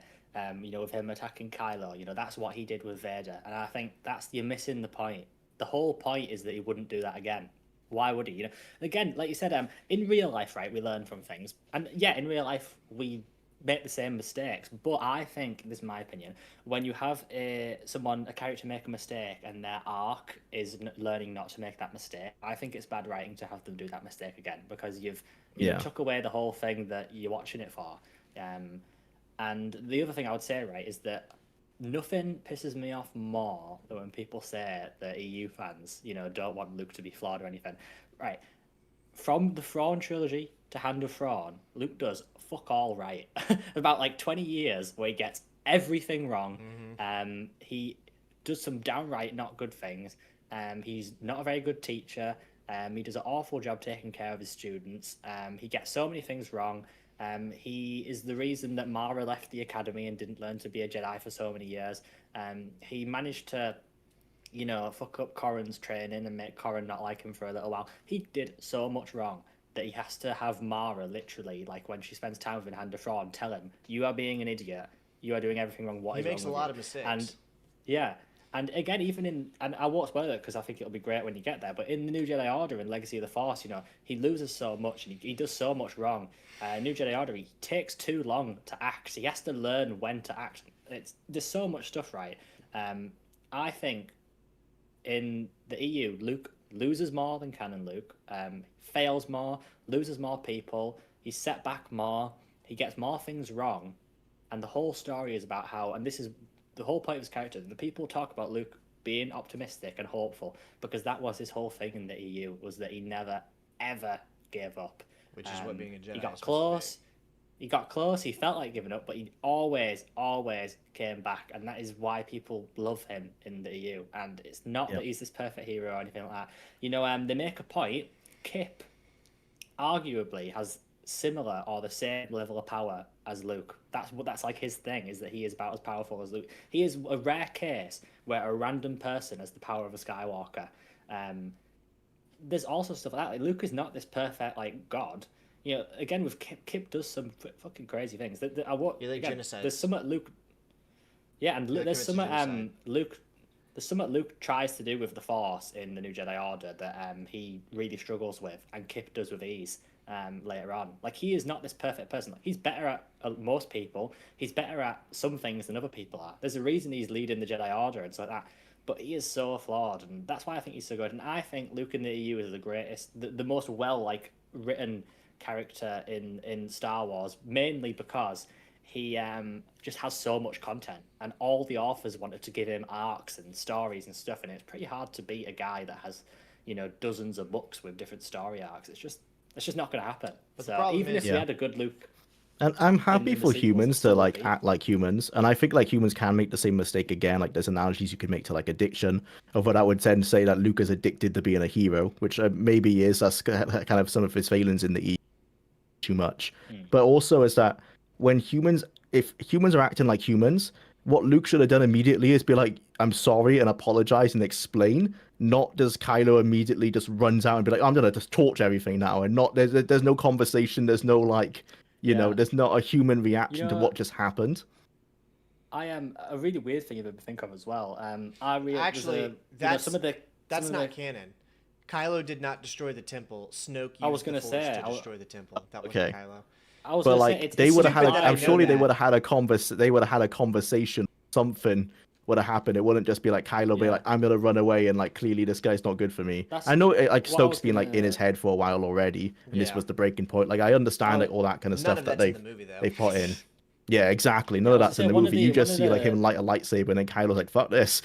you know, with him attacking Kylo, you know, that's what he did with Vader, and I think you're missing the point. The whole point is that he wouldn't do that again. Why would he? You know, again, like you said, in real life, right, we learn from things, and yeah, in real life we make the same mistakes. But I think, this is my opinion, when you have a character make a mistake and their arc is learning not to make that mistake, I think it's bad writing to have them do that mistake again, because you Yeah. took away the whole thing that you're watching it for. And the other thing I would say, right, is that nothing pisses me off more than when people say that EU fans, you know, don't want Luke to be flawed or anything. Right. From the Thrawn trilogy to Hand of Thrawn, Luke does fuck all right. About like 20 years where he gets everything wrong. He does some downright not good things. He's not a very good teacher. He does an awful job taking care of his students. He gets so many things wrong. He is the reason that Mara left the academy and didn't learn to be a Jedi for so many years. He managed to, you know, fuck up Corran's training and make Corran not like him for a little while. He did so much wrong that he has to have Mara literally, like when she spends time with him in Hand of Thrawn, tell him, you are being an idiot. You are doing everything wrong. What He is makes a wrong with lot you? of mistakes. And yeah. And again, and I won't spoil it because I think it'll be great when you get there, but in the New Jedi Order and Legacy of the Force, you know, he loses so much and he does so much wrong. New Jedi Order, he takes too long to act. He has to learn when to act. There's so much stuff, right? I think in the EU, Luke loses more than canon Luke, fails more, loses more people, he's set back more, he gets more things wrong, and the whole story is about how, and this is the whole point of his character, the people talk about Luke being optimistic and hopeful, because that was his whole thing in the EU, was that he never, ever gave up. Which is what being a Jedi He is got supposed to close. He got close. He felt like giving up, but he always, always came back, and that is why people love him in the EU. And it's not that he's this perfect hero or anything like that. You know, they make a point. Kip, arguably, has similar or the same level of power as Luke. That's like his thing, is that he is about as powerful as Luke. He is a rare case where a random person has the power of a Skywalker. There's also stuff like that. Like, Luke is not this perfect like god. You know, again with Kip does some fucking crazy things. He like genocide. There's some Luke. Yeah, and there's some Luke. There's something Luke tries to do with the Force in the New Jedi Order that he really struggles with, and Kip does with ease later on. Like, he is not this perfect person. Like, he's better at most people. He's better at some things than other people are. There's a reason he's leading the Jedi Order and stuff like that. But he is so flawed, and that's why I think he's so good. And I think Luke in the EU is the greatest, the most written character in Star Wars, mainly because he just has so much content, and all the authors wanted to give him arcs and stories and stuff, and it's pretty hard to beat a guy that has, you know, dozens of books with different story arcs. It's just not going to happen. But the So problem even is- if we had a good Luke, And I'm happy in the for sequels, humans it's to still like okay. act like humans, and I think like humans can make the same mistake again. Like there's analogies you could make to like addiction, of what I would then say that Luke is addicted to being a hero, which maybe is that's kind of some of his failings in the E too much. But also is that when if humans are acting like humans, what Luke should have done immediately is be like, I'm sorry, and apologize and explain. Not does Kylo immediately just runs out and be like, I'm gonna just torch everything now, and not there's no conversation, there's no like, you know, there's not a human reaction to know, what just happened. I am a really weird thing you made me think of as well. Actually, that's that's not canon. Kylo did not destroy the temple. Snoke used I was the gonna Force say, to I- destroy the temple. That Okay. wasn't Kylo. I was But gonna like say, it's they would have had, stupid that I I'm know surely they that. would have had a conversation. Something would have happened. It wouldn't just be like Kylo be Yeah. like, I'm gonna run away, and like clearly this guy's not good for me. That's I know like what I Snoke's was been like in gonna- his head for a while already, and this Yeah. was the breaking point. Like I understand Oh, like all that kind of None stuff of that that's in they've the movie, though. they put in. Yeah, exactly. None I of was that's gonna in say, the one of movie. the- You just one see of like the- him light a lightsaber, and then Kylo's like, "Fuck this."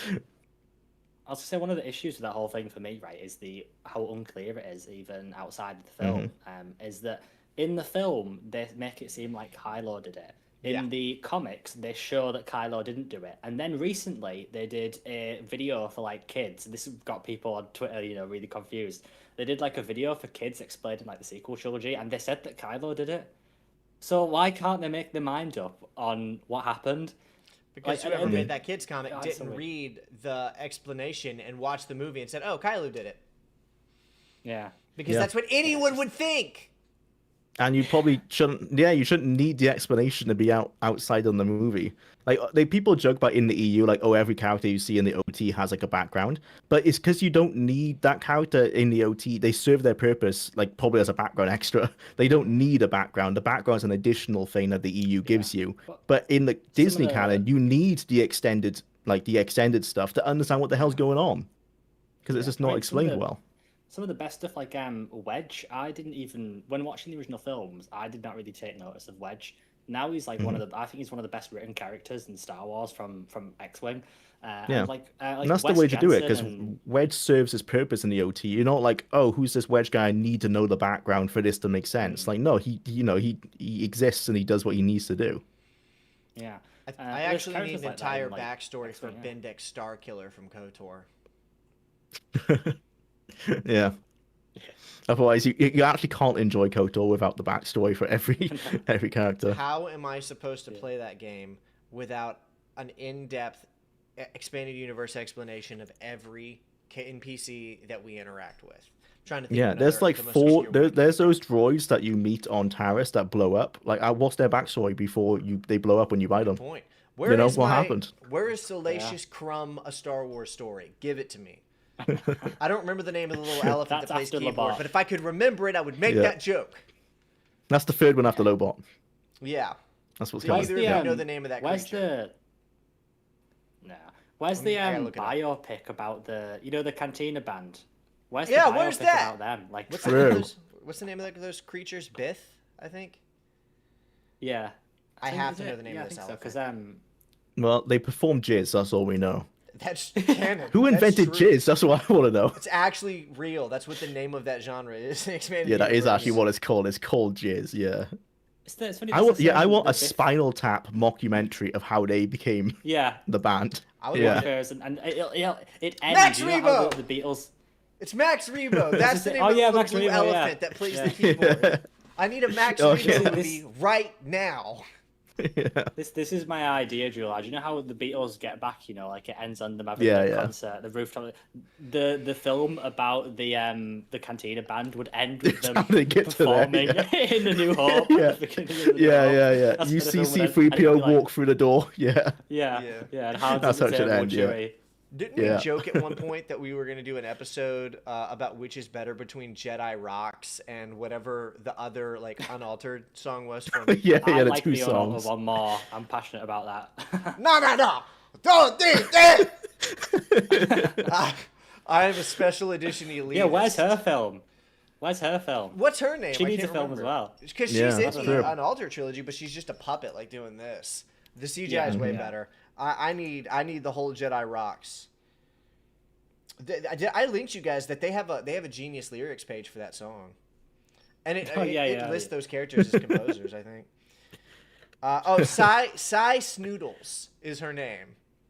I was to say one of the issues with that whole thing for me, right, is how unclear it is even outside of the film. Is that in the film they make it seem like Kylo did it, In the comics, they show that Kylo didn't do it, and then recently they did a video for like kids. This got people on Twitter, really confused. They did like a video for kids explaining like the sequel trilogy, and they said that Kylo did it. So why can't they make their mind up on what happened? Because Like, whoever made that kids comic God, didn't so weird. read the explanation and watch the movie and said, "Oh, Kylo did it," Yeah. because Yeah. that's what anyone would think. And you probably shouldn't. Yeah, you shouldn't need the explanation to be outside on the movie. Like people joke about in the EU, like, oh, every character you see in the OT has like a background, but it's because you don't need that character in the OT. They serve their purpose, like probably as a background extra. They don't need a background. The background's an additional thing that the EU gives you. But in the Disney canon, you need the extended stuff to understand what the hell's going on, because it's just not explained well. Some of the best stuff, like Wedge, I didn't even, when watching the original films, I did not really take notice of Wedge. Now he's like I think he's one of the best written characters in Star Wars from X-Wing. Yeah, and that's Wes the way to do it, because Jansen Wedge serves his purpose in the OT. You're not like, oh, who's this Wedge guy? I need to know the background for this to make sense. Like, no, he exists and he does what he needs to do. Yeah. I there's actually need characters an like that entire in, like, backstory for X-Men, yeah. Bendix Starkiller from KOTOR. Yeah. Otherwise, you actually can't enjoy KOTOR without the backstory for every character. How am I supposed to play that game without an in-depth expanded universe explanation of every NPC that we interact with? I'm trying to think. Yeah, of there's like the most four. obscure one. There's those droids that you meet on Taris that blow up. Like, what's their backstory before they blow up when you buy them? Point. What happened? Where is Salacious Crumb a Star Wars story? Give it to me. I don't remember the name of the little elephant that plays after keyboard, Labat. but if I could remember it, I would make that joke. That's the third one after Lobot. Yeah. That's what's Neither coming. of you know the name of that creature. Where's I gotta the look it up. biopic about the Cantina band? Where's Yeah, the where's biopic that? about them? Like, What's True. what's the name of those creatures? Bith, I think. yeah. I have to Is know it? the name Yeah, of I this think so, elephant. because Well, they perform jizz. That's all we know. That's canon. Who That's invented true. jizz? That's what I want to know. It's actually real. That's what the name of that genre is. Expanded Yeah, that is universe. actually what it's called. It's called jizz. Yeah. it's funny. I want. Yeah, I want a Biff- Spinal Tap mockumentary of how they became Yeah. the band. I would Yeah. watch it. And it ends. Max you know how Rebo! the Beatles. It's Max Rebo. That's the name Oh, of yeah, the Max blue Rebo, yeah. elephant that plays the keyboard. I need a Max Okay. Rebo movie right now. Yeah. This is my idea, Drew. Do you know how the Beatles get back? Like it ends on them having Yeah, a yeah. concert, the rooftop. The film about the Cantina band would end with them how they get to there, performing yeah. in the New Hope. Yeah. At the beginning of the New Yeah, Hope. yeah. That's You where the see film would end, and it'd be C3PO walk through the door. Yeah. Yeah, Yeah. yeah. And Hans That's would how it say, should "Oh, end, yeah. Chewie." Didn't we joke at one point that we were going to do an episode about which is better between Jedi Rocks and whatever the other like unaltered song was from? Yeah, I the like two the songs. one more. I'm passionate about that. No! Don't think that! I have a special edition elite. Yeah, where's her film? Where's her film? What's her name? She I needs can't a film remember. as well. Because Yeah, she's that's in true. the unaltered trilogy, but she's just a puppet, like doing this. The CGI Yeah, is way yeah. better. I need the whole Jedi Rocks. I linked you guys that they have a Genius lyrics page for that song, and it lists those characters as composers. I think. Cy Snoodles is her name.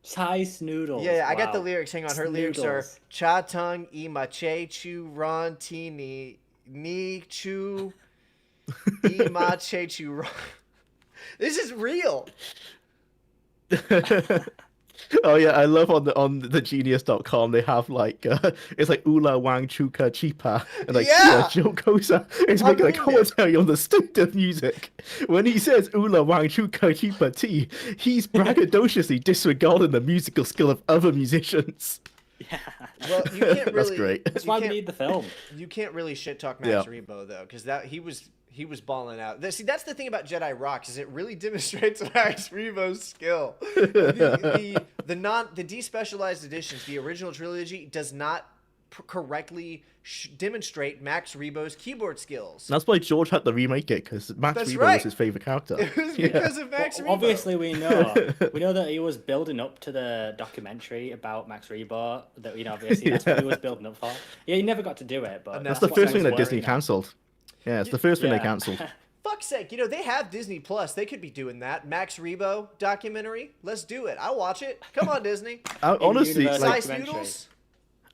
Thai Snoodles. Yeah, I got the Wow. lyrics. Hang on, her lyrics are Snoodles. Cha Tung Ima Che Chu Ron Ti Ni Chu Ima Che Chu Ron. This is real. Oh yeah, I love on the genius.com they have like it's like Ula Wang Chuka Chipa and like Yeah! Joe Kosa is I making a mean it. commentary on the state of music. When he says Ula Wang Chuka Chipa T, he's braggadociously disregarding the musical skill of other musicians. Yeah. Well, you can't really. That's great. That's you why we can't- need the film. You can't really shit talk Max Yeah. Rebo though, because he was balling out. See, that's the thing about Jedi Rocks is it really demonstrates Max Rebo's skill. The despecialized editions, the original trilogy, does not correctly demonstrate Max Rebo's keyboard skills. That's why George had to remake it because Max That's Rebo right. was his favorite character. It was because of Max Rebo. Obviously, we know that he was building up to the documentary about Max Rebo. That obviously that's what he was building up for. Yeah, he never got to do it, but That's That's the what first I thing was that Disney worried. cancelled. Yeah, it's the first thing they Yeah. cancelled. fuck's sake, you know, they have Disney Plus. They could be doing that. Max Rebo documentary. Let's do it. I'll watch it. Come on, Disney. Honestly, universe like, Size documentary. noodles.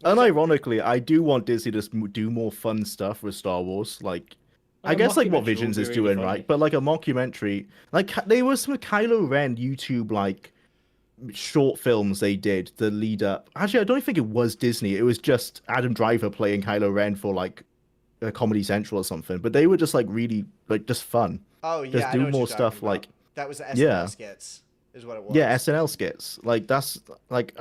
unironically, I do want Disney to do more fun stuff with Star Wars. Like, Like I a guess like what mockumentary Visions would be is really doing, funny. right? But like a mockumentary, like there was some Kylo Ren YouTube like short films they did the lead up. Actually, I don't think it was Disney. It was just Adam Driver playing Kylo Ren for like a Comedy Central or something. But they were just like really like just fun. Oh, yeah. Just I do know what more you're stuff talking about. like That was the SNL Yeah. skits, is what it was. yeah, SNL skits. Like that's like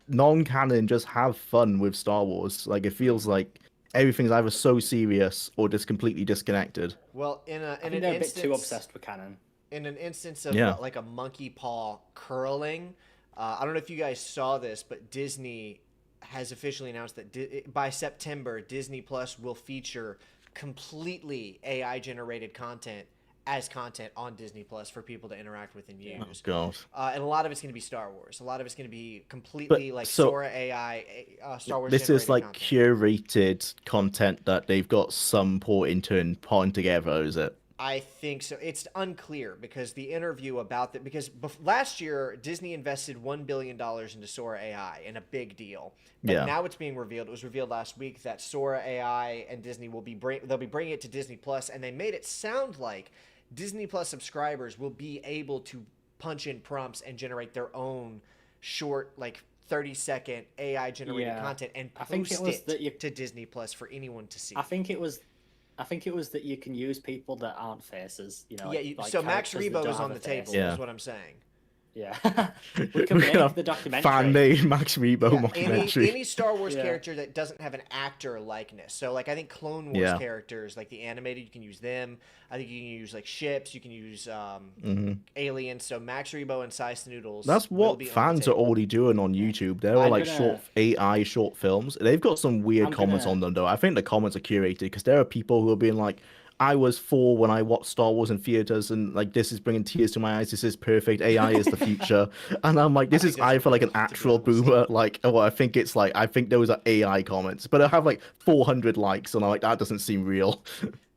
non-canon. Just have fun with Star Wars. Like it feels like everything's either so serious or just completely disconnected. Well, in I an think they're a bit instance, too obsessed with canon. in an instance of Yeah. like a monkey paw curling, I don't know if you guys saw this, but Disney has officially announced that by September, Disney Plus will feature completely AI generated content as content on Disney Plus for people to interact with and use. Oh god. And a lot of it's going to be Star Wars. A lot of it's going to be completely like so- Sora AI, Star Wars. This is like content. curated content that they've got some put into and putting together, is it? I think so. It's unclear because the interview about that, because last year Disney invested $1 billion into Sora AI in a big deal. But Yeah. now it's being revealed. It was revealed last week that Sora AI and Disney will they'll be bringing it to Disney Plus, and they made it sound like Disney Plus subscribers will be able to punch in prompts and generate their own short, like 30-second AI generated Yeah. content and I think post it was it that you- to Disney Plus for anyone to see. I think it was that you can use people that aren't faces. You know, Yeah, like so Max characters that Rebo don't is have on a the face. table, Yeah. is what I'm saying. Yeah, we can We're make gonna the documentary. Fan name Max Rebo Yeah, documentary. any Star Wars Yeah. character that doesn't have an actor likeness. So, like, I think Clone Wars Yeah. characters, like the animated, you can use them. I think you can use, like, ships. You can use Mhm. aliens. So, Max Rebo and Sice Noodles. That's will what be on the fans are table. already doing on YouTube. They're all I'm like gonna- short AI short films. They've got some weird I'm comments gonna- on them though. I think the comments are curated because there are people who are being like, I was 4 when I watched Star Wars in theaters, and like this is bringing tears to my eyes. This is perfect. AI is the future, and I'm like, this think is that's either like an real, to be actual honest. boomer, like, oh, I think it's like, I think those are AI comments, but I have like 400 likes, and I'm like, that doesn't seem real.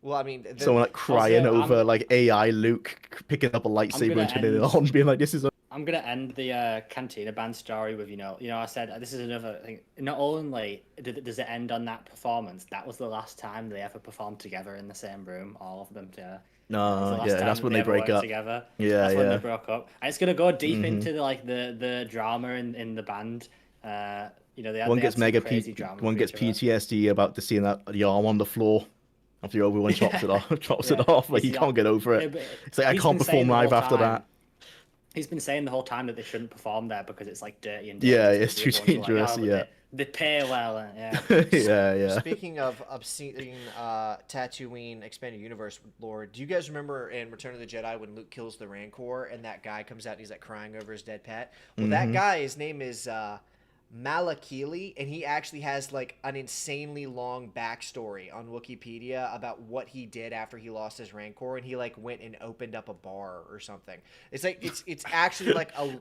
Well, I mean, Someone like crying Also, over I'm- like AI Luke picking up a lightsaber gonna and turning it end- on, being like, this is a I'm gonna end the Cantina Band story with I said this is another thing. Not only does it end on that performance, that was the last time they ever performed together in the same room, all of them together. That was the no, last yeah, time that's when they ever break worked up. together. Yeah, That's when yeah. they broke up, and it's gonna go deep Mhm. into the drama in the band. They had, One they gets had some mega crazy drama one with gets each other. PTSD about the seeing that the arm on the floor after Obi-Wan chops it off, chops Yeah. it off, like He's he can't get over Yeah, it. but It's like I he's can't been saying perform the live whole after time- that. He's been saying the whole time that they shouldn't perform there because it's like dirty and Yeah, dangerous, it's but the too other ones are dangerous, but yeah. they pay well, yeah. Yeah, yeah. Speaking of obscene Tatooine expanded universe lore, do you guys remember in Return of the Jedi when Luke kills the Rancor and that guy comes out and he's like crying over his dead pet? Well, that Mhm. guy, his name is Malakili, and he actually has like an insanely long backstory on Wikipedia about what he did after he lost his Rancor, and he like went and opened up a bar or something. It's like it's actually like a long.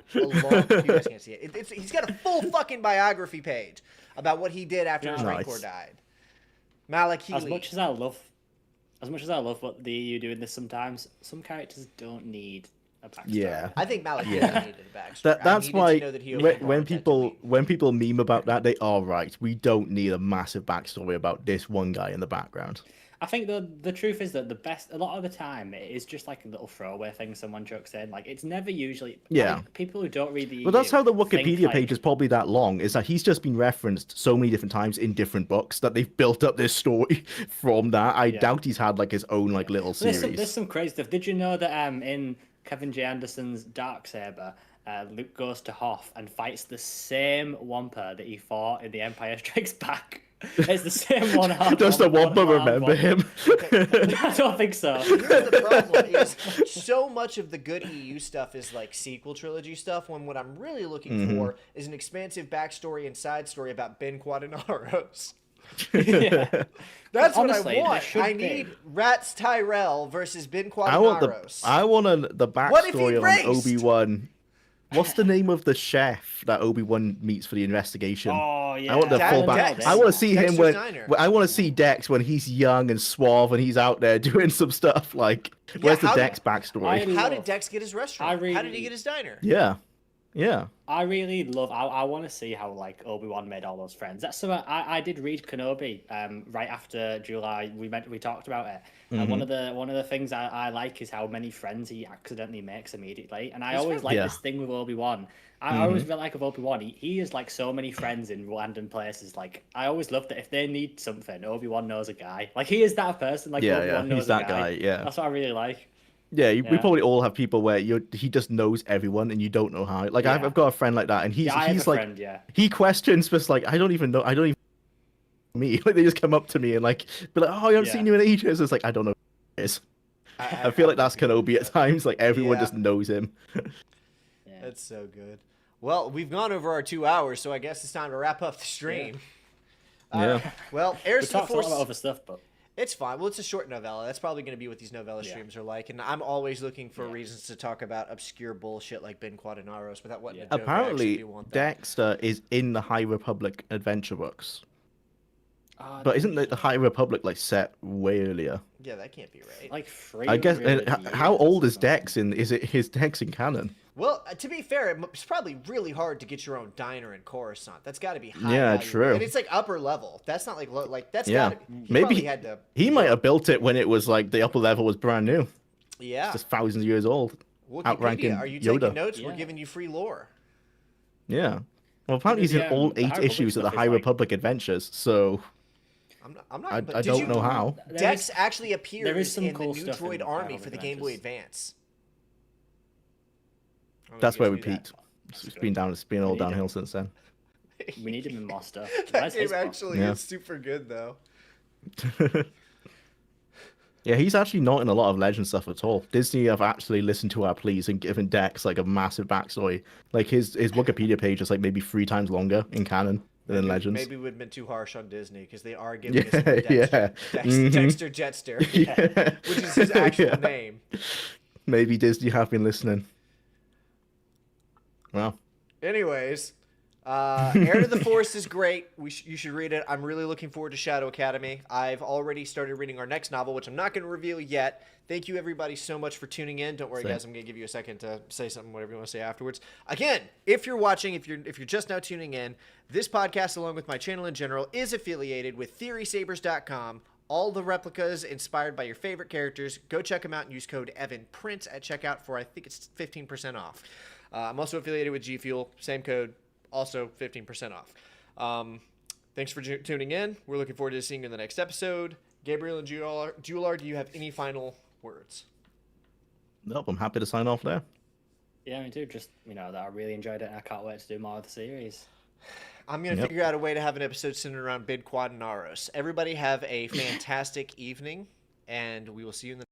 You guys can't see it. He's got a full fucking biography page about what he did after his Nice. Rancor died. Malakili. As much as I love what the EU doing this sometimes, some characters don't need a backstory. Yeah. I think Malakili Yeah. needed a backstory. That's I needed why to know that he opened a bar when on people Tatooine. meme about that, they are right. We don't need a massive backstory about this one guy in the background. I think the truth is that a lot of the time it is just like a little throwaway thing someone chucks in. Like it's never usually Yeah. people who don't read the Well, that's EU how the think, Wikipedia like, page is probably that long. Is that he's just been referenced so many different times in different books that they've built up this story from that. I Yeah. doubt he's had like his own like little There's series. some crazy stuff. Did you know that in Kevin J. Anderson's Darksaber, Luke goes to Hoth and fights the same Wampa that he fought in The Empire Strikes Back? It's the same one. Does the Wampa remember him? I don't think so. Here's the problem is so much of the good EU stuff is like sequel trilogy stuff, when what I'm really looking Mm-hmm. for is an expansive backstory and side story about Ben Quadinaros. Yeah. That's Honestly, what I there want. should I be. need Rats Tyrell versus Ben I want Quadinaros. the What if he backstory on raced? Obi-Wan. What's the name of the chef that Obi-Wan meets for the investigation? Oh yeah. I want the Dex- full back. Dex. I want to see him Dexter's Diner. I want to see Dex when he's young and suave and he's out there doing some stuff like. Where's the how Dex did- backstory? How did Dex get his restaurant? How did he get his diner? Yeah. Yeah. I really love. I want to see how like Obi-Wan made all those friends. That's something I did read Kenobi right after July. We talked about it. And one of the things I like is how many friends he accidentally makes immediately. And I always like this thing with Obi-Wan. I always feel like with Obi-Wan, he has like so many friends in random places. Like I always love that if they need something, Obi-Wan knows a guy. Like he is that person. Like Obi-Wan knows he's that guy. Yeah. That's what I really like. Yeah, we probably all have people where he just knows everyone and you don't know how. Like I've got a friend like that, and he's I have he's a like friend, he questions just like I don't even me. Like they just come up to me and like be like, oh, I haven't seen you in ages. It's like I don't know who it is. I feel like that's Kenobi at times. Like everyone just knows him. That's so good. Well, we've gone over our 2 hours, so I guess it's time to wrap up the stream. Well, Heirs to the talked a Force. lot about other stuff, but It's fine. Well, it's a short novella. That's probably going to be what these novella streams are like. And I'm always looking for reasons to talk about obscure bullshit like Ben Quadinaros without wanting to joke. Apparently, Dexter is in the High Republic adventure books. But isn't the High Republic like set way earlier? Yeah, that can't be right. like I guess. How old is Dex in? Is it his Dex in canon? Well, to be fair, it's probably really hard to get your own diner in Coruscant. That's got to be high. Yeah, value. true. And it's like upper level. That's not like low. Like that's Yeah, got to. maybe had to. He might have built it when it was like the upper level was brand new. Yeah. It's just thousands of years old. Wikipedia, are you Yoda. taking notes? We're giving you free lore. Yeah. Well, apparently he's in all the 8 High Republic issues of the stuff is High like- Republic adventures. So I'm not. I Did don't you know how. Dex actually appears there is some in cool the new stuff in droid High army Republic for the Game Boy Adventures. Advance. That's where we do that. peaked. It's been all downhill since then. We need him in more stuff. That Where's his game book? actually is super good though. Yeah, he's actually not in a lot of Legend stuff at all. Disney have actually listened to our pleas and given Dex like a massive backstory. Like his Wikipedia page is like maybe 3 times longer in canon than in Legends. Maybe we'd been too harsh on Disney because they are giving us Yeah, Dexter Jetster, Yeah. which is his actual Yeah. name. Maybe Disney have been listening. Well, Anyways, Heir to the Force is great. You should read it. I'm really looking forward to Shadow Academy. I've already started reading our next novel, which I'm not going to reveal yet. Thank you, everybody, so much for tuning in. Don't worry, guys. I'm going to give you a second to say something, whatever you want to say afterwards. Again, if you're watching, if you're just now tuning in, this podcast, along with my channel in general, is affiliated with TheorySabers.com. All the replicas inspired by your favorite characters. Go check them out and use code EvanPrince at checkout for, I think it's 15% off. I'm also affiliated with G Fuel. Same code. Also 15% off. Thanks for tuning in. We're looking forward to seeing you in the next episode. Gabriel and Jular, do you have any final words? nope, I'm happy to sign off there. Yeah, me too. Just that I really enjoyed it, and I can't wait to do more of the series. I'm going to figure out a way to have an episode centered around Bid Quadinaros. Everybody have a fantastic evening, and we will see you in the